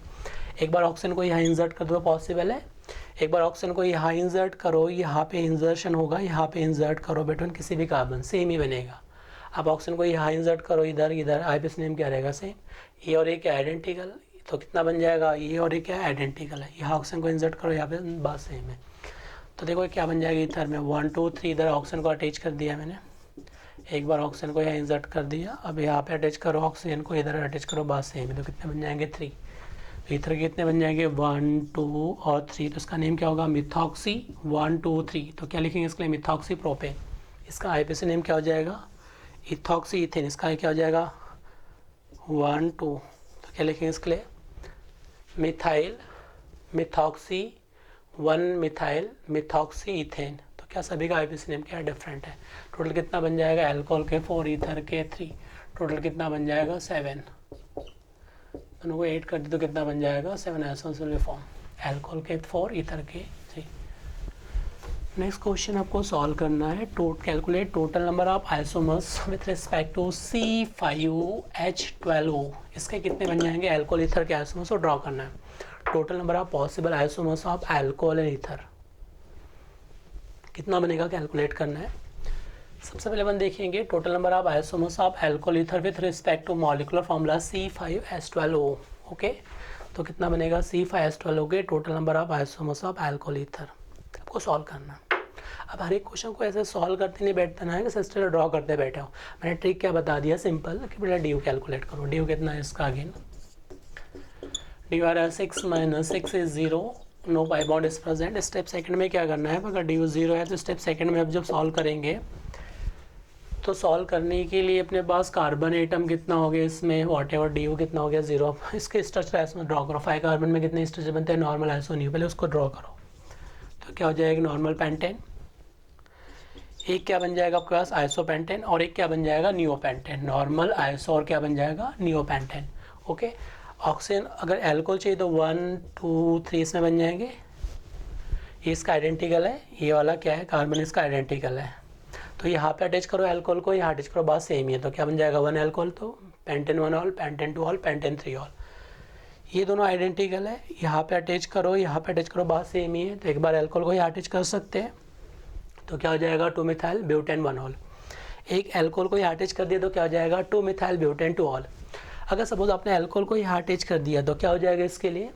एक बार ऑक्सीजन को यहाँ इंसर्ट कर दो पॉसिबल है, एक बार ऑक्सीजन को यहाँ इंसर्ट करो, यहाँ पे इंसर्शन होगा, यहाँ पे इंसर्ट करो बिटवीन किसी भी कार्बन, सेम ही बनेगा। अब ऑक्सीजन को यहाँ इंसर्ट करो इधर इधर, आईपीएस नेम क्या रहेगा सेम, ये और ये क्या आइडेंटिकल, तो कितना बन जाएगा ये और ये क्या आइडेंटिकल है, यहाँ ऑक्सीजन को इंसर्ट करो, यहाँ पे बात सेम है। तो देखो क्या बन जाएगा ईथर में 1 2 3, इधर ऑक्सीजन को अटैच कर दिया मैंने, एक बार ऑक्सीजन को यहाँ इंसर्ट कर दिया, अब यहाँ पे अटैच करो ऑक्सीजन को, इधर अटैच करो, बात सेम है। तो कितने बन जाएंगे 3, तो ईथर के कितने बन जाएंगे 1 2 और 3, तो इसका नेम क्या होगा मिथॉक्सी 1 2 3, तो क्या लिखेंगे इसके लिए मिथॉक्सी प्रोपेन, इसका आईपीसी नेम क्या हो जाएगा इथॉक्सी इथेन, इसका क्या हो जाएगा 1 2, तो क्या लिखेंगे इसके लिए methyl methoxy 1 methyl methoxy ethane, तो क्या सभी का आईपीसी नेम क्या डिफरेंट है। टोटल कितना बन जाएगा अल्कोहल के 4 ईथर के 3, टोटल कितना बन जाएगा 7, दोनों को 8 कर दी तो कितना बन जाएगा 7 आइसोमर्स विल फॉर्म, अल्कोहल के 4 ईथर के 3। नेक्स्ट क्वेश्चन आपको सॉल्व करना है, calculate total number of isomers with respect to C5H12O, इसके कितने बन जाएंगे अल्कोहल ईथर के आइसोमर्स को ड्रॉ करना है। Total number of possible isomers of alcohol and ether कितना बनेगा कैलकुलेट करना है। सबसे पहले अपन देखेंगे total number of isomers of alcohol ether with respect to molecular formula C5H12O। Okay तो कितना बनेगा C5H12O के total number of isomers of alcohol ether आपको सॉल्व करना। अब हर एक क्वेश्चन को ऐसे सॉल्व करते नहीं बैठना है कि सिस्टर ड्रॉ करते बैठे हो, मैंने ट्रिक क्या बता दिया सिंपल कि बेटा ड्यू कैलकुलेट करो। ड्यू कितना है इसका अगेन ड्यू आ रहा है 6 - 6 is 0, no pi bond is present. Step second में क्या करना है, अगर ड्यू 0 है तो स्टेप सेकंड में अब जब सॉल्व करेंगे तो सॉल्व करने के लिए अपने पास कार्बन एटम कितना हो गया इसमें वॉट एवर ड्यू कितना हो गया 0, इसके स्ट्रक्चर इसमें ड्रॉ करो। 5 कार्बन में कितने स्ट्रक्चर बनते हैं नॉर्मल आइसोनियो, पहले उसको ड्रॉ करो तो क्या हो जाएगा नॉर्मल पेंटेन, एक क्या बन जाएगा आपके पास आइसोपेंटेन और एक क्या बन जाएगा नियोपेंटेन, नॉर्मल आइसो और क्या बन जाएगा नियोपेंटेन। ओके ऑक्सीजन अगर एल्कोहल चाहिए तो 1 2 3 इसमें बन जाएंगे, ये इसका आइडेंटिकल है, ये वाला क्या है कार्बन इसका आइडेंटिकल है। तो यहाँ पे अटैच करो एल्कोहल को, यहाँ अटैच करो, बात सेम ही है, तो क्या बन जाएगा 1 एल्कोहल, तो pentane 1 all, pentane 2 all, pentane 3 all, ये दोनों आइडेंटिकल है। यहाँ पे अटैच करो, यहाँ पे अटैच करो, बात सेम ही है, तो एक बार एल्कोहल को यहाँ अटैच कर सकते हैं, तो क्या हो जाएगा 2 मिथाइल ब्यूटेन 1 ऑल। एक एल्कोहल को यहाँ अटैच कर दिया तो क्या हो जाएगा 2 मिथाइल ब्यूटेन 2 ऑल। अगर सपोज आपने एल्कोहल को यहाँ अटैच कर दिया तो क्या हो जाएगा इसके लिए,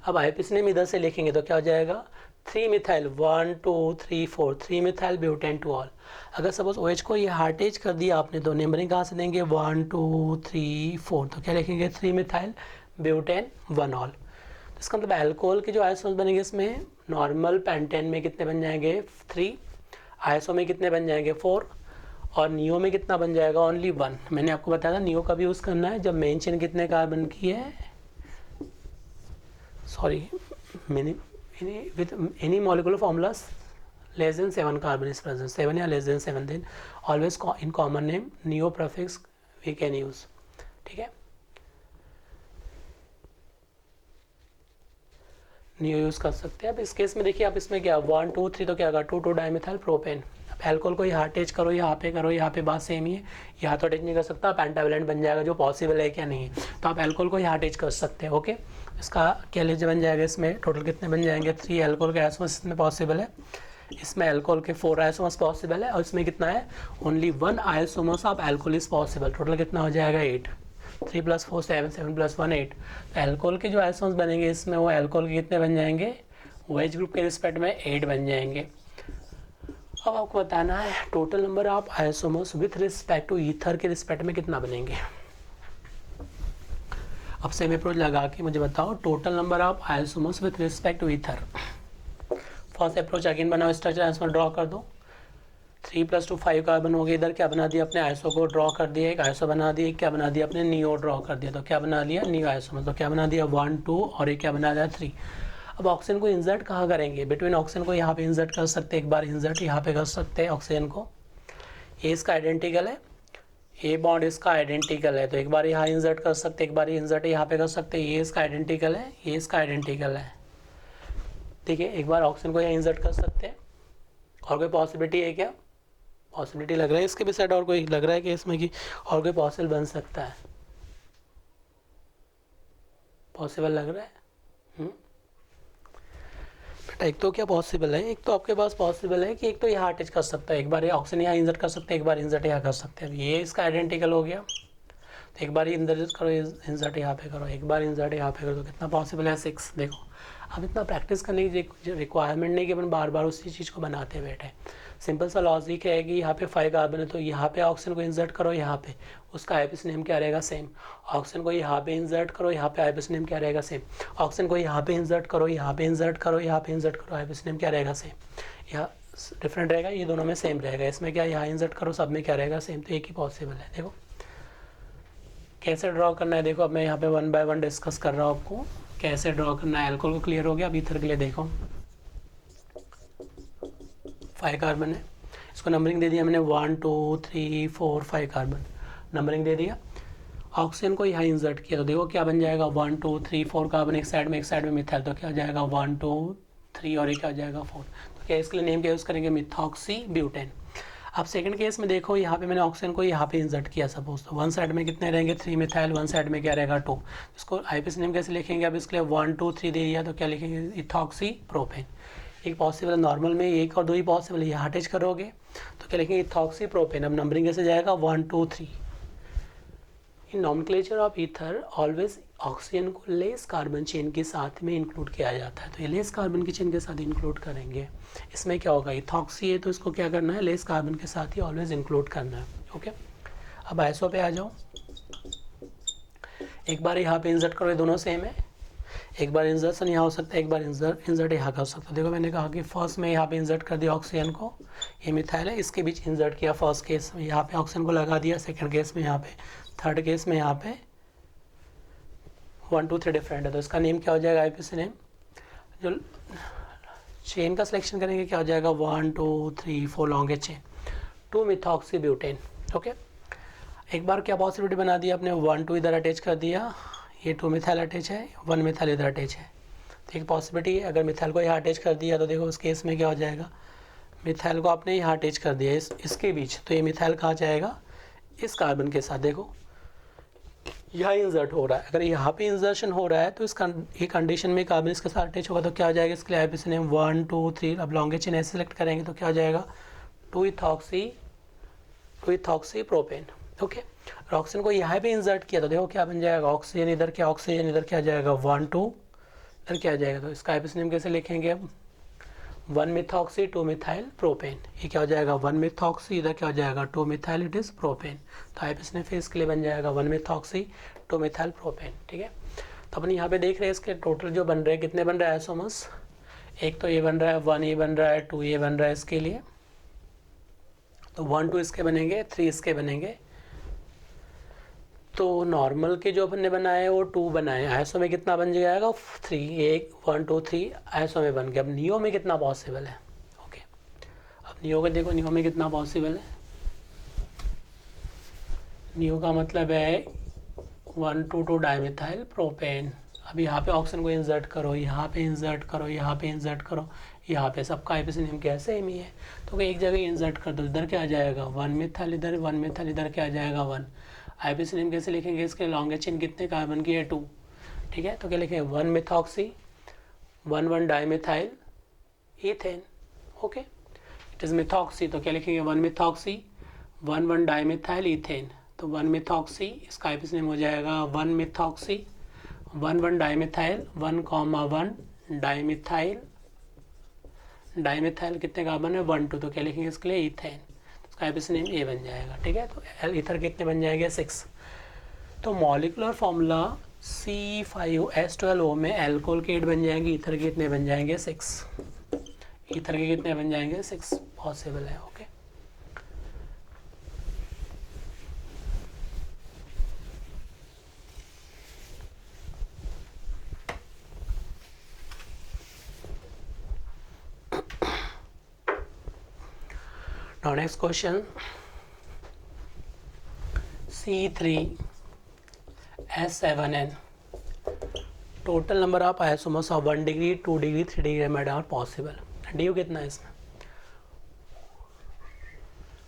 अब आईपीसी नेम इधर से लिखेंगे तो क्या हो जाएगा 3 मिथाइल 1 2 3 4 3 मिथाइल ब्यूटेन 2 ऑल। अगर सपोज OH को ये अटैच कर दिया आपने तो नंबरिंग कहाँ से देंगे 1 2 3 4, तो क्या लिखेंगे 3 मिथाइल ब्यूटेन 1 ऑल। तो इसका मतलब अल्कोहल के जो आइसोमर्स बनेंगे इसमें नॉर्मल पेंटेन में कितने बन जाएंगे 3, आइसो में कितने बन जाएंगे 4, और नियो में कितना बन जाएगा ओनली 1। मैंने आपको बताया था नियो का भी यूज़ करना है जब मेन चेन कितने कार्बन की है, sorry with any molecular formulas less than 7 carbon is present, 7 या less than 7, then always in common name neo prefix we can use, ठीक है, नियो यूज़ कर सकते हैं। अब इस केस में देखिए आप इसमें क्या 1 2 3 तो क्या होगा 2 2 डाइमिथाइल प्रोपेन। अब एल्कोहल को यहाँ अटैच करो, यहाँ पे करो, यहाँ पे बात सेम ही है, यहाँ तो अटैच नहीं कर सकता, पेंटावेलेंट बन जाएगा जो पॉसिबल है क्या नहीं है, तो आप एल्कोहल को यहाँ अटैच कर सकते हैं। ओके, इसका क्या लेज बन जाएगा, इसमें टोटल कितने बन जाएंगे 3 एल्कोहल के आइसोमर्स इसमें पॉसिबल है, इसमें एल्कोहल के 4 आइसोमर्स पॉसिबल है, और इसमें कितना है only 1 isomers of alcohol is possible. Total कितना हो जाएगा 8, 3 + 4 7, 7 + 1 8। तो एल्कोहल के जो आइसोमर्स बनेंगे इसमें वो एल्कोहल के कितने बन जाएंगे OH ग्रुप के रिस्पेक्ट में 8 बन जाएंगे। अब आपको बताना है total number of isomers with respect to ether के रिस्पेक्ट में कितना बनेंगे। अब सेम अप्रोच लगा के मुझे बताओ total number of isomers with respect to ether. First approach again बनाओ, स्ट्रक्चर इसमें ड्रॉ कर दो, 3 + 2 5 कार्बन हो गए, इधर क्या बना दिया अपने आइसो को ड्रॉ कर दिया, एक आइसो बना दिया, क्या बना दिया अपने नियो ड्रॉ कर दिया, तो क्या बना लिया नियो आइसोमर, तो क्या बना दिया 1 2 और एक क्या बना दिया 3। अब ऑक्सीजन को इंसर्ट कहाँ करेंगे, बिटवीन ऑक्सीजन को यहाँ पे इंसर्ट कर सकते हैं, एक बार इंसर्ट यहाँ पे कर सकते हैं ऑक्सीजन को, ये इसका आइडेंटिकल है, ए बॉन्ड इसका आइडेंटिकल है, तो एक बार यहाँ इंसर्ट कर सकते हैं, एक बार इंसर्ट यहाँ पे कर सकते हैं, ये इसका आइडेंटिकल है, ये इसका आइडेंटिकल है, ठीक है, एक बार ऑक्सीजन को यहाँ इंसर्ट कर सकते हैं। और कोई पॉसिबिलिटी है क्या, पॉसिबिलिटी लग रहा है इसके भी साइड, और कोई लग रहा है कि इसमें कि और कोई पॉसिबल बन सकता है, पॉसिबल लग रहा है बेटा, एक तो क्या पॉसिबल है, एक तो आपके पास पॉसिबल है कि एक तो यहाँ अटैच कर सकता है, एक बार ये ऑक्सीजन यहाँ इंसर्ट कर सकते हैं, एक बार इंसर्ट यहाँ कर सकते हैं, ये इसका आइडेंटिकल हो गया, तो एक बार इंसर्ट करो, इंसर्ट यहाँ पे करो, एक बार इंसर्ट यहाँ पे करो, तो कितना पॉसिबल है 6। देखो अब इतना प्रैक्टिस करने की रिक्वायरमेंट नहीं कि अपन बार बार उसी चीज़ को बनाते बैठे, सिंपल सा लॉजिक है कि यहाँ पे 5 कार्बन है तो यहाँ पे ऑक्सीजन को इंसर्ट करो, यहाँ पे उसका आईपीसी नेम क्या रहेगा सेम, ऑक्सीजन को यहाँ पे इंसर्ट करो, यहाँ पे आईपीसी नेम क्या रहेगा सेम, ऑक्सीजन को यहाँ पे इंसर्ट करो, यहाँ पे इंसर्ट करो, यहाँ पे इंसर्ट करो, आईपीसी नेम क्या रहेगा सेम, यहाँ डिफरेंट रहेगा, ये दोनों में सेम रहेगा, इसमें क्या यहाँ इंसर्ट करो, सब में क्या रहेगा सेम, तो एक ही पॉसिबल है। देखो कैसे ड्रॉ करना है, देखो अब मैं यहाँ पे 1 बाय 1 डिस्कस कर रहा हूँ आपको कैसे ड्रॉ करना है। एल्कोहल को क्लियर हो गया, अब ईथर के लिए देखो 5 कार्बन है, इसको नंबरिंग दे दिया मैंने 1 2 3 4 5 कार्बन नंबरिंग दे दिया। ऑक्सीजन को यहाँ इंसर्ट किया तो देखो क्या बन जाएगा 1 2 3 4 कार्बन एक साइड में मिथाइल, तो क्या हो जाएगा 1 2 3 और ये क्या हो जाएगा 4, तो क्या इसके लिए नेम क्या यूज़ करेंगे मिथॉक्सी ब्यूटेन। अब सेकंड केस में देखो यहाँ पे मैंने ऑक्सीजन को यहाँ पे इंसर्ट किया सपोज, तो वन साइड में कितने रहेंगे 3 मिथाइल, वन साइड में क्या रहेगा 2, इसको आईपीसी नेम कैसे लिखेंगे, अब इसके लिए 1 2 3 दे दिया तो क्या लिखेंगे इथॉक्सी प्रोपेन। एक पॉसिबल है, नॉर्मल में एक और 2 ही पॉसिबल है, यहाँ अटैच करोगे तो क्या लिखेंगे इथॉक्सी प्रोपेन। अब नंबरिंग कैसे जाएगा 1 2 3। In nomenclature of ether always oxygen को लेस कार्बन चेन के साथ में इंक्लूड किया जाता है, तो ये लेस कार्बन की चेन के साथ इंक्लूड करेंगे। इसमें क्या होगा इथॉक्सी है तो इसको क्या करना है लेस कार्बन के साथ ही ऑलवेज इंक्लूड करना है। ओके, अब आइसो पे आ जाओ, एक बार यहाँ पे इंसर्ट करो, दोनों सेम है, एक बार इंसर्शन यहाँ हो सकता है, एक बार इंसर्ट यहाँ कर सकता है। देखो मैंने कहा कि फर्स्ट में यहाँ पे इंसर्ट कर दिया ऑक्सीजन को, ये मिथाइल है, इसके बीच इंसर्ट किया फर्स्ट केस में, यहाँ पे ऑक्सीजन को लगा दिया, सेकंड केस में यहाँ पे, थर्ड केस में यहाँ पे 1 2 3 डिफरेंट है, तो इसका नेम क्या हो जाएगा आईपीसी नेम। जो चेन का सिलेक्शन करेंगे क्या हो जाएगा 1 2 3 4 longest chain 2 methoxy butane. Okay, एक बार क्या पॉसिबिलिटी बना दिया आपने 1 2 इधर अटैच कर दिया, ये 2 मिथाइल अटैच है, 1 मिथाइल इधर अटैच है। तो एक पॉसिबिलिटी है, अगर मिथाइल को यहाँ अटैच कर दिया तो देखो उस केस में क्या हो जाएगा, मिथाइल को आपने यहाँ अटैच कर दिया इसके बीच, तो ये मिथाइल कहाँ जाएगा, इस कार्बन के साथ। देखो यहाँ इंसर्ट हो रहा है, अगर यहाँ पे इंसर्शन हो रहा है तो ये कंडीशन में कार्बन इसके साथ अटैच होगा तो क्या हो जाएगा, इसके लिए आईपीसी नेम 1 2 3, अब लॉन्गेस्ट चेन ऐसे सेलेक्ट करेंगे तो क्या हो जाएगा, 2 इथॉक्सी प्रोपेन। ओके, ऑक्सीजन को यहाँ पे इंसर्ट किया तो देखो क्या बन जाएगा, ऑक्सीजन इधर क्या, ऑक्सीजन इधर क्या जाएगा 1 2, इधर क्या जाएगा, तो इसका आईपीसी नेम कैसे लिखेंगे अब, 1 मिथॉक्सी 2 मिथाइल प्रोपेन। ये क्या हो जाएगा 1 मिथॉक्सी, इधर क्या हो जाएगा 2 मिथाइल, इट इज प्रोपेन। तो आईपीसी नेम फिर इसके लिए बन जाएगा 1 मिथॉक्सी 2 मिथाइल प्रोपेन। ठीक है, तो अपन यहाँ पे देख रहे हैं इसके टोटल जो बन रहे हैं, कितने बन रहे हैं आइसोमर्स, एक तो ये बन रहा है 1, ये बन रहा है 2, ये बन रहा है इसके लिए, तो 1 2 इसके बनेंगे, 3 इसके बनेंगे। तो नॉर्मल के जो अपन ने बनाए वो 2 बनाए, आइसो में कितना बन जाएगा 3, 1 2 3 आइसो में बन गया। अब नियो में कितना पॉसिबल है, ओके, अब नियो का देखो, नियो में कितना पॉसिबल है, नियो का मतलब है 1 2 2 डाइमिथाइल प्रोपेन। अब यहाँ पे ऑक्सीजन को इंसर्ट करो, यहाँ पे इंसर्ट करो, यहाँ पे इंसर्ट करो, यहाँ पे सबका आईपीसी नेम क्या है, सेम ही है। तो एक जगह इंसर्ट कर दो, इधर क्या आ जाएगा 1 मिथाइल, इधर 1 मिथाइल, इधर क्या आ जाएगा 1। आईपीसी नेम कैसे लिखेंगे, इसके लॉन्गेस्ट चेन कितने कार्बन की है 2। ठीक है, तो क्या लिखेंगे 1 methoxy 1 1 dimethyl ethane. Okay, it is methoxy, तो क्या लिखेंगे 1 मिथॉक्सी 1 1 डाइमिथाइल ईथेन। तो 1 मिथॉक्सी, इसका आईपीसी नेम हो जाएगा 1 मिथॉक्सी 1 1 डाइमिथाइल 1 1 डाइमिथाइल, डाइमिथाइल कितने कार्बन है 1 2, तो क्या लिखेंगे इसके लिए ईथेन, इसका आईपीसी नेम ए बन जाएगा। ठीक है, तो ईथर कितने बन जाएंगे 6। तो मॉलिकुलर फॉर्मूला C5H12O में एल्कोहल के 8 बन जाएंगे, ईथर के कितने बन जाएंगे 6, ईथर के कितने बन जाएंगे 6 पॉसिबल है। Okay, now next question, C3H7N, total number of isomers of 1 degree 2 degree 3 degree made are possible। D कितना है इसमें,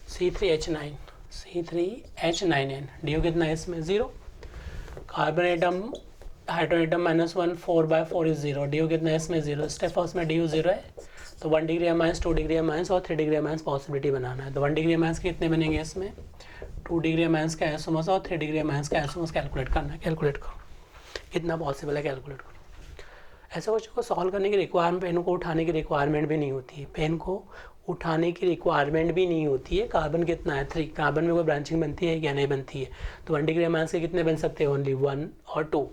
C3H9N, डी कितना है इसमें 0। Carbon atom hydrogen atom -1 4/4 is 0, D कितना है इसमें 0। स्टेप फर्स्ट में डी 0 है, तो 1 डिग्री माइनस 2 डिग्री माइनस और 3 डिग्री माइनस पॉसिबिलिटी बनाना है। तो 1 डिग्री माइनस के कितने बनेंगे इसमें, 2 डिग्री माइनस का आइसोमर्स और 3 डिग्री माइनस का आइसोमर्स कैलकुलेट करना है। कैलकुलेट करो कितना पॉसिबल है, कैलकुलेट करो। ऐसे क्वेश्चन को सॉल्व करने की रिक्वायरमेंट, पेन को उठाने की रिक्वायरमेंट भी नहीं होती है, पेन को उठाने की रिक्वायरमेंट भी नहीं होती है। कार्बन कितना है 3, कार्बन में कोई ब्रांचिंग बनती है या नहीं बनती है। तो 1 डिग्री माइनस के कितने बन सकते हैं, ओनली 1 और 2।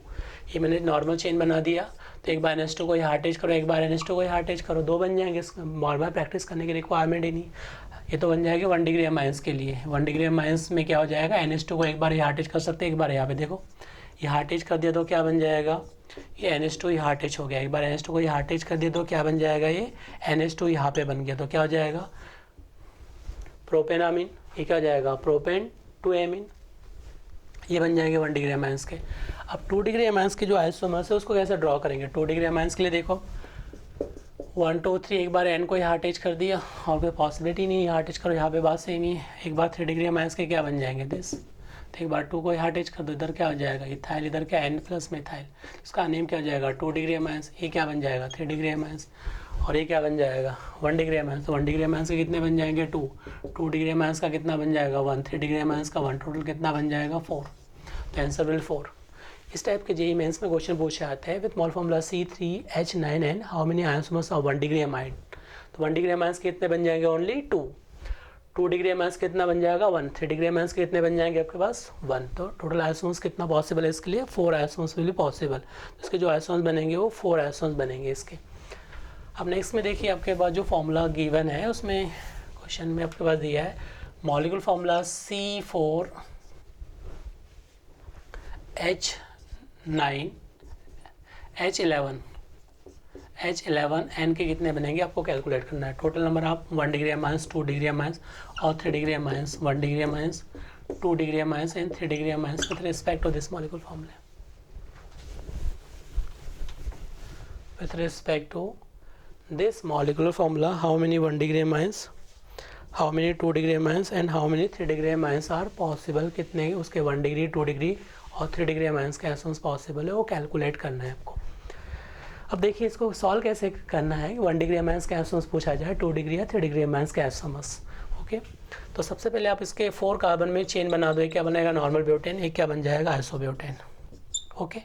ये मैंने नॉर्मल चेन बना दिया, तो एक बार NH2 को यहाँ अटैच करो, एक बार NH2 को यहाँ अटैच करो, 2 बन जाएंगे। बार प्रैक्टिस करने की रिक्वायरमेंट ही नहीं, ये तो बन जाएगा 1 डिग्री माइनस के लिए। 1 डिग्री माइनस में क्या हो जाएगा, NH2 को एक बार यहाँ अटैच कर सकते हैं, एक बार यहाँ पे देखो यहाँ अटैच कर दिया तो क्या बन जाएगा, ये NH2 यहाँ अटैच हो गया। एक बार NH2 को यहाँ अटैच कर दिया तो क्या बन जाएगा, ये NH2 यहाँ पे बन गया, तो क्या हो जाएगा प्रोपेनामीन। ये क्या हो जाएगा प्रोपेन 2 एमीन, ये बन जाएंगे 1 डिग्री माइनस के। अब 2 डिग्री माइनस के जो आइसोमर्स है उसको कैसे ड्रॉ करेंगे। 2 डिग्री माइनस के लिए देखो 1 2 3, एक बार N को यहाँ अटैच कर दिया और कोई पॉसिबिलिटी नहीं, यहाँ अटैच करो, यहाँ पे बात सेम ही है। एक बार 3 डिग्री माइनस के क्या बन जाएंगे दिस, तो एक बार 2 को यहाँ अटैच कर दो, इधर क्या हो जाएगा इथाइल, इधर क्या N प्लस मिथाइल, इसका नेम क्या हो जाएगा 2 डिग्री माइनस। ये क्या बन जाएगा 3 डिग्री माइनस, और ये क्या बन जाएगा 1 डिग्री माइनस। तो 1 डिग्री माइनस के कितने बन जाएंगे 2, 2 डिग्री माइनस का कितना बन जाएगा 1, 3 डिग्री माइनस का 1, टोटल कितना बन जाएगा 4। तो आंसर विल 4। इस टाइप के जेईई मेंस में क्वेश्चन पूछे आते हैं with mall formula C3H9N, how many isomers of 1 degree amine. तो 1 डिग्री माइनस के कितने बन जाएंगे ओनली 2, 2 डिग्री माइनस कितना बन जाएगा 1, 3 डिग्री माइनस के कितने बन जाएंगे आपके पास 1। तो टोटल आइसोमर्स कितना पॉसिबल है इसके लिए 4 आइसोमर्स विल बी पॉसिबल। इसके जो आइसोमर्स बनेंगे वो 4 आइसोमर्स बनेंगे इसके। अब नेक्स्ट में देखिए आपके पास जो फॉर्मूला गिवन है उसमें क्वेश्चन में आपके पास दिया है मॉलिक्यूल फॉर्मूला C4H9H11N के कितने बनेंगे आपको कैलकुलेट करना है। टोटल नंबर आप 1 डिग्री माइनस 2 डिग्री माइनस और 3 degree minus 1 degree minus 2 degree minus and 3 degree minus with respect to this molecule formula. with respect to this molecular formula, how many 1 degree amines, how many 2 degree amines and how many 3 degree amines are possible, कितने उसके 1 degree 2 degree और 3 degree amines के atoms possible है वो calculate करना है आपको। अब देखिए इसको सॉल्व कैसे करना है। 1 डिग्री अमाइंस के एटम्स पूछा जाए, 2 डिग्री या 3 डिग्री अमाइंस के एटम्स। ओके, तो सबसे पहले आप इसके 4 कार्बन में चेन बना दो। एक क्या बनेगा नॉर्मल ब्यूटेन, एक क्या बन जाएगा आइसोब्यूटेन। ओके,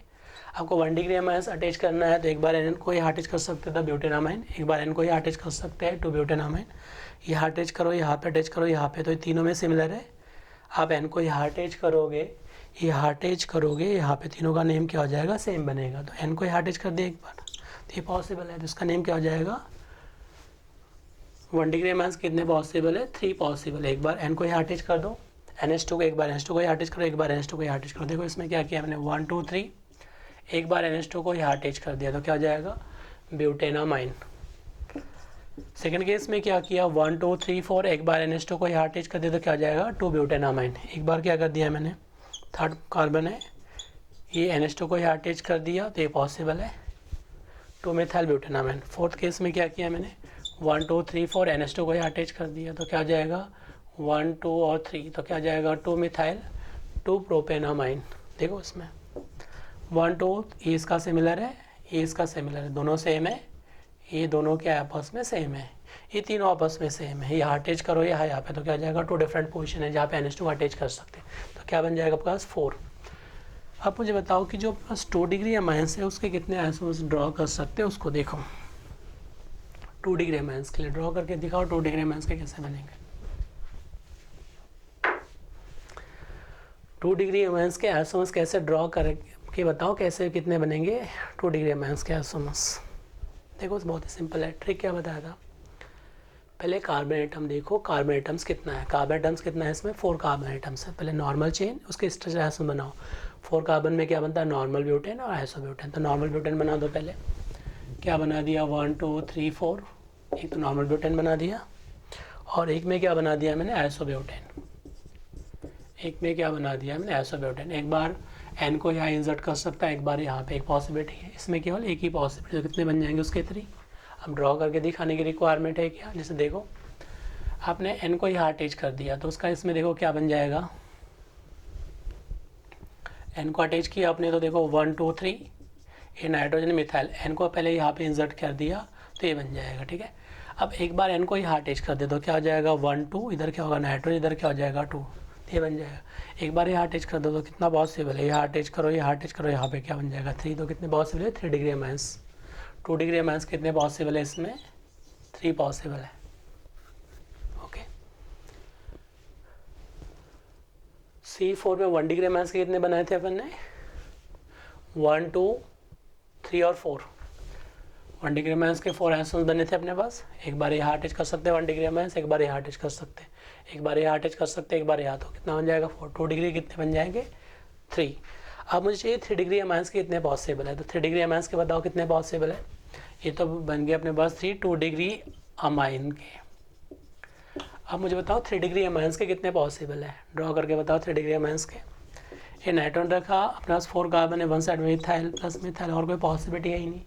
आपको 1 डिग्री अमाइंस अटैच करना है तो एक बार एन को ही अटैच कर सकते थे ब्यूटेनामाइन, एक बार एन को ही अटैच कर सकते हैं 2 ब्यूटेनामाइन। यहाँ अटैच करो, यहाँ पे अटैच करो, यहाँ पे, तो ये तीनों में सिमिलर है। आप एन को यहाँ अटैच करोगे, यहाँ अटैच करोगे, यहाँ पे तीनों का नेम क्या हो जाएगा, सेम बनेगा। तो एन को यहाँ अटैच कर दिया एक बार, तो ये पॉसिबल है, तो इसका नेम क्या हो जाएगा 1 डिग्री अमाइंस कितने पॉसिबल है, 3 पॉसिबल है। एक बार एन को यहाँ अटैच कर दो, NH2 को एक बार NH2 को यहाँ अटैच करो, एक बार NH2 को यहाँ अटैच करो। देखो इसमें क्या किया मैंने 1 2 3, एक बार NH2 को यहाँ अटैच कर दिया तो क्या हो जाएगा ब्यूटेनामाइन। सेकेंड केस में क्या किया 1 2 3 4, एक बार NH2 को यहाँ अटैच कर दिया तो क्या हो जाएगा 2 ब्यूटेनामाइन। एक बार क्या कर दिया मैंने, थर्ड कार्बन है ये NH2 को यहाँ अटैच कर दिया तो ये पॉसिबल है 2 मिथाइल ब्यूटेनामाइन। फोर्थ केस में क्या किया मैंने 1 2 3 4, NH2 को यहाँ अटैच कर दिया तो क्या हो जाएगा 1 2 और 3, तो क्या जाएगा 2 मिथाइल 2 प्रोपेनामाइन। देखो इसमें 1 2 ये इसका सिमिलर है, ये इसका सिमिलर है, दोनों सेम है, ये दोनों के आपस में सेम है, ये तीनों आपस में सेम है। यहाँ अटैच करो यहाँ पे तो क्या जाएगा 2 डिफरेंट पोजीशन है जहाँ पे NH2 अटैच कर सकते हैं, तो क्या बन जाएगा आपके पास 4। अब मुझे बताओ कि जो पास 2 डिग्री अमाइंस है उसके कितने आइसोमर्स ड्रॉ कर सकते हैं, उसको देखो। 2 डिग्री अमाइंस के लिए ड्रॉ करके दिखाओ 2 डिग्री अमाइंस के कैसे बनेंगे। 2 डिग्री अमाइंस के आइसोमर्स कैसे ड्रॉ करके बताओ, कैसे कितने बनेंगे 2 डिग्री अमाइंस के आइसोमर्स। देखो बहुत ही सिंपल है, ट्रिक क्या बताया था। पहले कार्बन एटम देखो, कार्बन एटम्स कितना है, कार्बन एटम्स कितना है इसमें 4 कार्बन एटम्स है। पहले नॉर्मल चेन उसके स्ट्रक्चर आइसोमर बनाओ। 4 कार्बन में क्या बनता है नॉर्मल ब्यूटेन और आइसोब्यूटेन, तो नॉर्मल ब्यूटेन बना दो। पहले क्या बना दिया 1 2 3 4, एक तो नॉर्मल ब्यूटेन बना दिया और एक में क्या बना दिया मैंने आइसोब्यूटेन, एक में क्या बना दिया मैंने आइसोब्यूटेन। एक बार एन को यहाँ इंसर्ट कर सकता है, एक बार यहाँ पे एक पॉसिबिलिटी है, इसमें केवल एक ही पॉसिबिलिटी, तो कितने बन जाएंगे उसके 3। अब ड्रॉ करके दिखाने की रिक्वायरमेंट है क्या, जैसे देखो आपने एन को यहाँ अटैच कर दिया तो उसका इसमें देखो क्या बन जाएगा, एन को अटैच किया आपने तो देखो 1 2 3, ये नाइट्रोजन मिथाइल, एन को पहले यहाँ पे इंसर्ट कर दिया तो ये बन जाएगा, ठीक है। अब एक बार एन को यहाँ अटैच कर दे तो क्या हो जाएगा 1 2, इधर क्या होगा नाइट्रोजन, इधर क्या हो जाएगा 2, ये बन जाएगा। एक बार यहाँ अटैच कर दो तो कितना पॉसिबल है, यहाँ अटैच करो, यहाँ अटैच करो, यहाँ पे क्या बन जाएगा 3, तो कितने पॉसिबल है 3 डिग्री अमाइंस। 2 डिग्री अमाइंस कितने पॉसिबल है इसमें 3 पॉसिबल है। ओके, C4 में 1 डिग्री अमाइंस के कितने बनाए थे अपन ने 1 2 3 और 4। 1 डिग्री अमाइंस के 4 आइसोमर्स बने थे अपने पास। एक बार यहाँ अटैच कर सकते हैं 1 डिग्री अमाइंस, एक बार यहाँ अटैच कर सकते हैं, एक बार यहाँ अटैच कर सकते हैं, एक बार यहाँ, तो कितना बन जाएगा 4। 2 डिग्री कितने बन जाएंगे 3। अब मुझे चाहिए 3 डिग्री अमाइंस के कितने पॉसिबल है, तो 3 डिग्री अमाइंस के बताओ कितने पॉसिबल है। ये तो बन गए अपने पास 3 2 डिग्री अमाइन के। अब मुझे बताओ 3 डिग्री अमाइंस के कितने पॉसिबल है, ड्रॉ करके बताओ 3 डिग्री अमाइंस के। ये नाइट्रोजन रखा अपने पास 4 कार्बन है, वन साइड में मिथाइल प्लस मिथाइल, और कोई पॉसिबिलिटी है ही नहीं।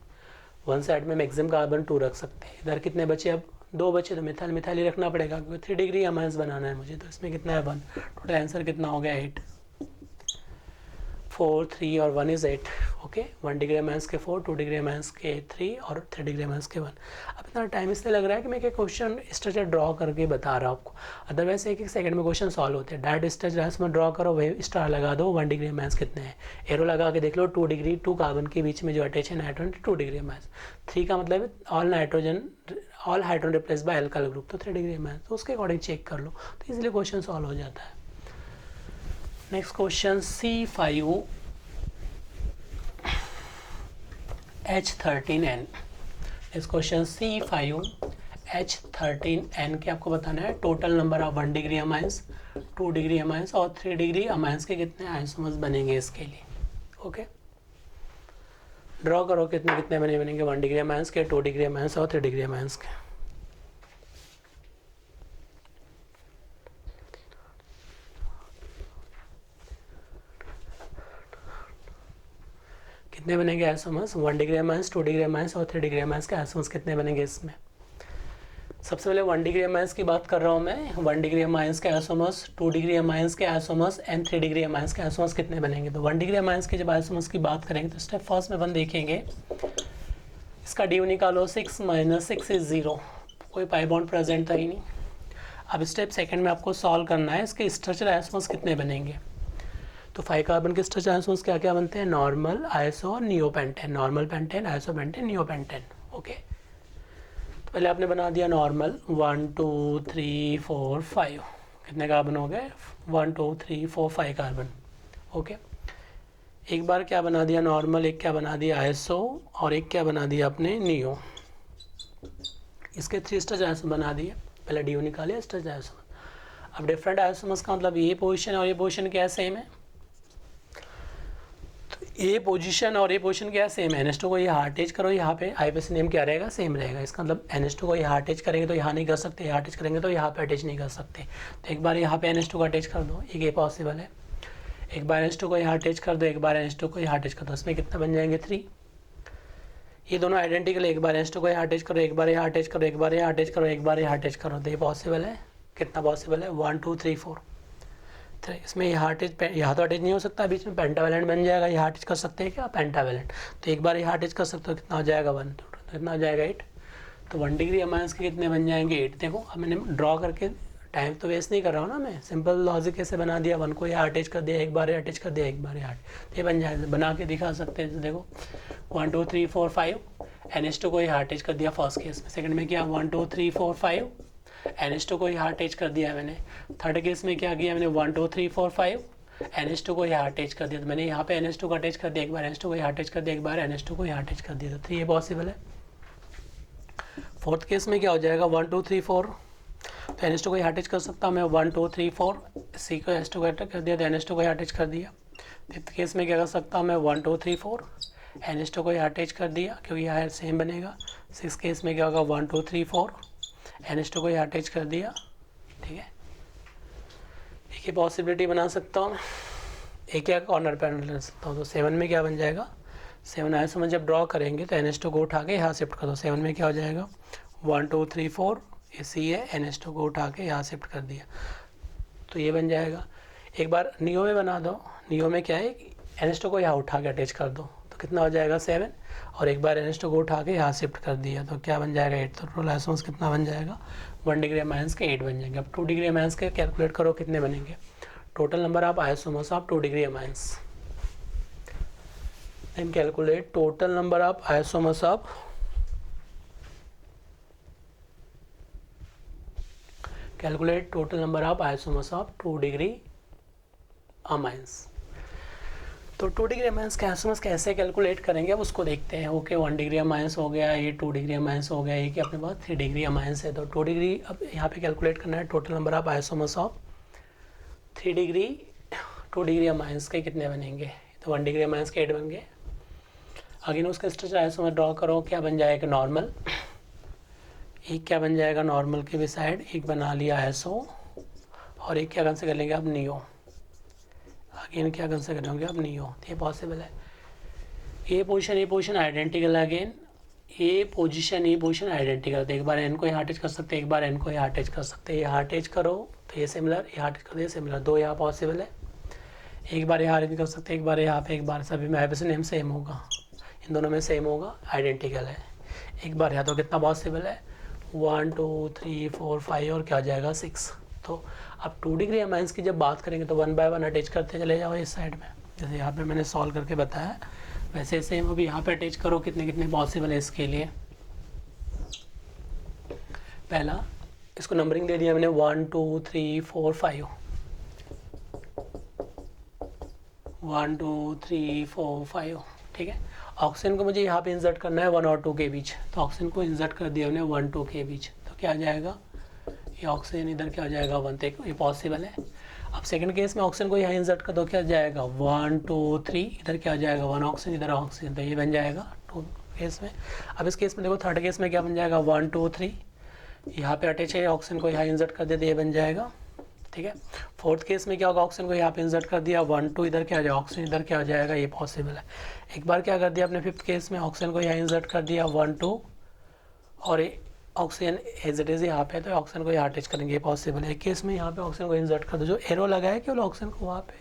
वन साइड में मैक्सिमम कार्बन 2 रख सकते हैं। इधर कितने बचे, अब 2 बचे, तो मिथाइल मिथाइल ही रखना पड़ेगा क्योंकि 3 डिग्री अमाइंस बनाना है मुझे। तो इसमें कितना है 1, टोटल आंसर कितना हो गया 8। 4 3 और 1 इज़ 8। ओके, 1 डिग्री अमाइंस के 4, 2 डिग्री अमाइंस के 3 और 3 डिग्री अमाइंस के 1। अब इतना टाइम इसलिए लग रहा है कि मैं एक क्वेश्चन स्ट्रक्चर ड्रॉ करके बता रहा हूँ आपको, अदरवाइज एक सेकंड में क्वेश्चन सॉल्व होते हैं। डायरेक्ट स्ट्रक्चर में ड्रॉ करो, वही स्टार लगा दो, 1 डिग्री अमाइंस कितने हैं, एरो लगा के देख लो। 2 डिग्री 2 कार्बन के बीच में जो अटैच है नाइट्रोजन 2 डिग्री अमाइंस, 3 का मतलब all nitrogen all hydrogen replace by alkyl group, तो 3 डिग्री अमाइंस, तो उसके अकॉर्डिंग चेक कर लो, तो इसलिए क्वेश्चन सॉल्व हो जाता है। Next question C5 H13N। इस क्वेश्चन C5 H13N के आपको बताना है total number of 1 degree amines, 2 degree amines और 3 डिग्री अमाइंस के कितने आइसोमर्स बनेंगे इसके लिए। ओके, ड्रॉ करो कितने कितने बनेंगे 1 डिग्री अमाइंस के, 2 डिग्री अमाइंस और 3 डिग्री अमाइंस के। कितने बनेंगे isomers, 1 degree minus, 2 degree minus और 3 डिग्री माइनस के आइसोमर्स कितने बनेंगे इसमें। सबसे पहले 1 डिग्री माइनस की बात कर रहा हूँ मैं। 1 डिग्री माइनस के आइसोमर्स, 2 डिग्री माइनस के आइसोमर्स एंड 3 डिग्री माइनस के आइसोमर्स कितने बनेंगे। तो 1 डिग्री माइनस के जब आइसोमर्स की बात करेंगे तो स्टेप फर्स्ट में 1 देखेंगे, इसका ड्यू निकालो, 6 माइनस 6 इज 0, कोई पाई बॉन्ड प्रेजेंट था ही नहीं। अब स्टेप सेकंड में आपको सॉल्व करना है इसके स्ट्रक्चर आइसोमर्स कितने बनेंगे। तो 5 कार्बन के स्ट्रक्चर आइसोमर्स क्या क्या बनते हैं, normal, iso, neopentane, normal pentane, iso pentane, neopentane. Okay, तो पहले आपने बना दिया नॉर्मल 1 2 3 4 5, कितने कार्बन हो गए, 1 2 3 4 5 कार्बन। ओके, एक बार क्या बना दिया नॉर्मल, एक क्या बना दिया आइसो और एक क्या बना दिया अपने नियो। इसके 3 स्ट्रक्चर आइसोमर बना दिए, पहले डी निकालिए स्ट्रक्चर आइसोमर। अब डिफरेंट आइसोमर्स का मतलब ये पोजीशन और ये पोजीशन क्या सेम है, तो ये पोजीशन और ये पोजीशन क्या सेम है। NH2 को यहाँ अटैच करो, यहाँ पे IUPAC नेम क्या रहेगा, सेम रहेगा। इसका मतलब NH2 को यहाँ अटैच करेंगे तो यहाँ नहीं कर सकते, यहाँ अटैच करेंगे तो यहाँ पे अटैच नहीं कर सकते। तो एक बार यहाँ पे NH2 को अटैच कर दो, एक ये पॉसिबल है। एक बार NH2 को यहाँ अटैच कर दो, एक बार NH2 को यहाँ अटैच कर दो, इसमें कितना बन जाएंगे 3। ये दोनों आइडेंटिकल, एक बार NH2 को यहाँ अटैच करो, एक बार यहाँ अटैच करो, एक बार यहाँ अटैच करो, एक बार यहाँ अटैच करो, तो ये पॉसिबल है। कितना पॉसिबल है, 1 2 3 4। तो इसमें यहाँ अटैच, यहाँ तो अटैच नहीं हो सकता, बीच में पेंटावेलेंट बन जाएगा, यहाँ अटैच कर सकते हैं क्या, पेंटावेलेंट। तो एक बार यहाँ अटैच कर सकते हो, कितना हो जाएगा 1, तो कितना हो जाएगा 8। तो 1 डिग्री अमाइंस के कितने बन जाएंगे 8। देखो अब मैंने ड्रॉ करके टाइम तो वेस्ट नहीं कर रहा हूँ ना मैं, सिंपल लॉजिक कैसे बना दिया, 1 को यहाँ अटैच कर दिया, एक बार अटैच कर दिया, एक बार यहाँ, ये बन जाएगा। बना के दिखा सकते हैं, देखो 1 2 3 4 5, NH2 को यहाँ अटैच कर दिया फर्स्ट केस में। सेकंड में क्या 1 2 3 4 5, NH2 को यहाँ अटैच कर दिया मैंने। थर्ड केस में क्या किया मैंने, 1 2 3 4 5, NH2 को यहाँ अटैच कर दिया। तो मैंने यहाँ पे NH2 को अटैच कर दिया, एक बार NH2 को यहाँ अटैच कर दिया, एक बार NH2 को यहाँ अटैच कर दिया। तो ये पॉसिबल है। फोर्थ केस में क्या हो जाएगा, 1 2 3 4, तो NH2 को यहाँ अटैच कर सकता हूँ मैं, 1 2 3 4, C को NH2 को अटैच कर दिया, तो NH2 को यहाँ अटैच कर दिया। फिफ्थ केस में क्या कर सकता हूँ मैं, 1 2 3 4, NH2 को यहाँ अटैच कर दिया क्योंकि यहाँ सेम बनेगा। सिक्स केस में क्या होगा, 1 2 3 4, NH2 को यहाँ अटैच कर दिया। ठीक है, एक ही पॉसिबिलिटी बना सकता हूँ, एक या कॉर्नर पे ले सकता हूँ। तो 7 में क्या बन जाएगा, 7 आइसोमर जब ड्रॉ करेंगे तो NH2 को उठा के यहाँ शिफ्ट कर दो। 7 में क्या हो जाएगा, 1 2 3 4, इसी है, NH2 को उठा के यहाँ शिफ्ट कर दिया, तो ये बन जाएगा। एक बार नियो में बना दो, नियो में क्या है, NH2 को यहाँ उठा के अटैच कर दो, तो कितना हो जाएगा 7, और एक बार NH2 को उठा के यहाँ शिफ्ट कर दिया, तो क्या बन जाएगा 8। तो टोटल आइसोमर्स कितना बन जाएगा, 1 डिग्री माइनस के 8 बन जाएंगे। अब 2 डिग्री माइनस के कैलकुलेट करो कितने बनेंगे, total number of isomers of 2 degree minus, then calculate total number of isomers of calculate total number of isomers of 2 degree amines. तो 2 डिग्री अमाइंस के आइसोमर्स कैसे कैलकुलेट करेंगे अब उसको देखते हैं। ओके, 1 डिग्री अमाइंस हो गया, ये 2 डिग्री अमाइंस हो गया, ये कि अपने पास 3 डिग्री अमाइंस है। तो 2 डिग्री अब यहाँ पे कैलकुलेट करना है total number of isomers of 3 degree 2 degree amines के कितने बनेंगे। तो 1 डिग्री अमाइंस के 8 बन गए। अगेन उसका स्ट्रक्चर आइसोमर ड्रॉ करो, क्या बन जाएगा नॉर्मल, एक क्या बन जाएगा नॉर्मल के भी साइड, एक बना लिया आइसो, और एक क्या कंसिडर कर लेंगे अब नियो, अगेन क्या कंसिडर करेंगे अब नियो। तो ये पॉसिबल है। ये पोजीशन आइडेंटिकल, अगेन ये पोजीशन आइडेंटिकल। तो एक बार एन को यहाँ अटैच कर सकते हैं, एक बार एन को यहाँ अटैच कर सकते हैं। यहाँ अटैच करो तो ये सिमिलर, यहाँ अटैच कर दिए सिमिलर, दो यहाँ पॉसिबल है। एक बार यहाँ अरेंज कर सकते हैं, एक बार यहाँ पे, एक बार सभी में IUPAC नेम सेम होगा, इन दोनों में सेम होगा, आइडेंटिकल है। एक बार यहाँ तो कितना पॉसिबल है, 1 2 3 4 5 और क्या हो जाएगा 6। तो अब 2 डिग्री अमाइंस की जब बात करेंगे तो 1 बाय 1 अटैच करते चले जाओ इस साइड में, जैसे यहाँ पे मैंने सॉल्व करके बताया वैसे सेम अभी यहाँ पे अटैच करो, कितने कितने पॉसिबल है इसके लिए। पहला इसको नंबरिंग दे दिया मैंने 1 2 3 4 5, 1 2 3 4 5, ठीक है। ऑक्सीजन को मुझे यहाँ पे इंसर्ट करना है 1 और 2 के बीच, तो ऑक्सीजन को इंसर्ट कर दिया हमने 1 2 के बीच, तो क्या आ जाएगा, ये ऑक्सीजन इधर क्या हो जाएगा 1, तो ये पॉसिबल है। अब सेकंड केस में ऑक्सीजन को यहाँ इंसर्ट कर दो, क्या जाएगा 1 2 3, इधर क्या हो जाएगा 1 ऑक्सीजन, इधर ऑक्सीजन, तो ये बन जाएगा 2 केस में। अब इस केस में देखो थर्ड केस में क्या बन जाएगा 1 2 3, यहाँ पे अटैच है ऑक्सीजन को यहाँ इंसर्ट कर देते, ये बन जाएगा ठीक है। फोर्थ केस में क्या होगा, ऑक्सीजन को यहाँ पे इंसर्ट कर दिया, 1 2 इधर क्या आ जाएगा, ऑक्सीजन इधर क्या हो जाएगा, ये पॉसिबल है। एक बार क्या कर दिया आपने फिफ्थ केस में, ऑक्सीजन को यहाँ इंसर्ट कर दिया 1 2, और ऑक्सीजन एज इट इज़ यहाँ पे, तो ऑक्सीजन को यहाँ अटैच करेंगे, ये पॉसिबल है। एक केस में यहाँ पे ऑक्सीजन को इंसर्ट कर दो, जो एरो लगा है केवल ऑक्सीजन को वहाँ पे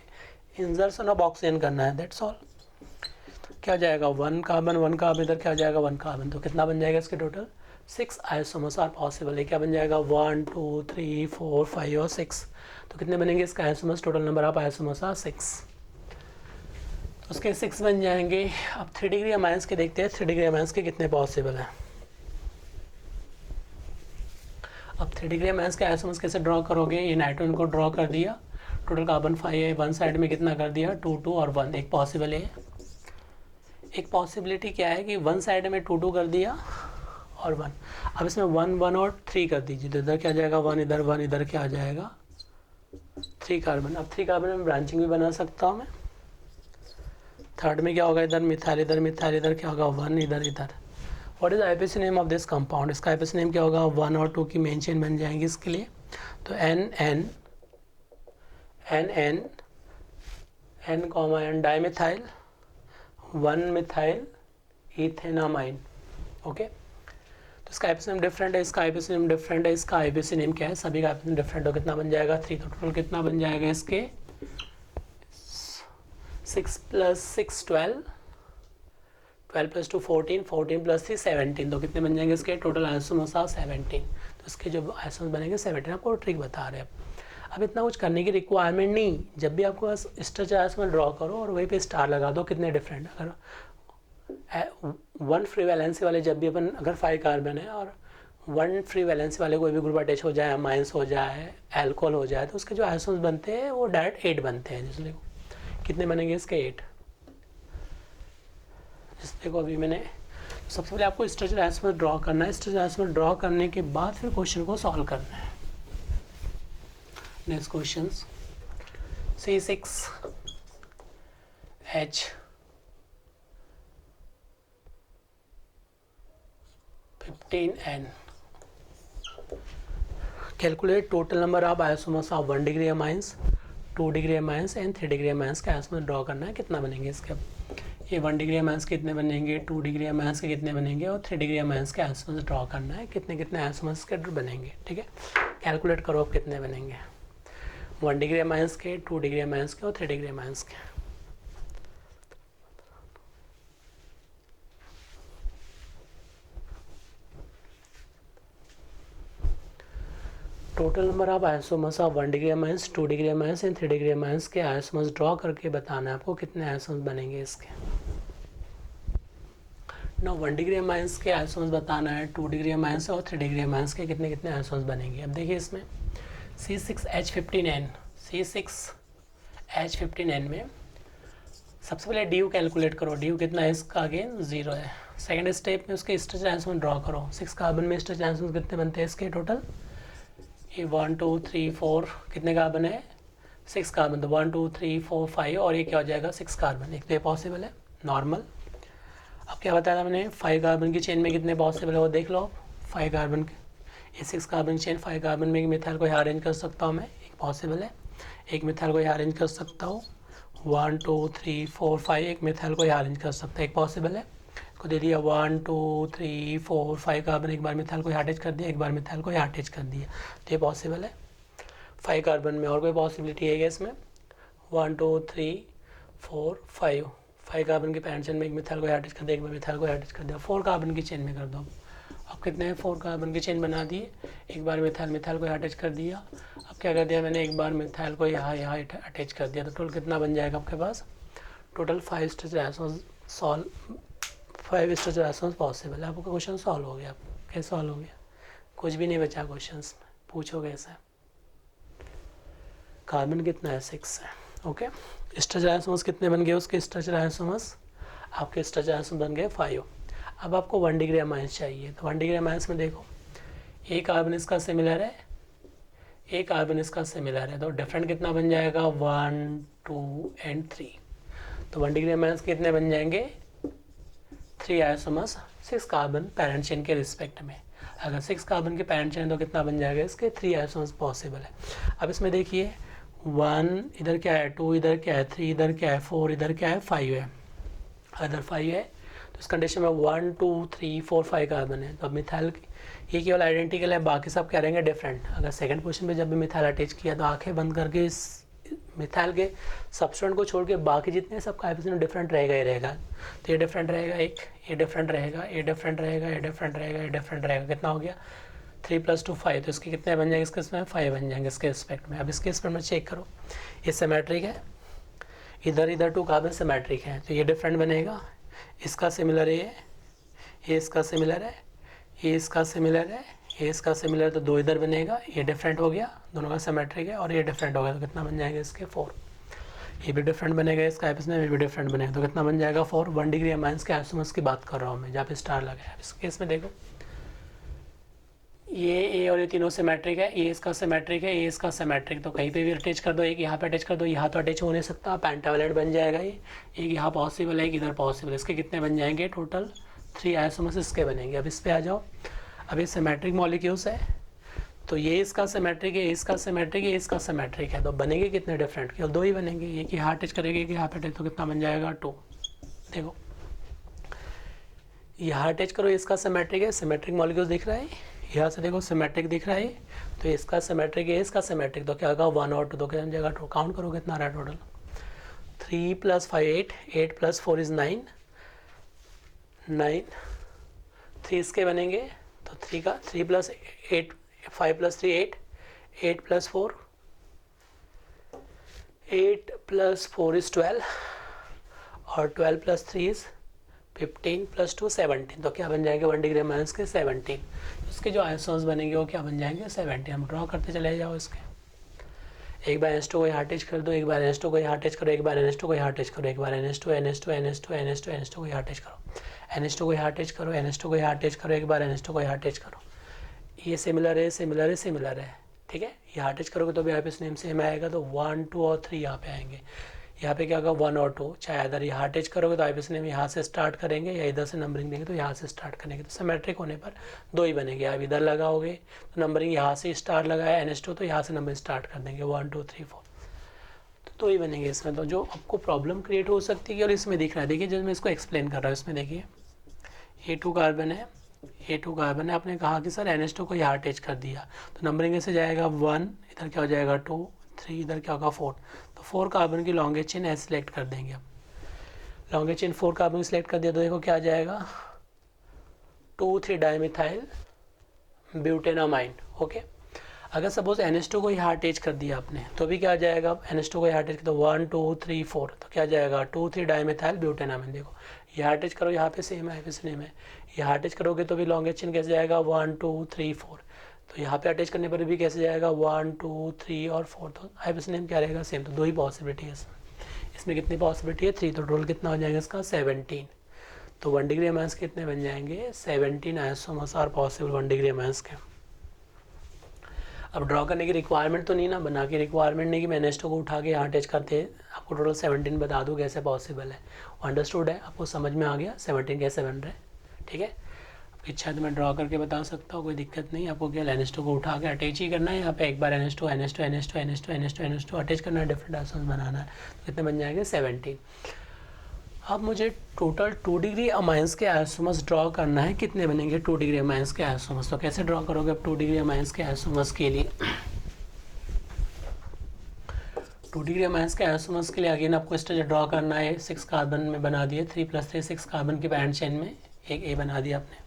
इंसर्शन ऑफ ऑक्सीजन करना है, दैट्स ऑल। क्या हो जाएगा, 1 कार्बन इधर क्या हो जाएगा, 1 कार्बन, तो कितना बन जाएगा इसके टोटल 6 आइसोमर्स आर पॉसिबल है। क्या बन जाएगा 1 2 3 4 5 और 6, तो कितने बनेंगे इसका isomers, total number of isomers are 6, तो उसके 6 बन जाएंगे। अब 3 डिग्री अमाइंस के देखते हैं, 3 डिग्री अमाइंस के कितने पॉसिबल है। अब 3 डिग्री अमाइंस के आइसोमर्स कैसे ड्रॉ करोगे, ये नाइट्रोजन को ड्रॉ कर दिया, टोटल कार्बन 5 है, वन साइड में कितना कर दिया 2 2 और 1, एक पॉसिबल है। एक पॉसिबिलिटी क्या है कि वन साइड में 2 2 कर दिया और 1, अब इसमें 1 1 और 3 कर दीजिए, तो इधर क्या आ जाएगा 1 इधर क्या आ जाएगा 3 कार्बन। अब 3 कार्बन में ब्रांचिंग भी बना सकता हूँ मैं। थर्ड में क्या होगा, इधर मिथाइल इधर क्या होगा 1 इधर। What is IPC name of this compound, इसका आईपीसी नेम क्या होगा, 1 और 2 की मेन चेन बन जाएंगी इसके लिए, तो N comma N dimethyl 1 methyl ethanamine. Okay, तो इसका आईपीसी नेम डिफरेंट है, इसका आईपीसी नेम डिफरेंट है, इसका आईपीसी नेम क्या है, सभी का आईपीसी नेम डिफरेंट हो, कितना बन जाएगा 3, तो टोटल कितना बन जाएगा इसके 6 + 6 12, 12 + 2 14, 14 + 3 17, तो कितने बन जाएंगे इसके टोटल आइसोमर्स आर 17, तो इसके जो आइसोमर्स बनेंगे 17, आपको ट्रिक बता रहे हैं। अब इतना कुछ करने की रिक्वायरमेंट नहीं, जब भी आपको बस स्ट्रक्चर आइसोमर ड्रॉ करो और वहीं पे स्टार लगा दो, कितने डिफरेंट। अगर 1 फ्री वैलेंसी वाले जब भी अपन, अगर 5 कार्बन है और 1 फ्री वैलेंसी वाले कोई भी ग्रुप अटैच हो जाए, अमाइंस हो जाए, एल्कोहल हो जाए, तो उसके जो आइसोमर्स बनते हैं वो डायरेक्ट 8 बनते हैं। जिसलिए कितने बनेंगे इसके 8, देखो अभी मैंने सबसे पहले आपको स्ट्रक्चर आइसोमर ड्रॉ करना है, स्ट्रक्चर आइसोमर ड्रॉ करने के बाद फिर क्वेश्चन को सॉल्व करना है। Next question, C6H15N, calculate total number of isomers of 1 degree amines, 2 degree amines and 3 degree amines का आइसोमर ड्रॉ करना है, कितना बनेंगे इसके। ये 1 डिग्री अमाइंस के कितने बनेंगे, 2 डिग्री अमाइंस के कितने बनेंगे, और 3 डिग्री अमाइंस के आइसोमर्स ड्रॉ करना है, कितने कितने आइसोमर्स के बनेंगे। ठीक है, कैलकुलेट करो अब कितने बनेंगे, 1 डिग्री अमाइंस के, 2 डिग्री अमाइंस के और 3 डिग्री अमाइंस के। Total number of isomers of 1 degree amines, 2 degree amines and 3 degree amines के आइसोमर्स ड्रॉ करके बताना है आपको कितने आइसोमर्स बनेंगे इसके। ना 1 डिग्री अमाइंस के आइसोमर्स बताना है, 2 डिग्री अमाइंस और 3 डिग्री अमाइंस के कितने कितने आइसोमर्स बनेंगे। अब देखिए इसमें C6H15N में सबसे पहले डी यू कैलकुलेट करो, डी यू कितना है इसका, अगेन 0 है। सेकेंड स्टेप में उसके स्ट्रक्चर आइसोमर ड्रॉ करो, 6 कार्बन में स्ट्रक्चर आइसोमर्स कितने बनते हैं इसके टोटल, ये 1 2 3 4 कितने कार्बन है 6 कार्बन, तो 1 2 3 4 5 और ये क्या हो जाएगा 6 कार्बन, एक तो ये पॉसिबल है नॉर्मल। अब क्या बताया था मैंने, 5 कार्बन की चेन में कितने पॉसिबल है वो देख लो। 5 कार्बन ये 6 कार्बन चेन, 5 कार्बन में एक मिथाइल को यहाँ अरेंज कर सकता हूँ मैं, एक पॉसिबल है। एक मिथाइल को यहाँ अरेंज कर सकता हूँ, 1 2 3 4 5 एक मिथाइल को यहाँ अरेंज कर सकता है, एक पॉसिबल है। इसको दे दिया 1 2 3 4 5 कार्बन, एक बार मिथाइल को यहाँ अटैच कर दिया, एक बार मिथाइल को यहाँ अटैच कर दिया, तो ये पॉसिबल है। 5 कार्बन में और कोई पॉसिबिलिटी है क्या इसमें, 1 2 3 4 5 कार्बन की पैरेंट चेन में एक मिथाइल को अटैच कर दिया, एक बार मिथाइल को अटैच कर दिया, 4 कार्बन की चेन में कर दो। अब कितने हैं, 4 कार्बन की चेन बना दिए, एक बार मिथाइल को अटैच कर दिया। अब क्या कर दिया मैंने, एक बार मिथाइल को यहाँ अटैच कर दिया, तो टोटल कितना बन जाएगा आपके पास, टोटल 5 स्ट्रक्चर आइसोमर्स पॉसिबल है। आपका क्वेश्चन सॉल्व हो गया। कैसे सॉल्व हो गया, कुछ भी नहीं बचा क्वेश्चन में, पूछो कैसे। कार्बन कितना है 6 है, ओके। स्ट्रक्चर आइसोमर्स कितने बन गए उसके, स्ट्रक्चर आइसोमर्स आपके स्ट्रक्चर आइसोमर्स बन गए 5। अब आपको 1 डिग्री अमाइंस चाहिए, तो 1 डिग्री अमाइंस में देखो एक कार्बन इसका सिमिलर है, एक कार्बन इसका सिमिलर है, तो डिफरेंट कितना बन जाएगा 1 2 एंड 3, तो 1 डिग्री अमाइंस कितने बन जाएंगे 3 आइसोमर्स 6 कार्बन पैरेंट चेन के रिस्पेक्ट में। अगर 6 कार्बन के पैरेंट चेन तो कितना बन जाएगा, इसके 3 आइसोमर्स पॉसिबल है। अब इसमें देखिए 1 इधर क्या है, 2 इधर क्या है, 3 इधर क्या है, 4 इधर क्या है, 5 है। अगर 5 है तो इस कंडीशन में 1 2 3 4 5 कार्बन है। तो अब मिथाइल ये केवल आइडेंटिकल है, बाकी सब क्या रहेंगे, डिफरेंट। अगर सेकंड पोजीशन पे जब भी मिथाइल अटैच किया तो आंखें बंद करके इस मिथाइल के सब्सटेंट को छोड़ के बाकी जितने सब कोएफिशिएंट डिफरेंट रहेगा ही रहेगा। तो ये डिफरेंट रहेगा, एक ये डिफरेंट रहेगा, ये डिफरेंट रहेगा, ये डिफरेंट रहेगा, ये डिफरेंट रहेगा। कितना हो गया, 3 + 2 5। तो इसके कितने बन जाएंगे, इसके इसमें 5 बन जाएंगे इसके रिस्पेक्ट में। अब इसके रिस्पेक्ट में चेक करो, ये सिमेट्रिक है, इधर 2 कार्बन सिमेट्रिक है, तो ये डिफरेंट बनेगा। इसका सिमिलर ये इसका सिमिलर है, ये इसका सिमिलर है, ये इसका सिमिलर, तो 2 इधर बनेगा, ये डिफरेंट हो गया, दोनों का सिमेट्रिक है, और ये डिफरेंट हो गया, तो कितना बन जाएगा इसके 4। ये भी डिफरेंट बनेगा, इसका में ये भी डिफरेंट बनेगा, तो कितना बन जाएगा 4। 1 डिग्री अमाइंस के आइसोमर्स की बात कर रहा हूँ मैं, जहाँ पे स्टार लगा है। इस केस में देखो ये और ये तीनों सिमेट्रिक है, ये इसका सिमेट्रिक है, ये इसका सिमेट्रिक, तो कहीं पे भी अटैच कर दो, एक यहाँ पे अटैच कर दो, यहाँ तो अटैच हो नहीं सकता, पेंटावैलेंट बन जाएगा ये। एक यहाँ पॉसिबल है, एक इधर पॉसिबल है। इसके कितने बन जाएंगे, टोटल 3 आइसोमर्स इसके बनेंगे। अब इस पे आ जाओ, अब ये सिमेट्रिक मॉलिक्यूल्स है, तो ये इसका सिमेट्रिक है, इसका सिमेट्रिक है, इसका सिमेट्रिक है, तो बनेंगे कितने डिफरेंट, केवल 2 ही बनेंगे। एक यहाँ अटैच करेंगे, एक यहाँ पे अटैच, तो कितना बन जाएगा 2। देखो यहाँ अटैच करो, इसका सिमेट्रिक है, सिमेट्रिक मॉलिक्यूल्स दिख रहा है, यहाँ से देखो सिमेट्रिक दिख रहा है, तो इसका सिमेट्रिक है, इसका सिमेट्रिक, तो क्या होगा 1 और 2, तो क्या जगह 2। काउंट करो कितना आ रहा है टोटल, 3 + 5 8, 8 + 4 is 9, 3 इसके बनेंगे, तो 3 + 8 5 + 3 8, 8 + 4 is 12, और 12 + 3 is 15 + 2 17, तो क्या बन जाएंगे 1 डिग्री माइनस के 17। उसके जो आइसोमर्स बनेंगे वो क्या बन जाएंगे 70। हम ड्रॉ करते चले जाओ इसके, एक बार NH2 को यहाँ अटैच कर दो, एक बार NH2 को यहाँ अटैच करो, एक बार NH2 को यहाँ अटैच करो, एक बार NH2 NH2 NH2 NH2 NH2 को यहाँ अटैच करो, NH2 को यहाँ अटैच करो, NH2 को यहाँ अटैच करो, एक बार NH2 को यहाँ अटैच करो। ये सिमिलर है, सिमिलर है, सिमिलर है, ठीक है। यहाँ अटैच करोगे तो भी आईपीएस नेम सेम आएगा, तो 1 2 और 3 यहाँ पे आएंगे। यहाँ पे क्या होगा 1 और 2, चाहे अगर यहाँ अटैच करोगे तो आईपीएस नेम यहाँ से स्टार्ट करेंगे, या इधर से नंबरिंग देंगे तो यहाँ से स्टार्ट करेंगे, तो सिमेट्रिक होने पर 2 ही बनेंगे। आप इधर लगाओगे तो नंबरिंग यहाँ से स्टार लगाया NH2, तो यहाँ से नंबरिंग स्टार्ट कर देंगे 1 2 3 4, तो 2 ही बनेंगे इसमें। तो जो आपको प्रॉब्लम क्रिएट हो सकती है, और इसमें दिख रहा है, देखिए जब मैं इसको एक्सप्लेन कर रहा हूँ, इसमें देखिए ये 2 कार्बन है, ये 2 कार्बन है, आपने कहा कि सर NH2 को यहाँ अटैच कर दिया, तो नंबरिंग ऐसे जाएगा 1, इधर क्या हो जाएगा 2 3, इधर क्या होगा 4, तो 4 कार्बन की लॉन्गेस्ट चेन ऐसे सेलेक्ट कर देंगे। अब लॉन्गेस्ट चेन 4 कार्बन की सेलेक्ट कर दिया, तो देखो क्या आ जाएगा 2 3 डाइमिथाइल ब्यूटेनामाइन। ओके, अगर सपोज NH2 को यहाँ अटैच कर दिया आपने, तो भी क्या आ जाएगा, NH2 को यहाँ अटैच कर दो 1 2 3 4, तो क्या आ जाएगा 2 3 डाइमिथाइल ब्यूटेनामाइन। देखो यहाँ अटैच करो, यहाँ पे सेम है, सेम है, यहाँ अटैच करोगे तो भी लॉन्गेस्ट चेन कैसे जाएगा 1 2 3 4, तो यहाँ पे अटैच करने पर भी कैसे जाएगा 1 2 3 और 4, तो आईपीएस नेम क्या रहेगा सेम। तो 2 ही पॉसिबिलिटी है इसमें कितनी पॉसिबिलिटी है 3, तो टोटल कितना हो जाएगा इसका 17। तो 1 डिग्री अमाइंस कितने बन जाएंगे 17 isomers are possible 1 degree amines के। अब ड्रॉ करने की रिक्वायरमेंट तो नहीं ना, बना के रिक्वायरमेंट नहीं कि मैं NH2 को उठा के यहाँ अटैच करते, आपको टोटल 17 बता दूँ कैसे पॉसिबल है। अंडरस्टूड है, आपको समझ में आ गया 17 कैसे बन रहे हैं, ठीक है। आपकी इच्छा है तो मैं ड्रॉ करके बता सकता हूँ, कोई दिक्कत नहीं। आपको क्या NH2 को उठा के अटैच ही करना है, यहाँ पे एक बार NH2 अटैच करना है, डिफरेंट आइसोमर्स बनाना है, तो कितने बन जाएंगे 17। अब मुझे टोटल 2 डिग्री अमाइंस के आइसोमर्स ड्रॉ करना है, कितने बनेंगे 2 डिग्री अमाइंस के आइसोमर्स। तो कैसे ड्रॉ करोगे अब 2 डिग्री अमाइंस के आइसोमर्स के लिए, 2 डिग्री अमाइंस के आइसोमर्स के लिए अगेन आपको स्ट्रक्चर ड्रॉ करना है। 6 कार्बन में बना दिए, 3 + 3 6 कार्बन की पैरेंट चेन में एक A बना दिया आपने।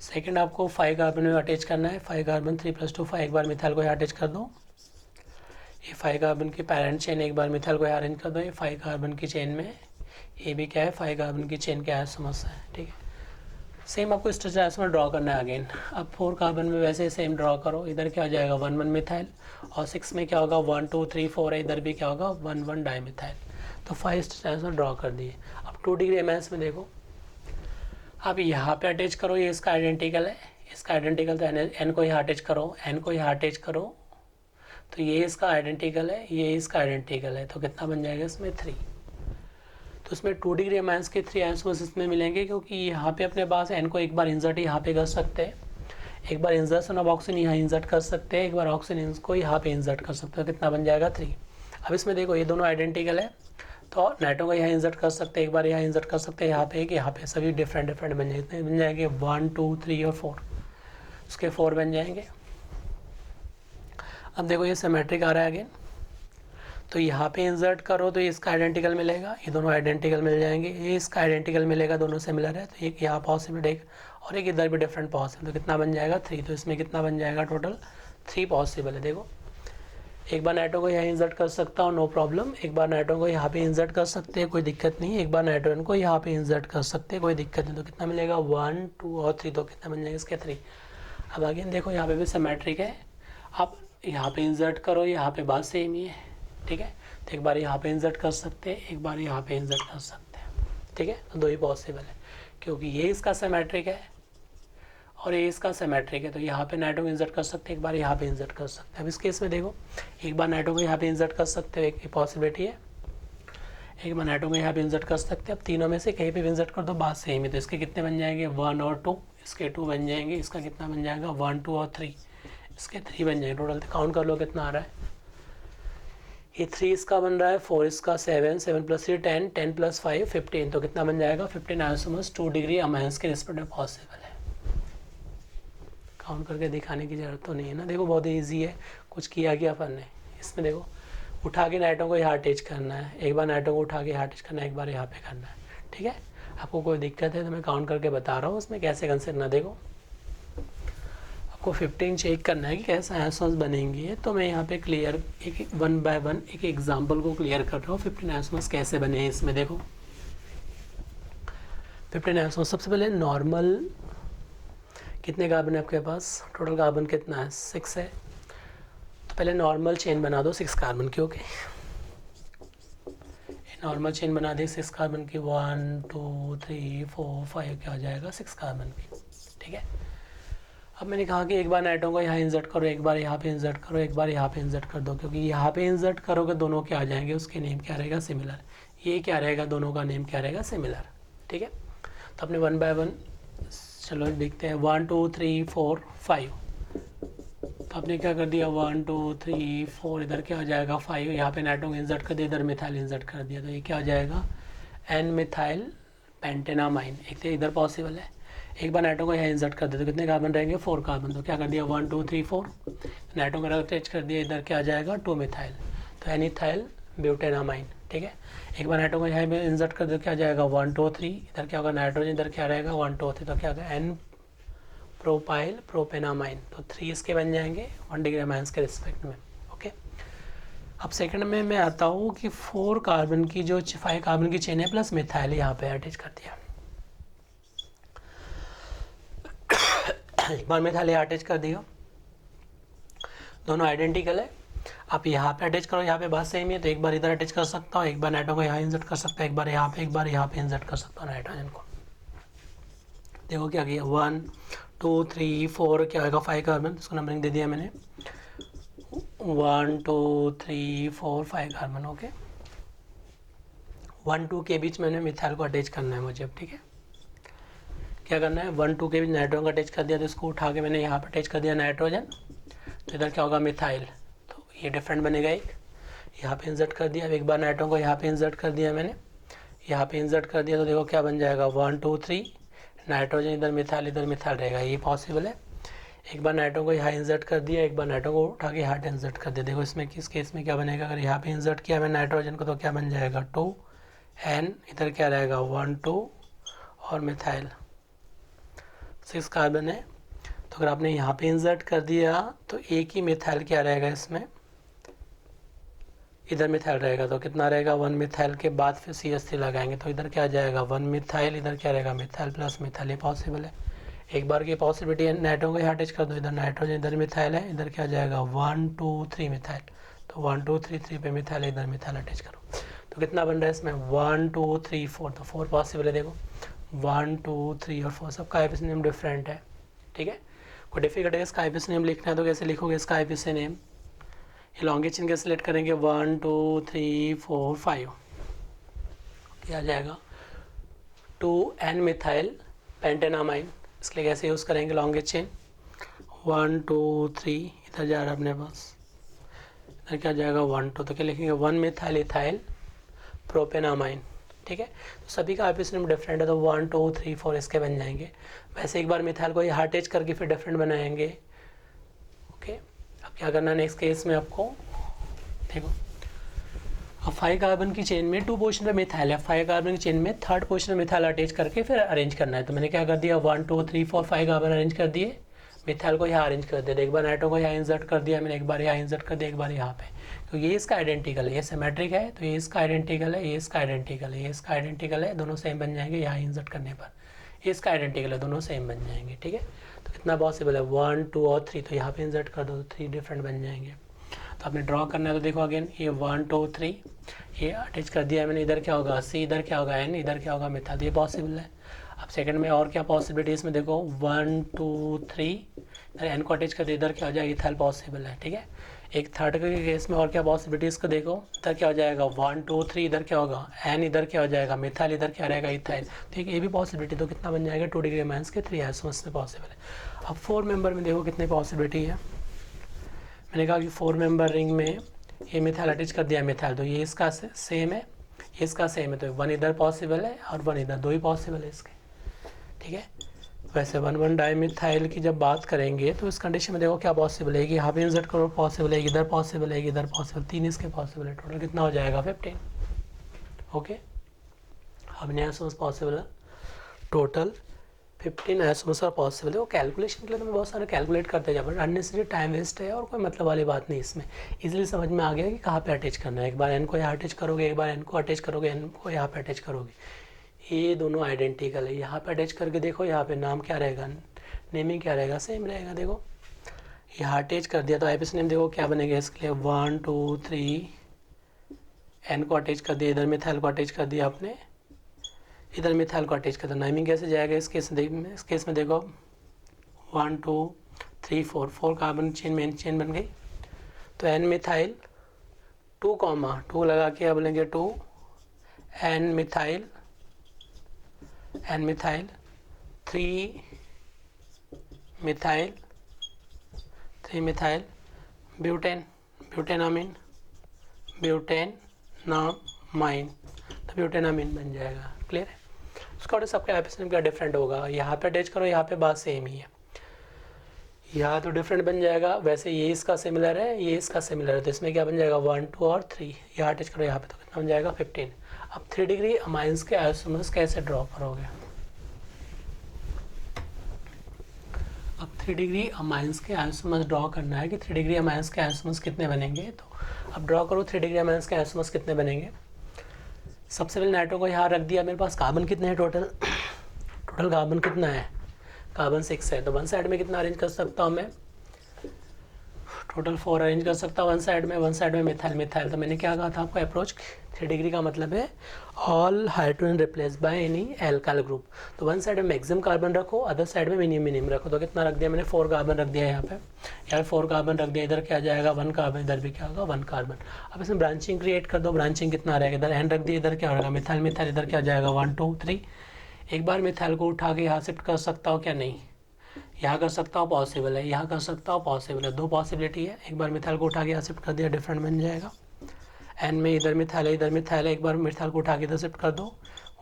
सेकंड आपको 5 कार्बन में अटैच करना है, 5 कार्बन 3 + 2 5, एक बार मिथाइल को यहाँ अटैच कर दो। ये 5 कार्बन की पैरेंट चेन एक बार मिथाइल को यहाँ अरेंज कर दो। ये 5 कार्बन की चेन में ये भी क्या है 5 कार्बन की चेन के आइसोमर्स है, ठीक है। सेम आपको स्ट्रक्चर आइसोमर ड्रॉ करना है अगेन। अब 4 कार्बन में वैसे सेम ड्रॉ करो, इधर क्या हो जाएगा 1 1 मिथाइल, और 6 में क्या होगा 1 2 3 4 है, इधर भी क्या होगा 1 1 डाइमिथाइल। तो 5 स्ट्रक्चर आइसोमर ड्रॉ कर दिए। अब 2 डिग्री अमाइंस में देखो, आप यहाँ पे अटैच करो, ये इसका आइडेंटिकल है, इसका आइडेंटिकल, तो एन को यहाँ अटैच करो, एन को यहाँ अटैच करो, तो ये इसका आइडेंटिकल है, ये इसका आइडेंटिकल है, तो कितना बन जाएगा इसमें 3। तो इसमें 2 डिग्री अमाइंस के 3 आइसोमर्स इसमें मिलेंगे, क्योंकि यहाँ पे अपने पास एन को एक बार इंसर्ट यहाँ पे कर सकते हैं, एक बार इंजर्शन ऑफ ऑक्सीजन यहाँ इंजर्ट कर सकते हैं, एक बार ऑक्सीजन को यहाँ पे इंजर्ट कर सकते हो, कितना बन जाएगा 3। अब इसमें देखो ये दोनों आइडेंटिकल है, तो नाइट्रोजन को यहाँ इंजर्ट कर सकते हैं, एक बार यहाँ इंजर्ट कर सकते हैं, यहाँ पे एक, यहाँ पे सभी डिफरेंट डिफरेंट बन जाएंगे, बन जाएंगे 1 2 3 और 4, उसके 4 बन जाएंगे। अब देखो ये सिमेट्रिक आ रहा है अगेन, तो यहाँ पे इंसर्ट करो तो ये इसका आइडेंटिकल मिलेगा, ये दोनों आइडेंटिकल मिल जाएंगे, ये इसका आइडेंटिकल मिलेगा, दोनों सिमिलर है, तो एक यहाँ पॉसिबल एक और एक इधर भी डिफरेंट पॉसिबल, तो कितना बन जाएगा 3। तो इसमें कितना बन जाएगा टोटल 3 पॉसिबल है। देखो एक बार नाइट्रोजन को यहाँ इंसर्ट कर सकता हूँ, नो प्रॉब्लम, एक बार नाइट्रोजन को यहाँ पे इंसर्ट कर सकते हैं, कोई दिक्कत नहीं, एक बार नाइट्रोजन को यहाँ पे इंसर्ट कर सकते हैं, कोई दिक्कत नहीं। तो कितना मिलेगा 1 2 और 3, तो कितना बन जाएगा इसके 3। अब अगेन देखो यहाँ पे भी सिमेट्रिक है, आप यहाँ पे इंसर्ट करो, यहाँ पे बात सेम ही है, ठीक है। तो एक बार यहाँ पे इंसर्ट कर सकते हैं, एक बार यहाँ पे इंसर्ट कर सकते हैं, ठीक है। तो दो ही पॉसिबल है, क्योंकि ये इसका सिमेट्रिक है और ये इसका सिमेट्रिक है, तो यहाँ पे नाइट्रोजन इंसर्ट कर सकते हैं, एक बार यहाँ पे इंसर्ट कर सकते हैं। अब इस केस में देखो एक बार नाइट्रोजन को यहाँ पे इंसर्ट कर सकते हो, एक पॉसिबिलिटी है, एक बार नाइट्रोजन को यहाँ पे इंसर्ट कर सकते हैं। अब तीनों में से कहीं पे भी इंसर्ट कर दो, बात सेम है, तो इसके कितने बन जाएंगे 1 और 2, इसके 2 बन जाएंगे, इसका कितना बन जाएगा 1 2 और 3, इसके 3 बन जाएंगे। टोटल काउंट कर लो कितना आ रहा है, ये 3 इसका बन रहा है, 4 इसका, 7 7 + 3 10 10 + 5 15, तो कितना बन जाएगा 15 आइसोमर्स 2 डिग्री अमाइंस के रिस्पेक्ट में पॉसिबल है। काउंट करके दिखाने की जरूरत तो नहीं है ना, देखो बहुत ईजी है, कुछ किया क्या अपन ने इसमें, देखो उठा के नाइट्रोजन को यहाँ अटैच करना है, एक बार नाइट्रोजन को उठा के यहाँ अटैच करना है, एक बार यहाँ पे करना है, ठीक है। आपको कोई दिक्कत है तो मैं काउंट करके बता रहा हूँ उसमें कैसे कंसिडर करना। देखो आपको 15 चेक करना है कि कैसे आइसोमर्स बनेंगे, तो मैं यहाँ पे क्लियर एक 1 बाय 1 एक एग्जाम्पल को क्लियर कर रहा हूँ। 15 आइसोमर्स कैसे बने हैं इसमें, देखो 15 आइसोमर्स सबसे पहले नॉर्मल, कितने कार्बन है आपके पास, टोटल कार्बन कितना है 6 है, तो पहले नॉर्मल चेन बना दो 6 कार्बन की, ओके। नॉर्मल चेन बना दी 6 कार्बन की, 1 2 3 4 5 क्या हो जाएगा 6 कार्बन की, ठीक है। अब मैंने कहा कि एक बार नाइट्रोजन को यहाँ इंसर्ट करो, एक बार यहाँ पे इंसर्ट करो, एक बार यहाँ पे इंसर्ट कर दो, क्योंकि यहाँ पे इंसर्ट करोगे दोनों क्या आ जाएंगे, उसके नेम क्या रहेगा सिमिलर, ये क्या रहेगा दोनों का नेम क्या रहेगा सिमिलर, ठीक है। तो अपने 1 बाय 1 चलो देखते हैं, 1 2 3 4 5, तो आपने क्या कर दिया 1 2 3 4, इधर क्या हो जाएगा 5, यहाँ पे नाइट्रोजन इंसर्ट कर दिया, इधर मिथाइल इंसर्ट कर दिया, तो ये क्या हो जाएगा एन मिथाइल पेंटेनामाइन, एक तो इधर पॉसिबल है। एक बार नाइट्रोजन को यहाँ इंसर्ट कर दिया तो कितने कार्बन रहेंगे 4 कार्बन, तो क्या कर दिया 1 2 3 4, नाइट्रोजन का अटैच कर दिया, इधर क्या आ जाएगा 2 मिथाइल, तो एनिथाइल ब्यूटेनामाइन, ठीक है। एक बार नाइट्रोजन को यहाँ पे इंसर्ट कर दिया, क्या आ जाएगा 1 2 3, इधर क्या होगा नाइट्रोजन, इधर क्या रहेगा 1 2 3, तो क्या होगा एन प्रोपाइल प्रोपेनामाइन, तो 3 इसके बन जाएंगे 1 डिग्री अमाइंस के रिस्पेक्ट में, ओके। अब सेकंड में मैं आता हूँ कि 4 कार्बन की जो 5 कार्बन की चेन है प्लस मिथाइल यहाँ पे अटैच कर दिया, एक बार मिथाइल यहाँ अटैच कर दिया, दोनों आइडेंटिकल है, आप यहाँ पे अटैच करो, यहाँ पे बात सेम है, तो एक बार इधर अटैच कर सकता हूँ, एक बार नाइट्रोजन को यहाँ इंसर्ट कर सकता है, एक बार यहाँ पे, एक बार यहाँ पे इंसर्ट कर सकता हूँ नाइट्रोजन को। देखो क्या किया 1 2 3 4 क्या होगा 5 कार्बन, इसको नंबरिंग दे दिया मैंने 1 2 3 4 5 कार्बन, ओके। 1 2 के बीच मैंने मिथाइल को अटैच करना है मुझे, अब ठीक है। क्या करना है 1 2 के बीच नाइट्रोजन का अटैच कर दिया, तो इसको उठा के मैंने यहाँ पे अटैच कर दिया नाइट्रोजन, तो इधर क्या होगा मिथाइल, तो ये डिफरेंट बनेगा, एक यहाँ पे इंसर्ट कर दिया, एक बार नाइट्रोजन को यहाँ पे इंसर्ट कर दिया मैंने, यहाँ पे इंसर्ट कर दिया, तो देखो क्या बन जाएगा 1 2 3, नाइट्रोजन इधर मिथाइल रहेगा, ये पॉसिबल है। एक बार नाइट्रोजन को यहाँ इंसर्ट कर दिया, एक बार नाइट्रोजन को उठा के यहाँ इंसर्ट कर दिया, देखो इसमें किस केस में क्या बनेगा, अगर यहाँ पे इंसर्ट किया मैंने नाइट्रोजन को तो क्या बन जाएगा 2 एन, इधर क्या रहेगा 1 2 और मिथाइल 6 कार्बन है, तो अगर आपने यहाँ पे इंसर्ट कर दिया तो एक ही मिथाइल क्या रहेगा इसमें, इधर मिथाइल रहेगा, तो कितना रहेगा 1 मिथाइल के बाद फिर CH3 लगाएंगे, तो इधर क्या आ जाएगा 1 मिथाइल, इधर क्या रहेगा मिथाइल प्लस मिथाइल, ये पॉसिबल है। एक बार की पॉसिबिलिटी है, नाइट्रोजन को यहाँ अटैच कर दो, इधर नाइट्रोजन इधर मिथाइल है, इधर क्या आ जाएगा 1 2 3 मिथाइल, तो 1 2 3 3 पे मिथाइल, इधर मिथाइल अटैच करो, तो कितना बन रहा है इसमें 1 2 3 4, तो 4 पॉसिबल है। देखो 1 2 3 और 4 सबका आईपीसी नेम डिफरेंट है, ठीक है। कोई डिफिकल्ट है इसका आईपीसी नेम लिखना है तो कैसे लिखोगे इसका आईपीसी नेम, ये लॉन्गेस्ट चेन के सिलेक्ट करेंगे 1 2 3 4 5, क्या आ जाएगा 2 एन मिथाइल पेंटेनामाइन, इसके लिए कैसे यूज़ करेंगे लॉन्गेस्ट चेन, 1 2 3 इधर जा रहा है अपने पास, इधर क्या जाएगा 1 2, तो क्या लिखेंगे 1 मिथाइल इथाइल प्रोपेनामाइन, ठीक है। तो सभी का आईपीसी नंबर डिफरेंट है, तो 1 2 3 4 इसके बन जाएंगे। वैसे एक बार मिथाइल को ये हार्ड अटैच करके फिर डिफरेंट बनाएंगे, ओके। अब क्या करना है नेक्स्ट केस में आपको, देखो अब 5 कार्बन की चेन में 2 पोजीशन पे मिथाइल है, 5 कार्बन की चेन में थर्ड पोजीशन पे मिथाइल अटैच करके फिर अरेंज करना है। तो मैंने क्या कर दिया 1 2 3 4 5 कार्बन अरेंज कर दिए, मिथाइल को यहाँ अरेंज कर दिया, एक बार नाइट्रो को यहाँ इंसर्ट कर दिया मैंने, एक बार यहाँ इंसर्ट कर दिया, एक बार यहाँ पे। तो ये इसका आइडेंटिकल है, ये सिमेट्रिक है, तो ये इसका आइडेंटिकल है, ये इसका आइडेंटिकल है, ये इसका आइडेंटिकल है, दोनों सेम बन जाएंगे यहाँ इंसर्ट करने पर। ये इसका आइडेंटिकल है, दोनों सेम बन जाएंगे, ठीक है। तो कितना पॉसिबल है 1 2 और 3, तो यहाँ पे इंसर्ट कर दो तो 3 डिफरेंट बन जाएंगे। तो आपने ड्रॉ करना है, तो देखो अगेन ये 1 2 3 ये अटैच कर दिया है मैंने, इधर क्या होगा C, इधर क्या होगा N, इधर क्या होगा मिथाइल, ये पॉसिबल है। अब सेकंड में और क्या पॉसिबिलिटी इसमें देखो 1 2 3 इधर N को अटैच कर दिया, इधर क्या हो जाएगा इथाइल पॉसिबल है, ठीक है। एक थर्ड के केस में और क्या पॉसिबिलिटी इसको देखो, इधर क्या हो जाएगा 1 2 3 इधर क्या होगा N, इधर क्या हो जाएगा मिथाइल, इधर क्या रहेगा इथाइल, ठीक है। ये भी पॉसिबिलिटी, तो कितना बन जाएगा 2 डिग्री माइनस के 3 आइसोमर्स में पॉसिबल है। अब 4 मेंबर में देखो कितनी पॉसिबिलिटी है, मैंने कहा कि 4 मेंबर रिंग में ये मिथाइल अटैच कर दिया मिथाइल, तो ये इसका सेम है, ये इसका सेम है, तो 1 इधर पॉसिबल है और 1 इधर, 2 ही पॉसिबल है इसके, ठीक है। वैसे 1 डाई मिथाइल की जब बात करेंगे तो इस कंडीशन में देखो क्या पॉसिबल है कि यहाँ पे इंसर्ट करो पॉसिबल है, इधर पॉसिबल है, इधर पॉसिबल, 3 इसके पॉसिबल है, टोटल कितना हो जाएगा 15, ओके। अब नया सोर्स पॉसिबल है, टोटल 15 आइसोमर्स पॉसिबल है। वो कैलकुलेशन के लिए तो मैं बहुत सारे कैलकुलेट करते जा, बट अननेसेसरी टाइम वेस्ट है और कोई मतलब वाली बात नहीं इसमें। इजीली समझ में आ गया कि कहाँ पे अटैच करना है, एक बार एन को यहाँ अटैच करोगे, एक बार एन को अटैच करोगे, एन को यहाँ पे अटैच करोगे, ये दोनों आइडेंटिकल है। यहाँ पे अटैच करके देखो, यहाँ पे नाम क्या रहेगा, नेमिंग क्या रहेगा, सेम रहेगा। देखो यहाँ अटैच कर दिया तो आईपीसी नेम देखो क्या बनेगा इसके लिए 1 2 3 एन को अटैच कर दिया, इधर मिथाइल को अटैच कर दिया आपने, इधर मिथाइल को अटैच करता, नेमिंग कैसे जाएगा इस केस में देखो 1 2 3 4 4 कार्बन चेन मेन चेन बन गई, तो एन मिथाइल 2 लगा के अब लेंगे 2 एन मिथाइल 3 मिथाइल ब्यूटेनामाइन तो ब्यूटेनामाइन बन जाएगा, क्लियर है। उसका और सबके आईपीसी क्या डिफरेंट होगा, यहाँ पे अटैच करो, यहाँ पे बात सेम ही है, यहाँ तो डिफरेंट बन जाएगा। वैसे ये इसका सिमिलर है, ये इसका सिमिलर है, तो इसमें क्या बन जाएगा 1 2 और 3, यहाँ अटैच करो यहाँ पे, तो कितना बन जाएगा 15। अब 3 डिग्री अमाइंस के आइसोमर्स कैसे ड्रॉ करोगे, अब 3 डिग्री अमाइंस के आइसोमर्स ड्रॉ करना है कि 3 डिग्री अमाइंस के आइसोमर्स कितने बनेंगे। तो अब ड्रॉ करो 3 डिग्री अमाइंस के आइसोमर्स कितने बनेंगे। सबसे पहले नाइट्रो को यहाँ रख दिया, मेरे पास कार्बन कितने हैं टोटल कार्बन कितना है, कार्बन 6 है, तो वन साइड में कितना अरेंज कर सकता हूँ मैं, टोटल 4 अरेंज कर सकता हूँ वन साइड में मिथाइल। तो मैंने क्या कहा था आपको अप्रोच 3 डिग्री का मतलब है all hydrogen replace by any alkyl group. तो वन साइड में मैक्सिमम कार्बन रखो, अदर साइड में मिनिमम रखो। तो कितना रख दिया मैंने 4 कार्बन रख दिया, यहाँ पे 4 कार्बन रख दिया, इधर क्या जाएगा 1 कार्बन, इधर भी क्या होगा 1 कार्बन। अब इसमें ब्रांचिंग क्रिएट कर दो, ब्रांचिंग कितना रहेगा, इधर एन रख दिया, इधर क्या होगा मिथाइल, इधर क्या जाएगा 1 2 3। एक बार मिथाइल को उठा के यहाँ शिफ्ट कर सकता हूँ क्या, नहीं, यहाँ कर सकता हूँ पॉसिबल है, यहाँ कर सकता हूँ पॉसिबल है, 2 पॉसिबिलिटी है। एक बार मिथाइल को उठा के यहाँ शिफ्ट कर दिया, डिफरेंट बन जाएगा। एन में इधर मिथाइल है, इधर मिथाइल है, एक बार मिथाइल को उठा के इधर शिफ्ट कर दो,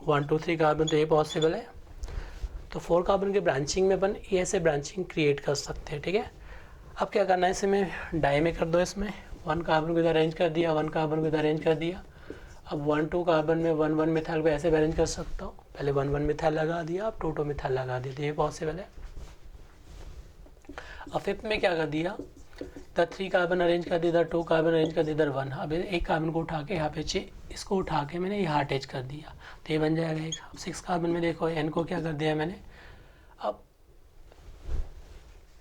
1 2 3 कार्बन, तो ये पॉसिबल है। तो 4 कार्बन के ब्रांचिंग में अपन ये ऐसे ब्रांचिंग क्रिएट कर सकते हैं, ठीक है। अब क्या करना है, इसे में डाई में कर दो, इसमें 1 कार्बन को इधर अरेंज कर दिया, 1 कार्बन को इधर अरेंज कर दिया। अब 1 2 कार्बन में 1 1 मिथाइल को ऐसे अरेंज कर सकता हूँ, पहले 1 1 मिथाइल लगा दिया, अब 2 2 मिथाइल लगा दिया, तो ये पॉसिबल है। अब फिफ्थ में क्या कर दिया, इधर 3 कार्बन अरेंज कर दिया, इधर 2 कार्बन अरेंज कर दिया, इधर 1। अब एक कार्बन को उठा के यहाँ पे इसको उठा के मैंने यहाँ अटैच कर दिया, तो ये बन जाएगा एक। अब 6 कार्बन में देखो एन को क्या कर दिया मैंने, अब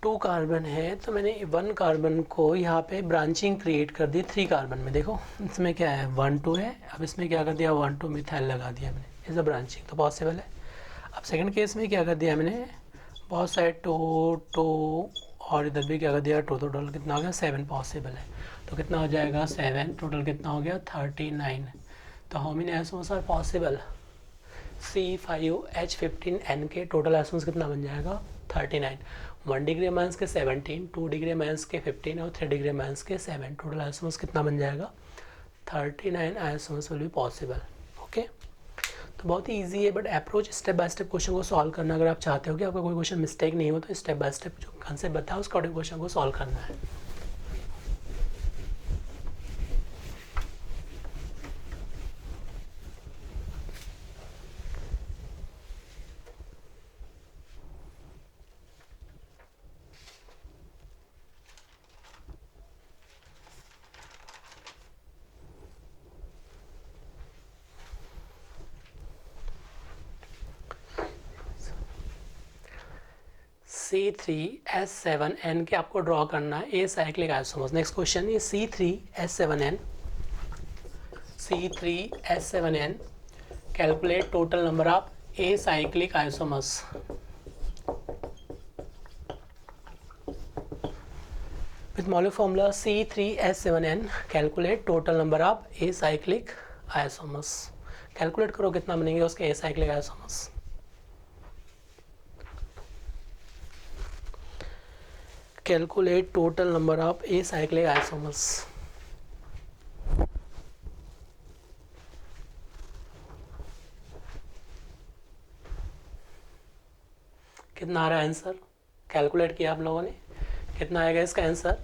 2 कार्बन है तो मैंने 1 कार्बन को यहाँ पे ब्रांचिंग क्रिएट कर दी 3 कार्बन में। देखो इसमें क्या है 1 2 है, अब इसमें क्या कर दिया 1 2 मिथाइल लगा दिया मैंने, इज अ ब्रांचिंग, तो पॉसिबल है। अब सेकंड केस में क्या कर दिया मैंने, बहुत सारे 2 और इधर भी क्या कर दिया 2, तो टोटल कितना हो गया 7 पॉसिबल है। तो कितना हो जाएगा 7, टोटल कितना हो गया 39। तो how many isomers are possible, C5H15N के टोटल आइसोमर्स कितना बन जाएगा 39। 1 डिग्री माइनस के 17, 2 डिग्री माइनस के 15 और 3 डिग्री माइनस के 7, टोटल आइसोमर्स कितना बन जाएगा? 39 isomers will be possible. Okay, तो बहुत ही ईजी है, but approach step by step question को सॉल्व करना, अगर आप चाहते हो कि आपका कोई क्वेश्चन मिस्टेक नहीं हो तो स्टेप बाय स्टेप जो कंसेप्ट बताया उसका अकॉर्डिंग क्वेश्चन को सॉल्व करना है। C3H7N के आपको ड्रॉ करना है a cyclic isomers. Next question ये C3H7N calculate total number of a cyclic isomers. With molecular formula C3H7N calculate total number of a cyclic isomers. Calculate करो कितना बनेंगे उसके a cyclic isomers. Calculate total number of a cyclic isomers. कितना आ रहा है answer? Calculate किया आप लोगों ने, कितना आएगा इसका answer?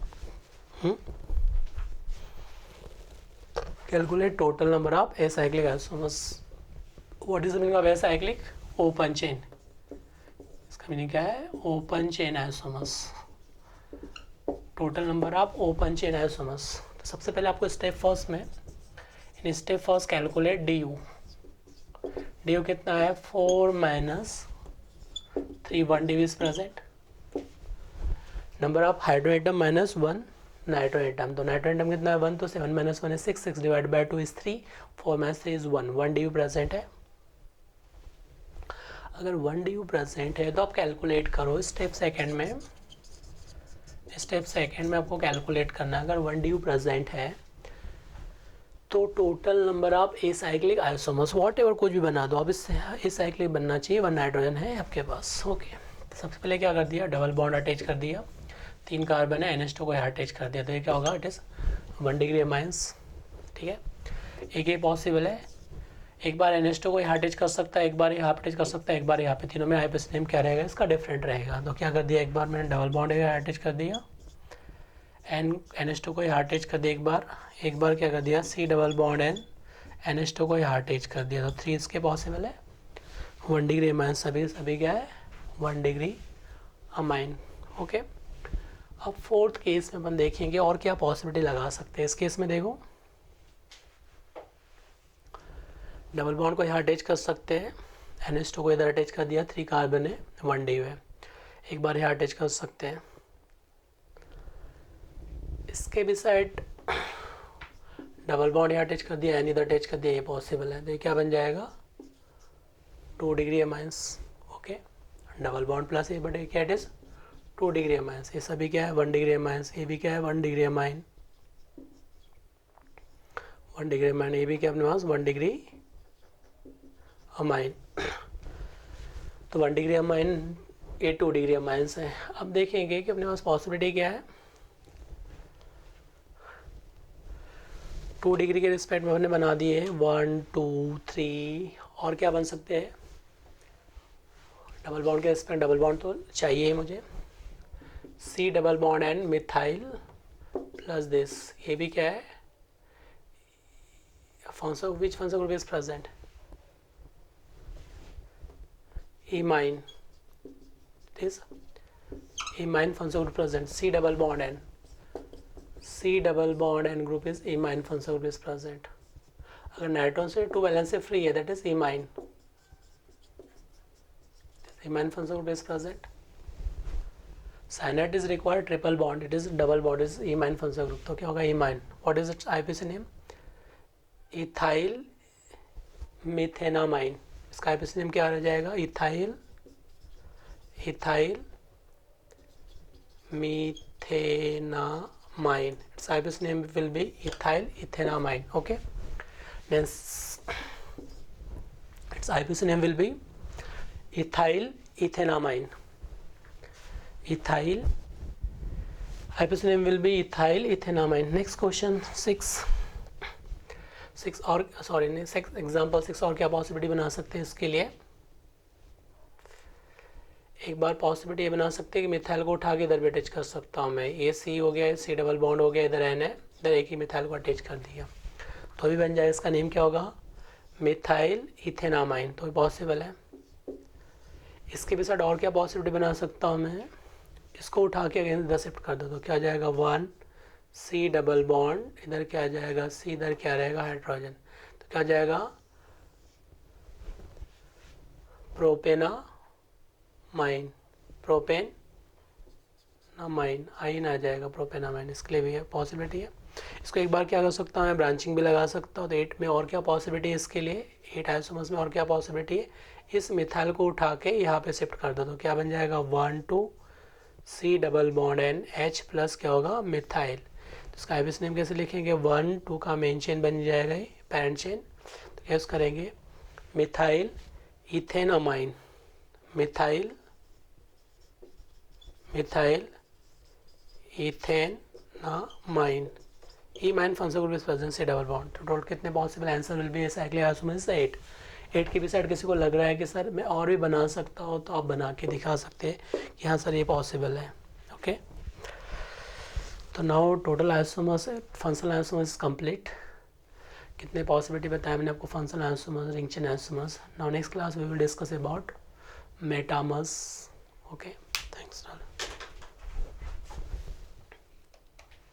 Calculate total number of a cyclic isomers. What is the meaning of a cyclic? Open chain. इसका मीनिंग क्या है? Open chain isomers. Total number of open chain isomers. तो सबसे पहले आपको स्टेप फर्स्ट में, in step first calculate D U कितना है? 4 minus 3, 1 D is present. Number of hydro atom minus 1 nitro atom. तो नाइट्रो एटम कितना है? 1, तो 7 minus 1 is 6, 6 divide by 2 is 3, 4 minus 3 is 1, 1 D you present है। अगर 1 D you present है तो आप कैलकुलेट करो स्टेप सेकेंड में। स्टेप सेकेंड में आपको कैलकुलेट करना है, अगर 1 डी यू प्रेजेंट है तो total number of a cyclic isomers, what ever कुछ भी बना दो अब, इससे ए साइक्लिक बनना चाहिए। 1 नाइट्रोजन है आपके पास। ओके, सबसे पहले क्या कर दिया? डबल बॉन्ड अटैच कर दिया। 3 कार्बन है, NH2 को यहाँ अटैच कर दिया, तो ये क्या होगा? It is 1 degree minus. ठीक है, एक ये पॉसिबल है, एक बार NH2 को यहाँ अटैच कर सकता है, एक बार यहाँ अटैच कर सकता है, एक बार यहाँ पे। तीनों में हाइपोस नेम क्या रहेगा इसका? डिफरेंट रहेगा। तो क्या कर दिया? एक बार मैंने डबल बॉन्ड यहाँ अटैच कर दिया, NH2 को यहाँ अटैच कर दिया एक बार क्या कर दिया? C डबल बॉन्ड NH2 को यहाँ अटैच कर दिया। तो 3 इसके पॉसिबल है। 1 डिग्री अमाइन, सभी क्या है? 1 डिग्री अमाइन। ओके, अब फोर्थ केस में अपन देखेंगे और क्या पॉसिबिलिटी लगा सकते हैं। इस केस में देखो, डबल बॉन्ड को यहाँ अटैच कर सकते हैं, NH2 को इधर अटैच कर दिया, 3 कार्बन है, 1 डी है, एक बार यहाँ अटैच कर सकते हैं। इसके भी साइड डबल बॉन्ड यहाँ अटैच कर दिया, इधर अटैच कर दिया, ये पॉसिबल है। तो ये क्या बन जाएगा? 2 degree amines. Okay, double bond plus ये बटे क्या? It is 2 degree amines. ये सभी क्या है? 1 डिग्री अमाइंस। ये भी क्या है? 1 डिग्री अमाइन। 1 डिग्री अमाइन, ये भी क्या अपने पास? 1 डिग्री अमाइन। तो 1 डिग्री अमाइन, ये 2 डिग्री अमाइंस है। अब देखेंगे कि अपने पास पॉसिबिलिटी क्या है। 2 डिग्री के रिस्पेक्ट में हमने बना दिए 1, 2, 3, और क्या बन सकते हैं? डबल बॉन्ड के रिस्पेक्ट डबल बॉन्ड तो चाहिए ही मुझे। C double bond and methyl plus this, ये भी क्या है? Which function group is present? Imine. This imine function group present. C double bond and group is imine function group is present. अगर nitrogen से 2 valence से free है, that is imine. Imine function group is present. Cyanide is required triple bond, it is double bond, is imine functional group। तो क्या होगा? imine। What is its IUPAC name? ethyl methenamine। इसका IUPAC name क्या आ जाएगा? ethyl methenamine। Its IUPAC name will be ethyl ethenamine। Okay, then its IUPAC name will be ethyl ethenamine। ethyl. IUPAC name will be ethyl ethanamine. Next question 6 और sorry नहीं 6 example 6 और क्या possibility बना सकते हैं इसके लिए। एक बार पॉसिबिलिटी ये बना सकते हैं कि मिथाइल को उठा के इधर भी अटैच कर सकता हूँ मैं। ये सी हो गया, सी डबल बॉन्ड हो गया, इधर एन है, इधर एक ही मिथाइल को अटैच कर दिया तो अभी बन जाए। इसका नेम क्या होगा? Methyl ethanamine. तो पॉसिबल है। इसके भी साथ और क्या पॉसिबिलिटी बना सकता हूँ मैं? इसको उठा के अगेंस्ट इधर शिफ्ट कर दो तो क्या आ जाएगा? 1 सी डबल बॉन्ड, इधर क्या आ जाएगा? सी, इधर क्या रहेगा? हाइड्रोजन। तो क्या आ जाएगा? प्रोपेनामाइन, प्रोपेनामाइन आइन आ जाएगा, प्रोपेनामाइन। इसके लिए भी है पॉसिबिलिटी है। इसको एक बार क्या कर सकता हूँ मैं? ब्रांचिंग भी लगा सकता हूँ। तो 8 में और क्या पॉसिबिलिटी है इसके लिए? 8 आइसोमर्स में और क्या पॉसिबिलिटी है? इस मिथाइल को उठा के यहाँ पे शिफ्ट कर दो तो क्या बन जाएगा? 1 2 C double bond N H plus क्या होगा? मिथाइल। तो इसका आईपीएस नेम कैसे लिखेंगे? 1 2 का मेन चेन बन जाएगा, ये पैरेंट चेन। तो क्या यूज़ करेंगे? Methyl ethanamine, methyl ethanamine. Imine function group is present C double bond. तो टोटल कितने possible answer will be? Cyclic isomers 8 की भी साइड किसी को लग रहा है कि सर मैं और भी बना सकता हूँ तो आप बना के दिखा सकते हैं कि हाँ सर ये पॉसिबल है। ओके, तो now total isomers functional isomers complete. कितने पॉसिबिलिटी बताया मैंने आपको? Functional isomers, ring chain isomers. Now next class we will discuss about metamers. Okay, thanks.